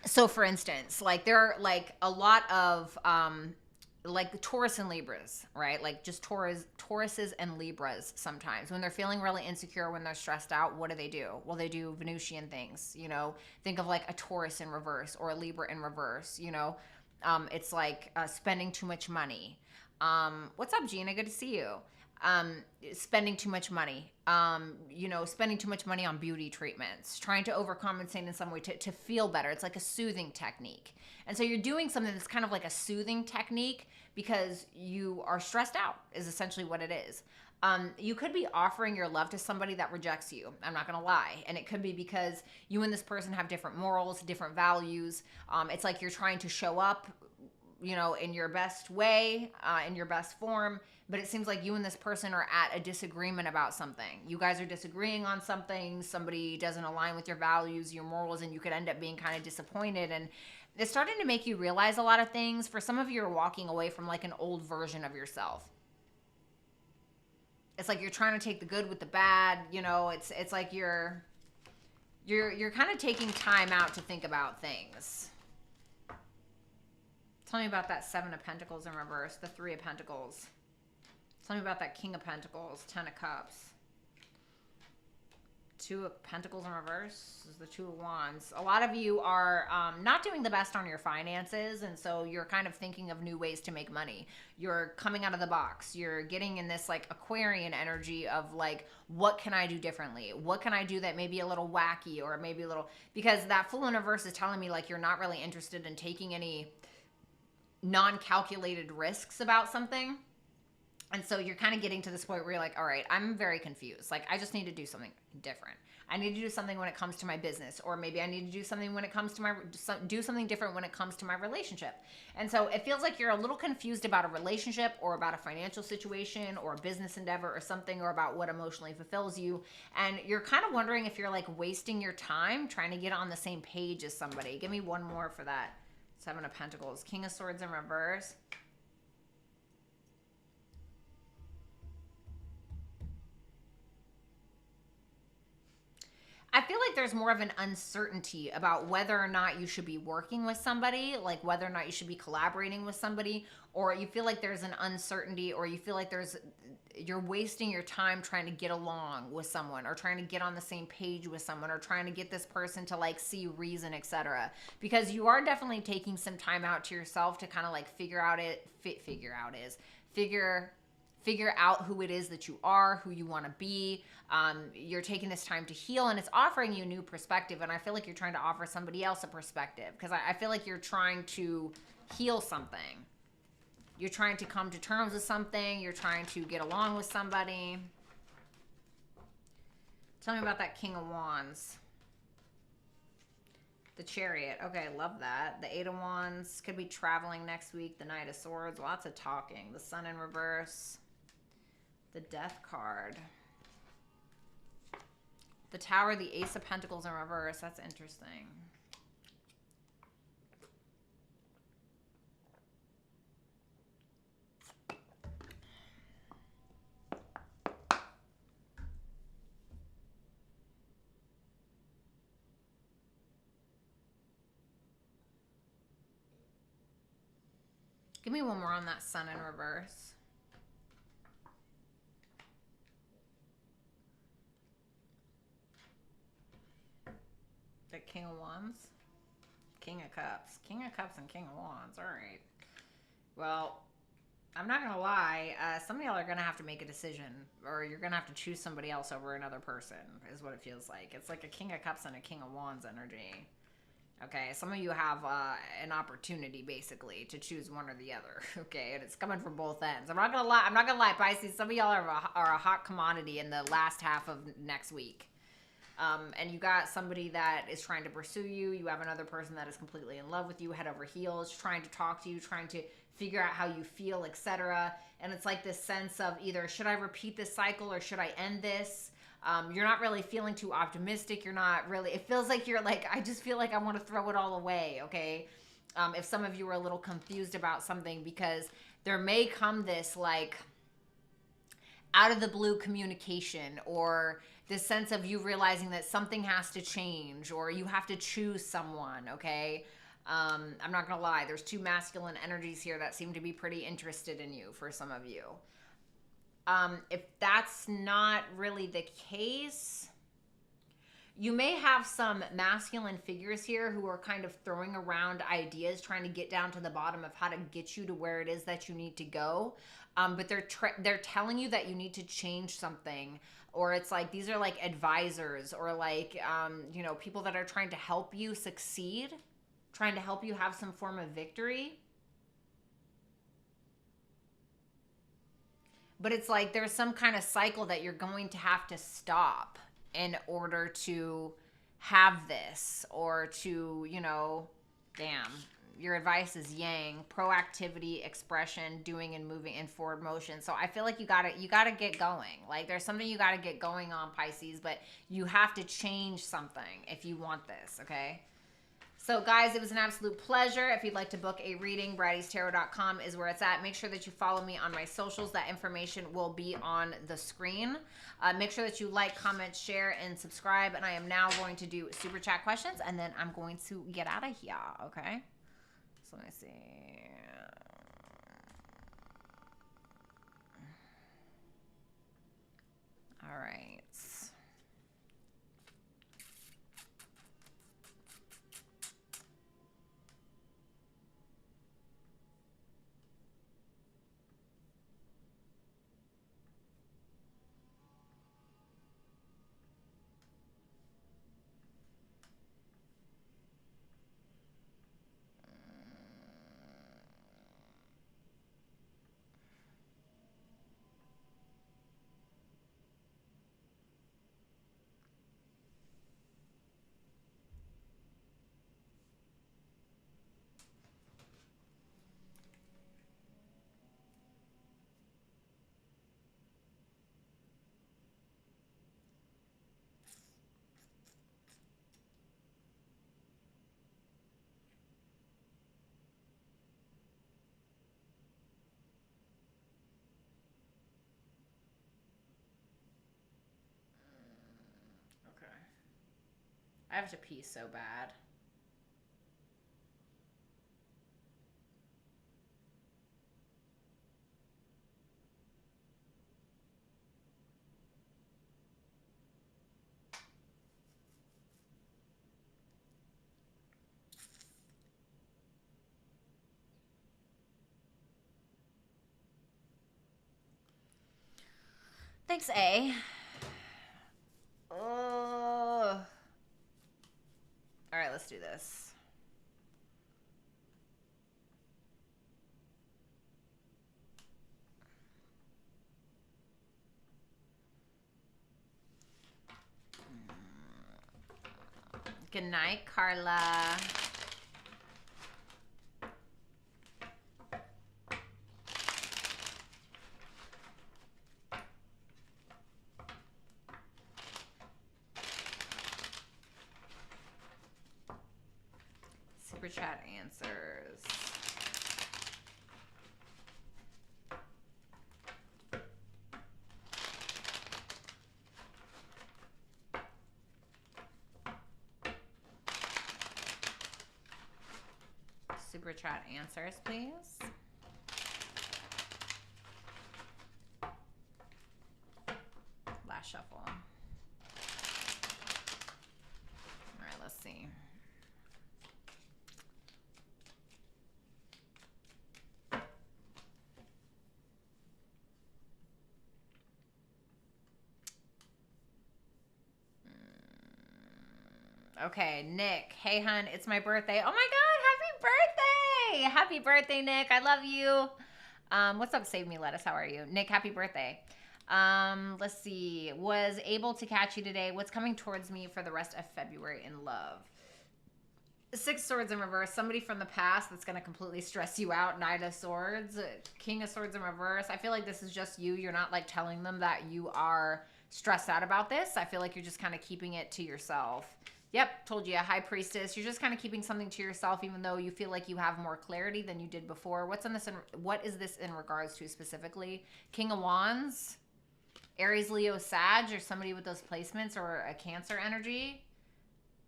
so for instance, like there are like a lot of like the Taurus and Libras, right? Like just Tauruses and Libras sometimes when they're feeling really insecure, when they're stressed out, what do? Well, they do Venusian things, you know. Think of like a Taurus in reverse or a Libra in reverse, you know. It's like spending too much money. What's up, Gina? Good to see you. Spending too much money, you know, spending too much money on beauty treatments, trying to overcompensate in some way to feel better. It's like a soothing technique. And so you're doing something that's kind of like a soothing technique because you are stressed out, is essentially what it is. You could be offering your love to somebody that rejects you. I'm not going to lie. And it could be because you and this person have different morals, different values. It's like you're trying to show up, you know, in your best way, in your best form, but it seems like you and this person are at a disagreement about something. You guys are disagreeing on something, somebody doesn't align with your values, your morals, and you could end up being kind of disappointed. And it's starting to make you realize a lot of things. For some of you, are walking away from like an old version of yourself. It's like you're trying to take the good with the bad, you know. It's like you're kind of taking time out to think about things. Tell me about that Seven of Pentacles in reverse, the Three of Pentacles. Tell me about that King of Pentacles, Ten of Cups. Two of Pentacles in reverse is the Two of Wands. A lot of you are not doing the best on your finances, and so you're kind of thinking of new ways to make money. You're coming out of the box. You're getting in this like Aquarian energy of like, what can I do differently? What can I do that may be a little wacky or maybe a little, because that Fool in reverse is telling me like you're not really interested in taking any non-calculated risks about something. And so you're kind of getting to this point where you're like, all right, I'm very confused. Like, I just need to do something different. I need to do something when it comes to my business, or maybe I need to do something when it comes to do something different when it comes to my relationship. And so it feels like you're a little confused about a relationship or about a financial situation or a business endeavor or something, or about what emotionally fulfills you. And you're kind of wondering if you're like wasting your time trying to get on the same page as somebody. Give me one more for that Seven of Pentacles, King of Swords in reverse. I feel like there's more of an uncertainty about whether or not you should be working with somebody, like whether or not you should be collaborating with somebody, or you feel like there's an uncertainty, or you feel like you're wasting your time trying to get along with someone, or trying to get on the same page with someone, or trying to get this person to like see reason, etc. Because you are definitely taking some time out to yourself to kind of like figure out who it is that you are, who you want to be. You're taking this time to heal, and it's offering you a new perspective. And I feel like you're trying to offer somebody else a perspective, because I feel like you're trying to heal something. You're trying to come to terms with something. You're trying to get along with somebody. Tell me about that King of Wands. The Chariot. Okay, love that. The Eight of Wands. Could be traveling next week. The Knight of Swords. Lots of talking. The Sun in reverse. The Death card. The Tower, the Ace of Pentacles in reverse. That's interesting. Give me one more on that Sun in reverse. The King of Wands. King of Cups. King of Cups and King of Wands. All right. Well, I'm not going to lie. Some of y'all are going to have to make a decision, or you're going to have to choose somebody else over another person, is what it feels like. It's like a King of Cups and a King of Wands energy. Okay, some of you have an opportunity, basically, to choose one or the other. Okay, and it's coming from both ends. I'm not gonna lie, Pisces. Some of y'all are a hot commodity in the last half of next week. And you got somebody that is trying to pursue you. You have another person that is completely in love with you, head over heels, trying to talk to you, trying to figure out how you feel, etc. And it's like this sense of either, should I repeat this cycle or should I end this? You're not really feeling too optimistic. You're not really, it feels like you're like, I just feel like I want to throw it all away, okay? If some of you are a little confused about something, because there may come this like out of the blue communication, or this sense of you realizing that something has to change, or you have to choose someone, okay? I'm not gonna lie, there's two masculine energies here that seem to be pretty interested in you for some of you. If that's not really the case, you may have some masculine figures here who are kind of throwing around ideas, trying to get down to the bottom of how to get you to where it is that you need to go. But they're telling you that you need to change something, or it's like these are like advisors, or like you know, people that are trying to help you succeed, trying to help you have some form of victory. But it's like there's some kind of cycle that you're going to have to stop in order to have this, or to, you know, damn, your advice is yang, proactivity, expression, doing and moving in forward motion. So I feel like you gotta get going. Like there's something you gotta get going on, Pisces, but you have to change something if you want this, okay? So guys, it was an absolute pleasure. If you'd like to book a reading, brattystarot.com is where it's at. Make sure that you follow me on my socials. That information will be on the screen. Make sure that you like, comment, share, and subscribe. And I am now going to do super chat questions, and then I'm going to get out of here, okay? So let me see. All right. I have to pee so bad. Thanks, A. Oh. All right, let's do this. Good night, Carla. Super chat answers. Super chat answers, please. Last shuffle. All right, let's see. Okay, Nick. Hey, hun, it's my birthday. Oh my God, happy birthday! Happy birthday, Nick. I love you. What's up, Save Me Lettuce? How are you? Nick, happy birthday. Let's see. Was able to catch you today. What's coming towards me for the rest of February in love? Six Swords in reverse. Somebody from the past that's going to completely stress you out. Knight of Swords. King of Swords in reverse. I feel like this is just you. You're not like telling them that you are stressed out about this. I feel like you're just kind of keeping it to yourself. Yep, told you. High Priestess. You're just kind of keeping something to yourself, even though you feel like you have more clarity than you did before. What is this in regards to specifically? King of Wands, Aries, Leo, Sag, or somebody with those placements, or a Cancer energy.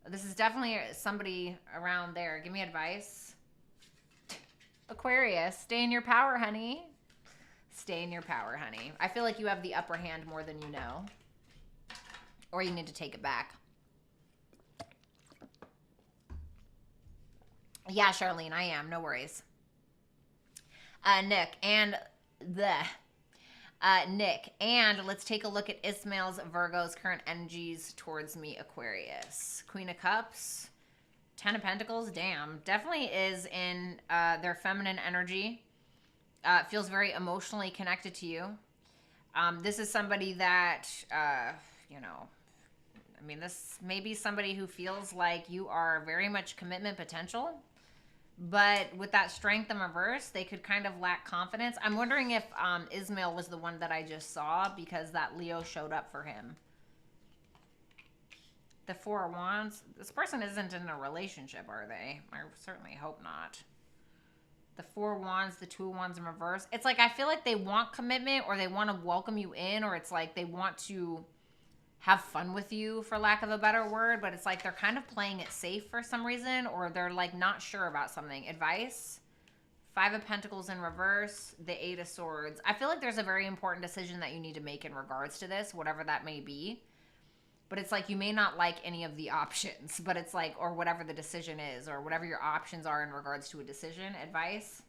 This is definitely somebody around there. Give me advice. Aquarius, stay in your power, honey. Stay in your power, honey. I feel like you have the upper hand more than you know, or you need to take it back. Yeah, Charlene, I am. No worries. Nick, and let's take a look at Ismail's Virgo's current energies towards me, Aquarius. Queen of Cups, Ten of Pentacles, damn. Definitely is in their feminine energy. Feels very emotionally connected to you. This is somebody that, you know, I mean, this may be somebody who feels like you are very much commitment potential. But with that strength in reverse, they could kind of lack confidence. I'm wondering if Ismail was the one that I just saw because that Leo showed up for him. The Four of Wands. This person isn't in a relationship, are they? I certainly hope not. The Four of Wands, the Two of Wands in reverse. It's like I feel like they want commitment, or they want to welcome you in, or it's like they want to have fun with you, for lack of a better word, but it's like they're kind of playing it safe for some reason, or they're like not sure about something. Advice? Five of Pentacles in reverse, the Eight of Swords. I feel like there's a very important decision that you need to make in regards to this, whatever that may be. But it's like you may not like any of the options, but it's like, or whatever the decision is, or whatever your options are in regards to a decision. Advice?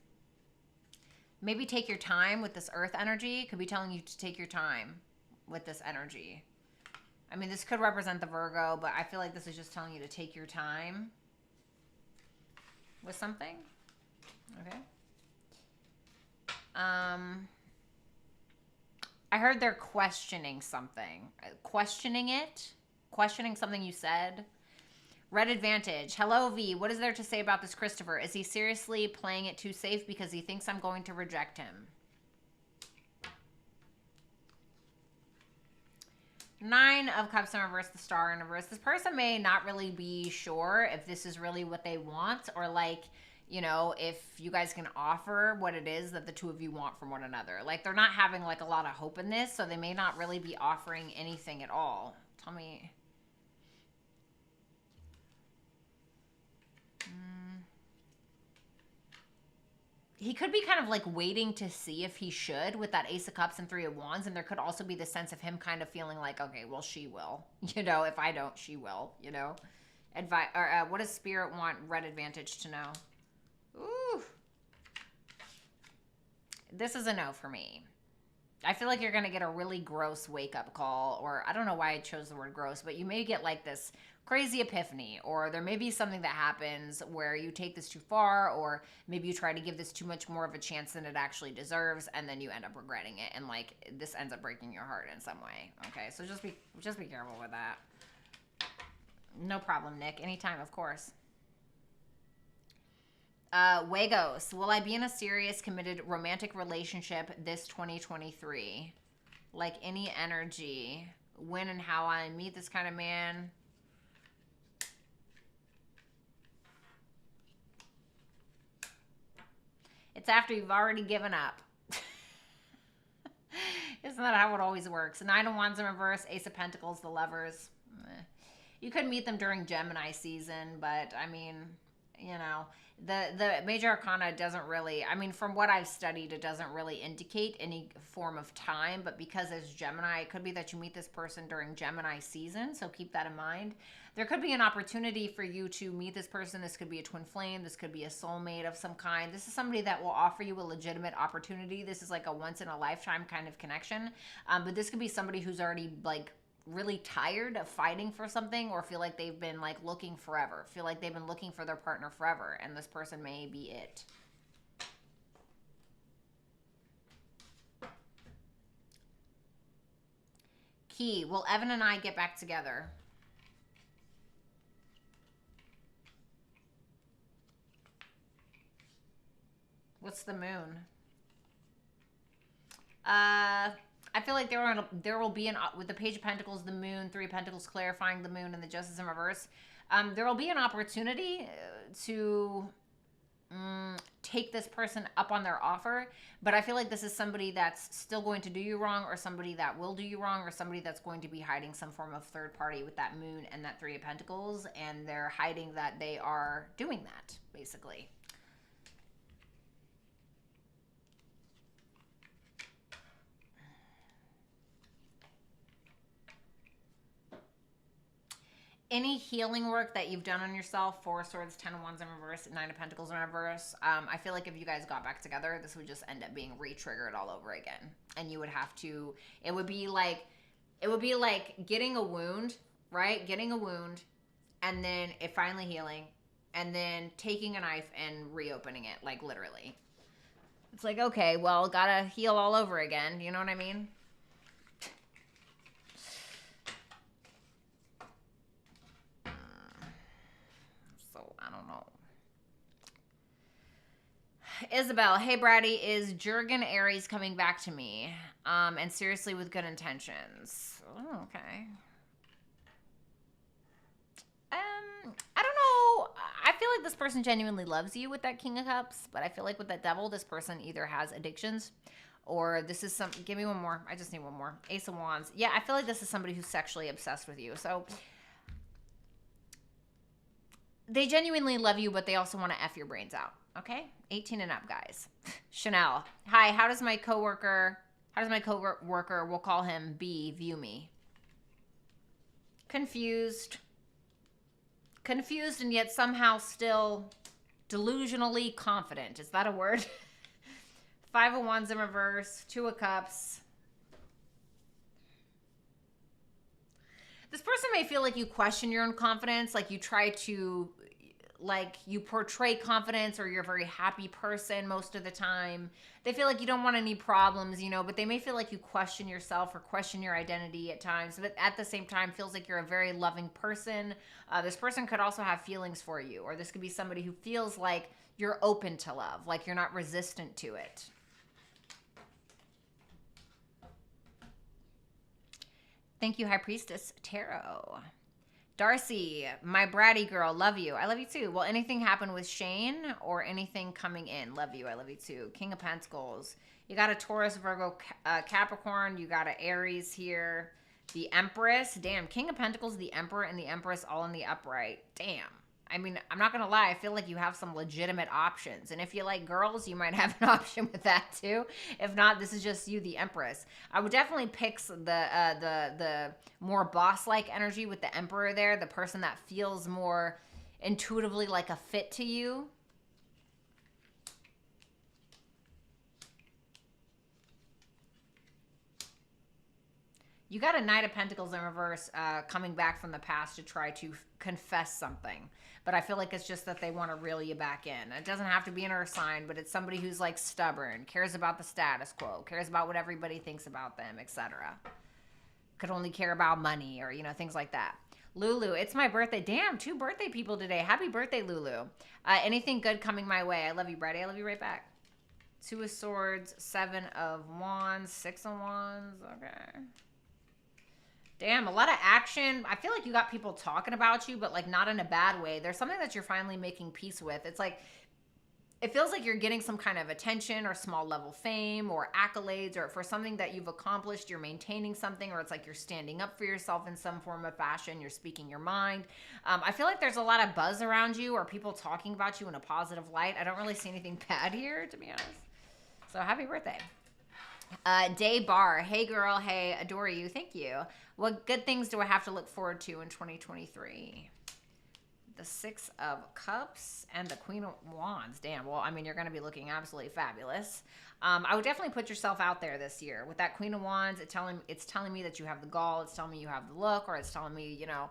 Maybe take your time with this Earth energy. Could be telling you to take your time with this energy. I mean, this could represent the Virgo, but I feel like this is just telling you to take your time with something. Okay. I heard they're questioning something. Questioning something you said. Red Advantage. Hello, V. What is there to say about this Christopher? Is he seriously playing it too safe because he thinks I'm going to reject him? Nine of Cups in reverse, the Star in reverse. This person may not really be sure if this is really what they want, or like, you know, if you guys can offer what it is that the two of you want from one another. Like, they're not having like a lot of hope in this, so they may not really be offering anything at all. Tell me. He could be kind of like waiting to see if he should with that Ace of Cups and Three of Wands. And there could also be the sense of him kind of feeling like, okay, well, she will. You know, if I don't, she will, you know. What does Spirit want Red Advantage to know? Ooh. This is a no for me. I feel like you're going to get a really gross wake-up call, or I don't know why I chose the word gross, but you may get like this crazy epiphany, or there may be something that happens where you take this too far, or maybe you try to give this too much more of a chance than it actually deserves, and then you end up regretting it, and like this ends up breaking your heart in some way. Okay, so just be careful with that. No problem, Nick. Anytime, of course. Wagos, will I be in a serious, committed romantic relationship this 2023? Like any energy, when and how I meet this kind of man. It's after you've already given up. Isn't that how it always works? Nine of Wands in reverse, Ace of Pentacles, the Lovers. You could meet them during Gemini season, but I mean, you know, the major arcana doesn't really, I mean, from what I've studied, it doesn't really indicate any form of time, but because it's Gemini, it could be that you meet this person during Gemini season, so keep that in mind. There could be an opportunity for you to meet this person. This could be a twin flame. This could be a soulmate of some kind. This is somebody that will offer you a legitimate opportunity. This is like a once in a lifetime kind of connection, but this could be somebody who's already like really tired of fighting for something, or feel like they've been like looking forever, feel like they've been looking for their partner forever, and this person may be it. Key, will Evan and I get back together? What's the moon? I feel like there will be with the Page of Pentacles, the Moon, Three of Pentacles clarifying the Moon, and the Justice in reverse. There will be an opportunity to take this person up on their offer, but I feel like this is somebody that's still going to do you wrong, or somebody that will do you wrong, or somebody that's going to be hiding some form of third party with that Moon and that Three of Pentacles, and they're hiding that they are doing that, basically. Any healing work that you've done on yourself, Four of Swords, Ten of Wands in reverse, Nine of Pentacles in reverse, I feel like if you guys got back together, this would just end up being re-triggered all over again. And you would have to, it would be like getting a wound, right? Getting a wound, and then it finally healing, and then taking a knife and reopening it, like literally. It's like, okay, well, gotta heal all over again. You know what I mean? I don't know. Isabel, hey Bratty, is Jurgen Aries coming back to me? And seriously with good intentions. Oh, okay. I don't know. I feel like this person genuinely loves you with that King of Cups, but I feel like with that Devil, this person either has addictions, or this is some, give me one more. I just need one more. Ace of Wands. Yeah, I feel like this is somebody who's sexually obsessed with you. So they genuinely love you, but they also want to F your brains out. Okay? 18 and up, guys. Chanel. Hi, how does my coworker, we'll call him B, view me? Confused. Confused and yet somehow still delusionally confident. Is that a word? Five of Wands in reverse, Two of Cups. This person may feel like you question your own confidence, like you try to, like you portray confidence, or you're a very happy person most of the time. They feel like you don't want any problems, you know, but they may feel like you question yourself or question your identity at times, but at the same time feels like you're a very loving person. This person could also have feelings for you, or this could be somebody who feels like you're open to love, like you're not resistant to it. Thank you, High Priestess Tarot. Darcy, my bratty girl, love you. I love you too. Will anything happen with Shane or anything coming in? Love you. I love you too. King of Pentacles. You got a Taurus, Virgo, Capricorn. You got an Aries here. The Empress. Damn. King of Pentacles, the Emperor, and the Empress all in the upright. Damn. I mean, I'm not going to lie. I feel like you have some legitimate options. And if you like girls, you might have an option with that too. If not, this is just you, the Empress. I would definitely pick the more boss-like energy with the Emperor there. The person that feels more intuitively like a fit to you. You got a Knight of Pentacles in reverse coming back from the past to try to confess something. But I feel like it's just that they want to reel you back in. It doesn't have to be an earth sign, but it's somebody who's like stubborn, cares about the status quo, cares about what everybody thinks about them, etc. Could only care about money, or, you know, things like that. Lulu, it's my birthday. Damn, 2 birthday people today. Happy birthday, Lulu. Anything good coming my way? I love you, Bratty. I love you right back. 2 of Swords, 7 of Wands, 6 of Wands. Okay. Damn, a lot of action. I feel like you got people talking about you, but like not in a bad way. There's something that you're finally making peace with. It's like it feels like you're getting some kind of attention or small level fame or accolades, or for something that you've accomplished, you're maintaining something, or it's like you're standing up for yourself in some form of fashion, you're speaking your mind. I feel like there's a lot of buzz around you or people talking about you in a positive light. I don't really see anything bad here, to be honest. So happy birthday. Day Bar, hey girl, hey, adore you, thank you. What good things do I have to look forward to in 2023? The Six of Cups and the Queen of Wands. Damn, well, I mean, you're going to be looking absolutely fabulous. I would definitely put yourself out there this year. With that Queen of Wands, it's telling me that you have the gall, it's telling me you have the look, or it's telling me, you know,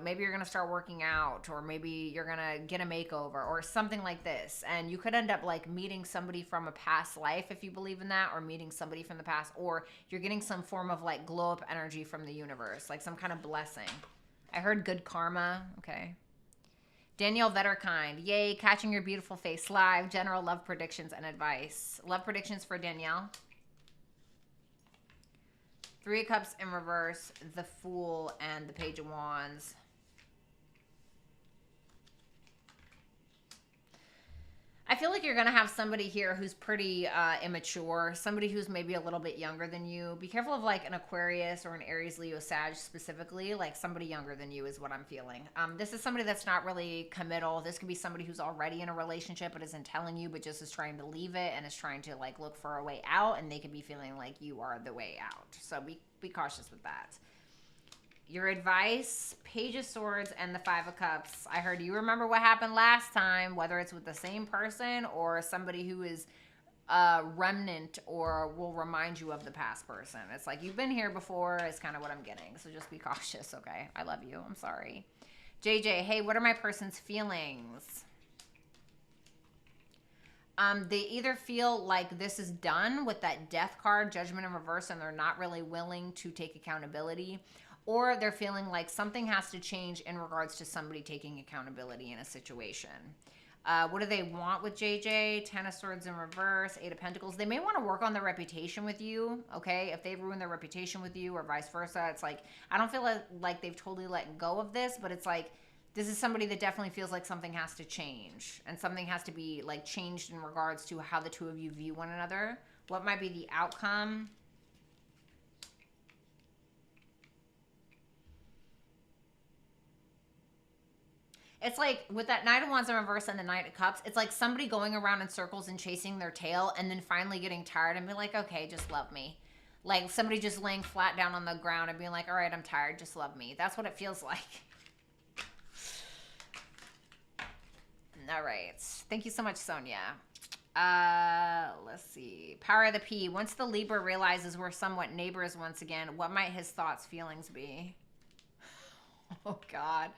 maybe you're going to start working out, or maybe you're going to get a makeover or something like this. And you could end up like meeting somebody from a past life, if you believe in that, or meeting somebody from the past, or you're getting some form of like glow up energy from the universe, like some kind of blessing. I heard good karma. Okay. Danielle Vetterkind. Yay, catching your beautiful face live. General love predictions and advice. Love predictions for Danielle. Three of Cups in reverse, the Fool, and the Page of Wands. I feel like you're going to have somebody here who's pretty immature, somebody who's maybe a little bit younger than you. Be careful of like an Aquarius or an Aries, Leo, Sag specifically. Like somebody younger than you is what I'm feeling. This is somebody that's not really committal. This could be somebody who's already in a relationship but isn't telling you, but just is trying to leave it and is trying to like look for a way out, and they could be feeling like you are the way out. So be cautious with that. Your advice, Page of Swords and the Five of Cups. I heard you remember what happened last time, whether it's with the same person or somebody who is a remnant or will remind you of the past person. It's like you've been here before is kind of what I'm getting. So just be cautious, okay? I love you. I'm sorry. JJ, hey, what are my person's feelings? They either feel like this is done with that Death card, Judgment in reverse, and they're not really willing to take accountability, or they're feeling like something has to change in regards to somebody taking accountability in a situation. What do they want with JJ? Ten of Swords in reverse, Eight of Pentacles. They may want to work on their reputation with you, okay? If they've ruined their reputation with you or vice versa, it's like, I don't feel like they've totally let go of this, but it's like, this is somebody that definitely feels like something has to change, and something has to be like changed in regards to how the two of you view one another. What might be the outcome? It's like with that Knight of Wands in reverse and the Knight of Cups, it's like somebody going around in circles and chasing their tail and then finally getting tired and be like, okay, just love me. Like somebody just laying flat down on the ground and being like, all right, I'm tired, just love me. That's what it feels like. All right. Thank you so much, Sonia. Let's see. Power of the P. Once the Libra realizes we're somewhat neighbors once again, what might his thoughts, feelings be? Oh, God.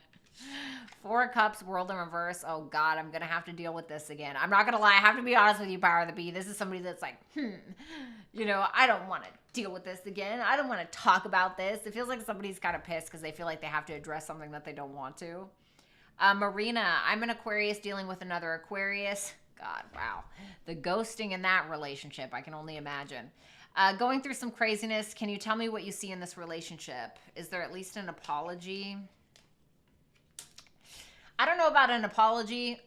Four of Cups, World in reverse. Oh, God, I'm going to have to deal with this again. I'm not going to lie. I have to be honest with you, Power of the P. This is somebody that's like, you know, I don't want to deal with this again. I don't want to talk about this. It feels like somebody's kind of pissed because they feel like they have to address something that they don't want to. Marina, I'm an Aquarius dealing with another Aquarius. God, wow. The ghosting in that relationship, I can only imagine. Going through some craziness. Can you tell me what you see in this relationship? Is there at least an apology? I don't know about an apology.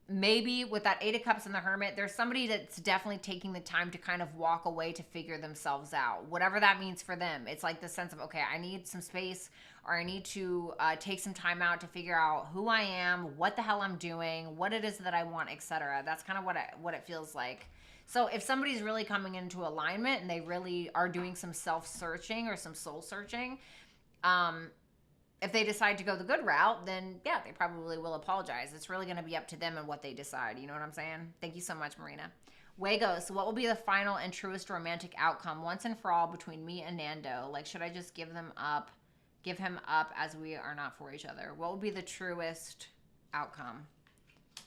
Maybe with that Eight of Cups and the Hermit, there's somebody that's definitely taking the time to kind of walk away to figure themselves out. Whatever that means for them. It's like the sense of, okay, I need some space, or I need to take some time out to figure out who I am, what the hell I'm doing, what it is that I want, etc. That's kind of what it feels like. So if somebody's really coming into alignment and they really are doing some self-searching or some soul-searching, if they decide to go the good route, then yeah, they probably will apologize. It's really going to be up to them and what they decide. You know what I'm saying? Thank you so much, Marina. Wagos, what will be the final and truest romantic outcome once and for all between me and Nando? Like, should I just give him up as we are not for each other? What will be the truest outcome?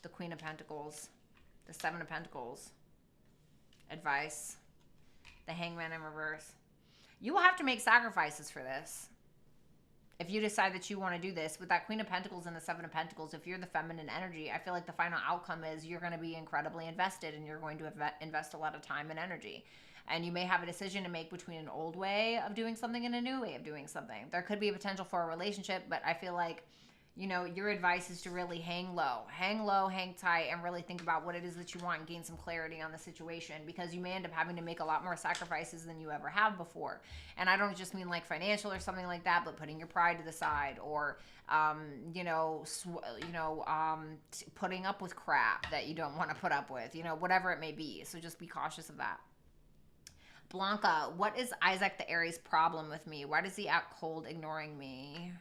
The Queen of Pentacles, the Seven of Pentacles, advice, the Hangman in reverse. You will have to make sacrifices for this. If you decide that you want to do this, with that Queen of Pentacles and the Seven of Pentacles, if you're the feminine energy, I feel like the final outcome is you're going to be incredibly invested and you're going to invest a lot of time and energy. And you may have a decision to make between an old way of doing something and a new way of doing something. There could be a potential for a relationship, but I feel like you know, your advice is to really hang low, hang tight, and really think about what it is that you want and gain some clarity on the situation, because you may end up having to make a lot more sacrifices than you ever have before. And I don't just mean like financial or something like that, but putting your pride to the side, or putting up with crap that you don't want to put up with, you know, whatever it may be. So just be cautious of that. Blanca, what is Isaac the Aries problem with me? Why does he act cold, ignoring me?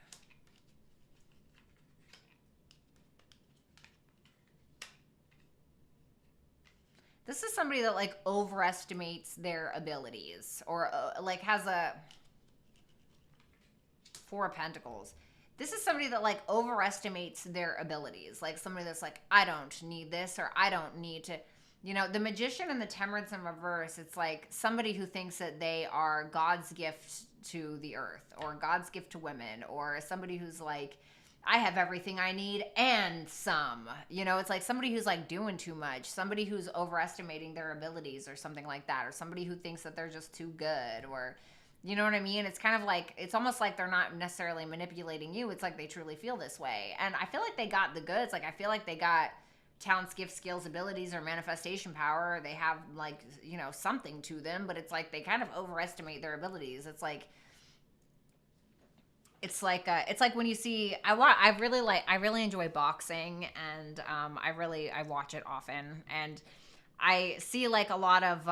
This is somebody that like overestimates their abilities, or like has a Four of Pentacles. This is somebody that like overestimates their abilities. Like somebody that's like, I don't need this, or I don't need to, you know, the Magician and the Temperance in reverse. It's like somebody who thinks that they are God's gift to the earth, or God's gift to women, or somebody who's like, I have everything I need and some. You know, it's like somebody who's like doing too much, somebody who's overestimating their abilities or something like that, or somebody who thinks that they're just too good, or, you know what I mean? It's kind of like, it's almost like they're not necessarily manipulating you. It's like they truly feel this way. And I feel like they got the goods. Like I feel like they got talents, gifts, skills, abilities, or manifestation power. They have like, you know, something to them, but it's like they kind of overestimate their abilities. It's like when you see, I really enjoy boxing, and I watch it often, and I see like a lot of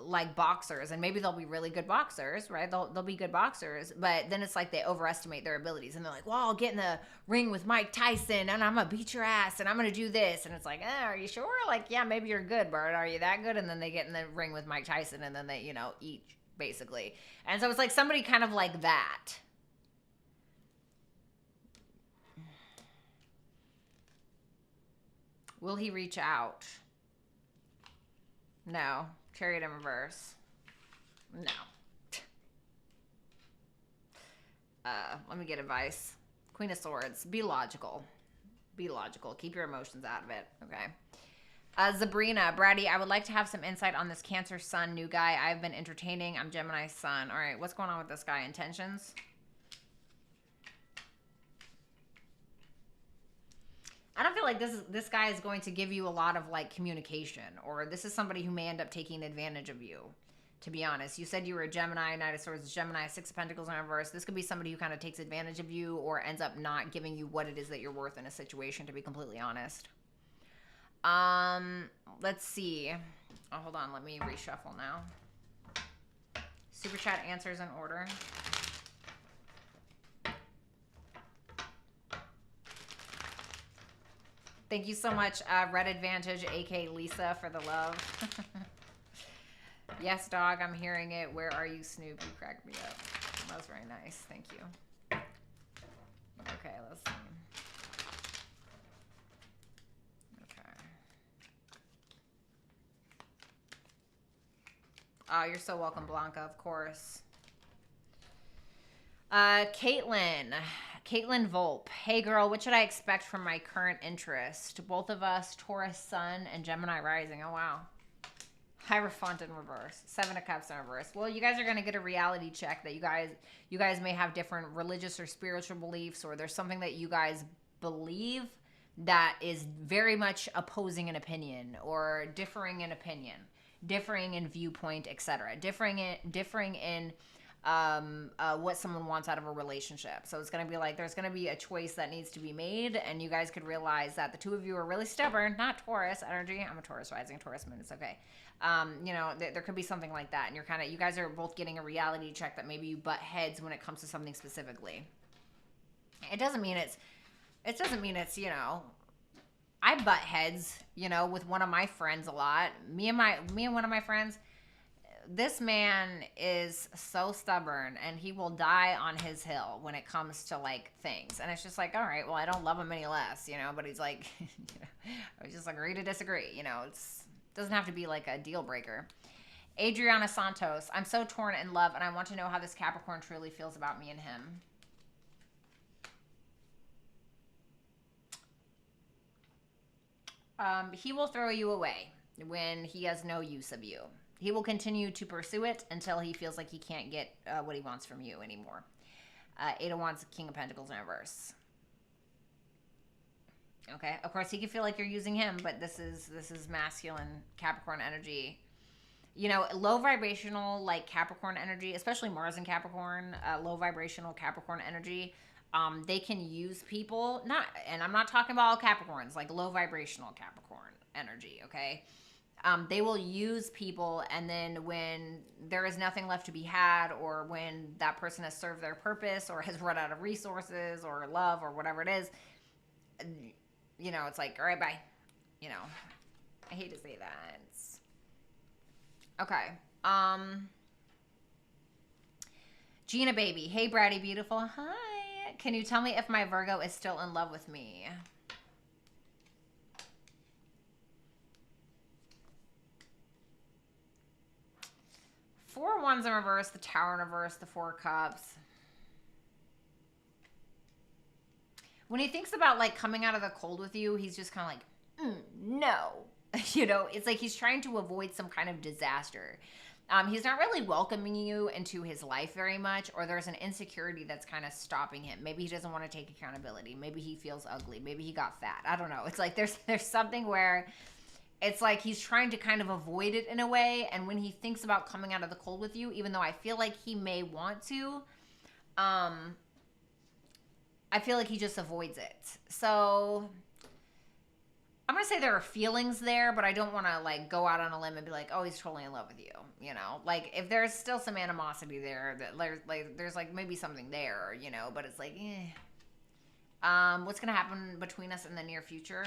like boxers, and maybe they'll be really good boxers, right? They'll be good boxers, but then it's like they overestimate their abilities, and they're like, well, I'll get in the ring with Mike Tyson and I'm gonna beat your ass and I'm gonna do this, and it's like, are you sure? Like, yeah, maybe you're good, but are you that good? And then they get in the ring with Mike Tyson, and then they, you know, eat basically. And so it's like somebody kind of like that. Will he reach out? No. Chariot in reverse. No. Let me get advice. Queen of Swords. Be logical. Be logical. Keep your emotions out of it. Okay. Sabrina, Bratty, I would like to have some insight on this Cancer Sun new guy I've been entertaining. I'm Gemini Sun. All right. What's going on with this guy? Intentions? I don't feel like this guy is going to give you a lot of like communication, or this is somebody who may end up taking advantage of you, to be honest. You said you were a Gemini, Knight of Swords, Gemini, Six of Pentacles in reverse. This could be somebody who kind of takes advantage of you, or ends up not giving you what it is that you're worth in a situation, to be completely honest. Let's see. Oh, hold on. Let me reshuffle now. Super chat answers in order. Thank you so much, Red Advantage, a.k.a. Lisa, for the love. Yes, dog, I'm hearing it. Where are you, Snoop? You cracked me up. That was very nice. Thank you. Okay, let's see. Okay. Oh, you're so welcome, Blanca, of course. Caitlin Volpe. Hey girl, what should I expect from my current interest? Both of us, Taurus Sun and Gemini Rising. Oh wow. Hierophant in reverse. Seven of Cups in reverse. Well, you guys are going to get a reality check that you guys may have different religious or spiritual beliefs, or there's something that you guys believe that is very much opposing an opinion, or differing in opinion, differing in viewpoint, etc. Differing in what someone wants out of a relationship. So it's going to be like, there's going to be a choice that needs to be made, and you guys could realize that the two of you are really stubborn. Not Taurus energy. I'm a Taurus rising, Taurus moon. It's okay. There could be something like that, and you guys are both getting a reality check that maybe you butt heads when it comes to something specifically. It doesn't mean it's, I butt heads, with one of my friends a lot. Me and one of my friends, this man is so stubborn, and he will die on his hill when it comes to like things. And it's just like, all right, well, I don't love him any less, but he's like, I just agree to disagree. It doesn't have to be like a deal breaker. Adriana Santos, I'm so torn in love, and I want to know how this Capricorn truly feels about me and him. He will throw you away when he has no use of you. He will continue to pursue it until he feels like he can't get what he wants from you anymore. Eight of Wands, King of Pentacles in reverse. Okay. Of course, he can feel like you're using him, but this is masculine Capricorn energy. You know, low vibrational like Capricorn energy, especially Mars and Capricorn, low vibrational Capricorn energy. They can use people, not, and I'm not talking about all Capricorns, like low vibrational Capricorn energy. Okay. They will use people, and then when there is nothing left to be had, or when that person has served their purpose or has run out of resources or love or whatever it is, you know, it's like, all right, bye. You know, I hate to say that. Okay. Gina baby. Hey, Bratty beautiful. Hi. Can you tell me if my Virgo is still in love with me? Four Wands in reverse, the Tower in reverse, the Four Cups. When he thinks about like coming out of the cold with you, he's just kind of like, no. You know, it's like he's trying to avoid some kind of disaster. He's not really welcoming you into his life very much, or there's an insecurity that's kind of stopping him. Maybe he doesn't want to take accountability. Maybe he feels ugly. Maybe he got fat. I don't know. It's like there's something where it's like he's trying to kind of avoid it in a way. And when he thinks about coming out of the cold with you, even though I feel like he may want to, I feel like he just avoids it. So I'm going to say there are feelings there, but I don't want to like go out on a limb and be like, oh, he's totally in love with you. You know, like if there's still some animosity there, that there's like maybe something there, you know, but it's like, what's going to happen between us in the near future?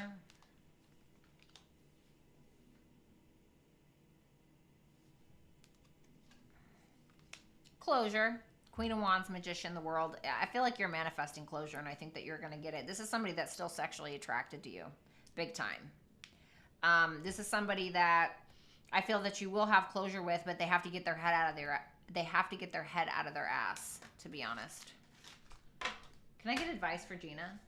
Closure. Queen of Wands, Magician, the World. I feel like you're manifesting closure, and I think that you're going to get it. This is somebody that's still sexually attracted to you. Big time. This is somebody that I feel that you will have closure with, but they have to get their head out of their ass, to be honest. Can I get advice for Gina?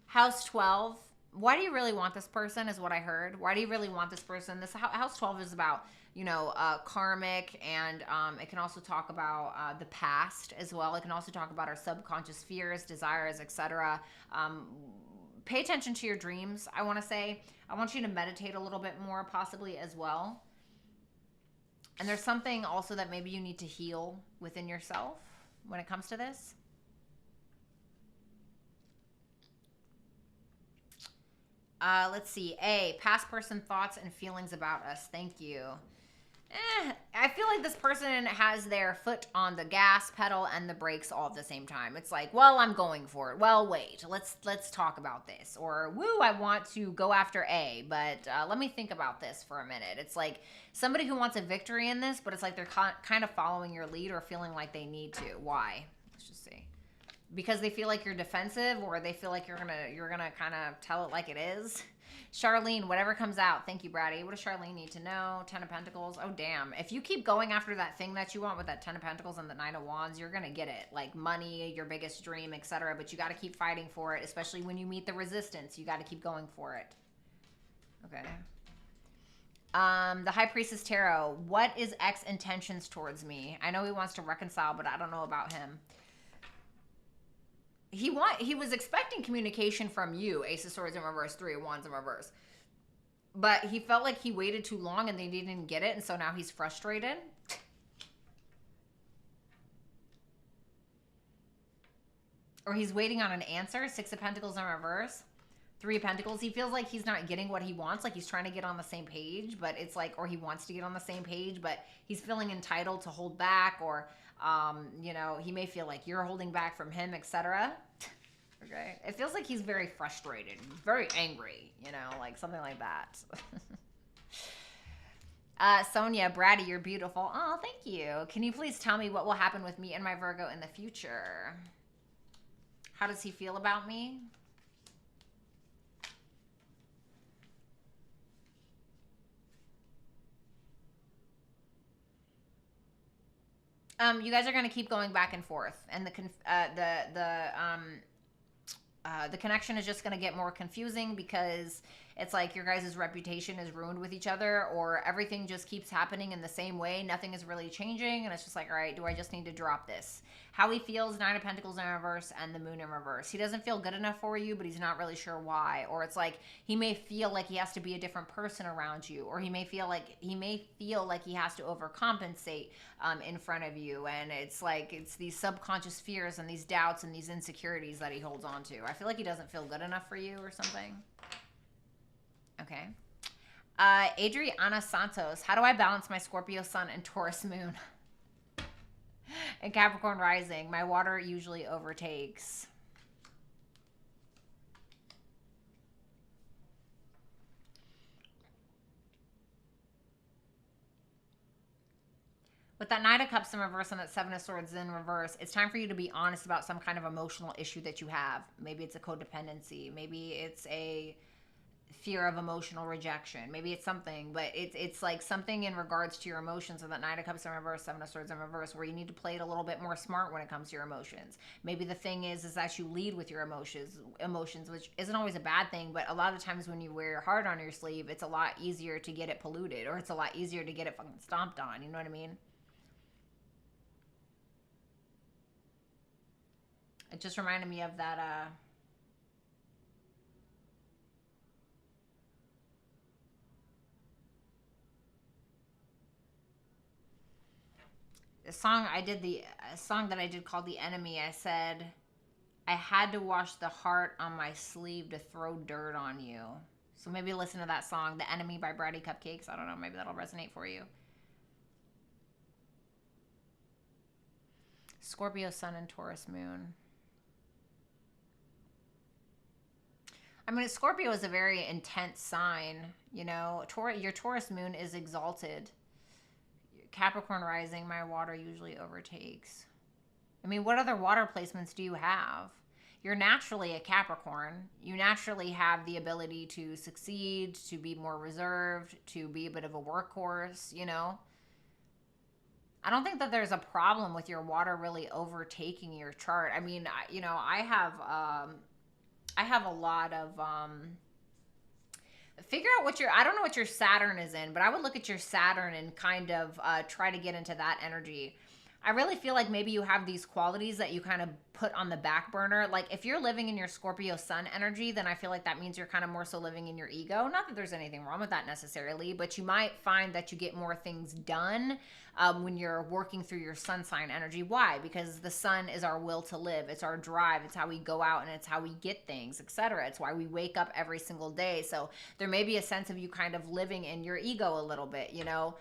House 12. Why do you really want this person is what I heard. Why do you really want this person? This House 12 is about, you know, karmic, and it can also talk about the past as well. It can also talk about our subconscious fears, desires, etc. Pay attention to your dreams, I want to say. I want you to meditate a little bit more, possibly as well. And there's something also that maybe you need to heal within yourself when it comes to this. Let's see. A, past person thoughts and feelings about us. Thank you. I feel like this person has their foot on the gas pedal and the brakes all at the same time. It's like, well, I'm going for it. Well, wait, let's talk about this. Or, woo, I want to go after A, but let me think about this for a minute. It's like somebody who wants a victory in this, but it's like they're kind of following your lead or feeling like they need to. Why? Let's just see. Because they feel like you're defensive, or they feel like you're gonna kind of tell it like it is. Charlene, whatever comes out. Thank you, Bratty. What does Charlene need to know? 10 of Pentacles. Oh, damn. If you keep going after that thing that you want with that 10 of Pentacles and the 9 of Wands, you're going to get it. Like money, your biggest dream, etc. But you got to keep fighting for it, especially when you meet the resistance. You got to keep going for it. Okay. The High Priestess Tarot. What is X intentions towards me? I know he wants to reconcile, but I don't know about him. He was expecting communication from you, Ace of Swords in reverse, 3 of Wands in reverse. But he felt like he waited too long and they didn't get it, and so now he's frustrated. Or he's waiting on an answer, 6 of Pentacles in reverse, 3 of Pentacles. He feels like he's not getting what he wants, like he's trying to get on the same page, but it's like, or he wants to get on the same page, but he's feeling entitled to hold back, or you know, he may feel like you're holding back from him, etc. Okay. It feels like he's very frustrated, very angry, you know, like something like that. Sonia, Bratty, you're beautiful. Oh, thank you. Can you please tell me what will happen with me and my Virgo in the future? How does he feel about me? You guys are going to keep going back and forth, and the connection is just going to get more confusing because It's like your guys' reputation is ruined with each other, or everything just keeps happening in the same way. Nothing is really changing, and it's just like, all right, do I just need to drop this? How he feels, Nine of Pentacles in reverse and the Moon in reverse. He doesn't feel good enough for you, but he's not really sure why. Or it's like he may feel like he has to be a different person around you, or he may feel like he has to overcompensate in front of you. And it's like it's these subconscious fears and these doubts and these insecurities that he holds on to. I feel like he doesn't feel good enough for you or something. Okay. Adriana Santos, how do I balance my Scorpio sun and Taurus moon? And Capricorn rising, my water usually overtakes. With that Knight of Cups in reverse and that Seven of Swords in reverse, it's time for you to be honest about some kind of emotional issue that you have. Maybe it's a codependency. Maybe it's a fear of emotional rejection. Maybe it's something, but it's like something in regards to your emotions. And that Nine of Cups in reverse, Seven of Swords in reverse, where you need to play it a little bit more smart when it comes to your emotions. Maybe the thing is that you lead with your emotions, which isn't always a bad thing, but a lot of times when you wear your heart on your sleeve, it's a lot easier to get it polluted, or it's a lot easier to get it fucking stomped on. You know what I mean? It just reminded me of that, song that I did called The Enemy. I said, I had to wash the heart on my sleeve to throw dirt on you. So maybe listen to that song, The Enemy by Bratty Cupcakes. I don't know, maybe that'll resonate for you. Scorpio sun and Taurus moon. I mean, Scorpio is a very intense sign, you know. Your Taurus moon is exalted. Capricorn rising, my water usually overtakes. I mean, what other water placements do you have? You're naturally a Capricorn. You naturally have the ability to succeed, to be more reserved, to be a bit of a workhorse, you know. I don't think that there's a problem with your water really overtaking your chart. I mean, you know, I have a lot of figure out what I don't know what your Saturn is in, but I would look at your Saturn and kind of try to get into that energy. I really feel like maybe you have these qualities that you kind of put on the back burner. Like if you're living in your Scorpio sun energy, then I feel like that means you're kind of more so living in your ego. Not that there's anything wrong with that necessarily, but you might find that you get more things done when you're working through your sun sign energy. Why? Because the sun is our will to live. It's our drive. It's how we go out and it's how we get things, etc. It's why we wake up every single day. So there may be a sense of you kind of living in your ego a little bit, you know,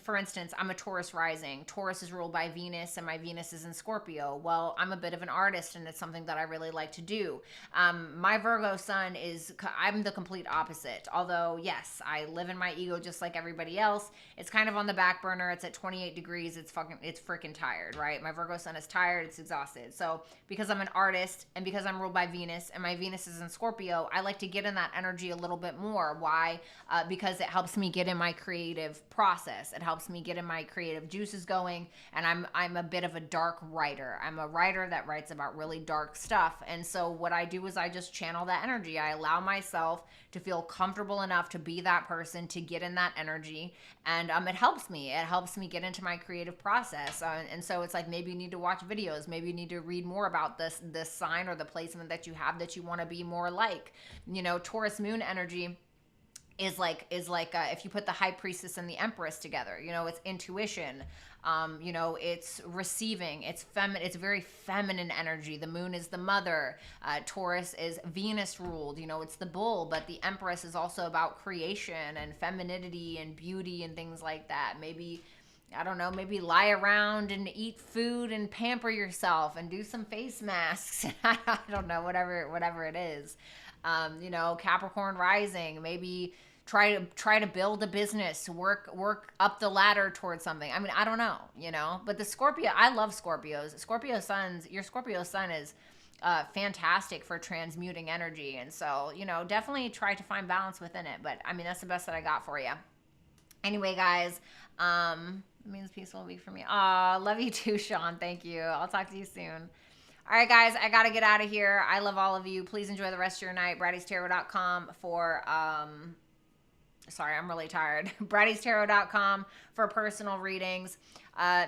for instance, I'm a Taurus rising. Taurus is ruled by Venus and my Venus is in Scorpio. Well, I'm a bit of an artist and it's something that I really like to do. My Virgo sun I'm the complete opposite. Although, yes, I live in my ego just like everybody else. It's kind of on the back burner. It's at 28 degrees. It's freaking tired, right? My Virgo sun is tired. It's exhausted. So because I'm an artist and because I'm ruled by Venus and my Venus is in Scorpio, I like to get in that energy a little bit more. Why? Because it helps me get in my creative process. It helps me get in my creative juices going, and I'm a bit of a dark writer. I'm a writer that writes about really dark stuff, and so what I do is I just channel that energy. I allow myself to feel comfortable enough to be that person, to get in that energy, and it helps me. It helps me get into my creative process, and so it's like maybe you need to watch videos, maybe you need to read more about this sign or the placement that you have that you want to be more like. You know, Taurus moon energy is like if you put the High Priestess and the Empress together, you know, it's intuition, you know, it's receiving, it's very feminine energy. The moon is the mother. Taurus is Venus ruled, you know, it's the bull, but the Empress is also about creation and femininity and beauty and things like that. Maybe, I don't know, maybe lie around and eat food and pamper yourself and do some face masks. I don't know, whatever it is. You know, Capricorn rising, maybe try to build a business, work up the ladder towards something. I mean, I don't know, you know, but the Scorpio, I love Scorpios. Your Scorpio sun is fantastic for transmuting energy. And so, you know, definitely try to find balance within it. But I mean, that's the best that I got for you. Anyway, guys, it means peaceful week for me. Aw, love you too, Sean. Thank you. I'll talk to you soon. All right, guys, I got to get out of here. I love all of you. Please enjoy the rest of your night. Bratty'sTarot.com for, sorry, I'm really tired. Bratty'sTarot.com for personal readings.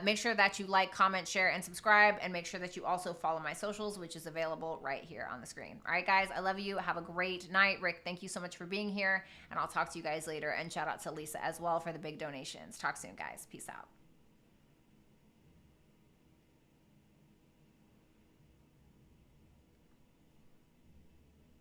Make sure that you like, comment, share, and subscribe. And make sure that you also follow my socials, which is available right here on the screen. All right, guys, I love you. Have a great night. Rick, thank you so much for being here. And I'll talk to you guys later. And shout out to Lisa as well for the big donations. Talk soon, guys. Peace out.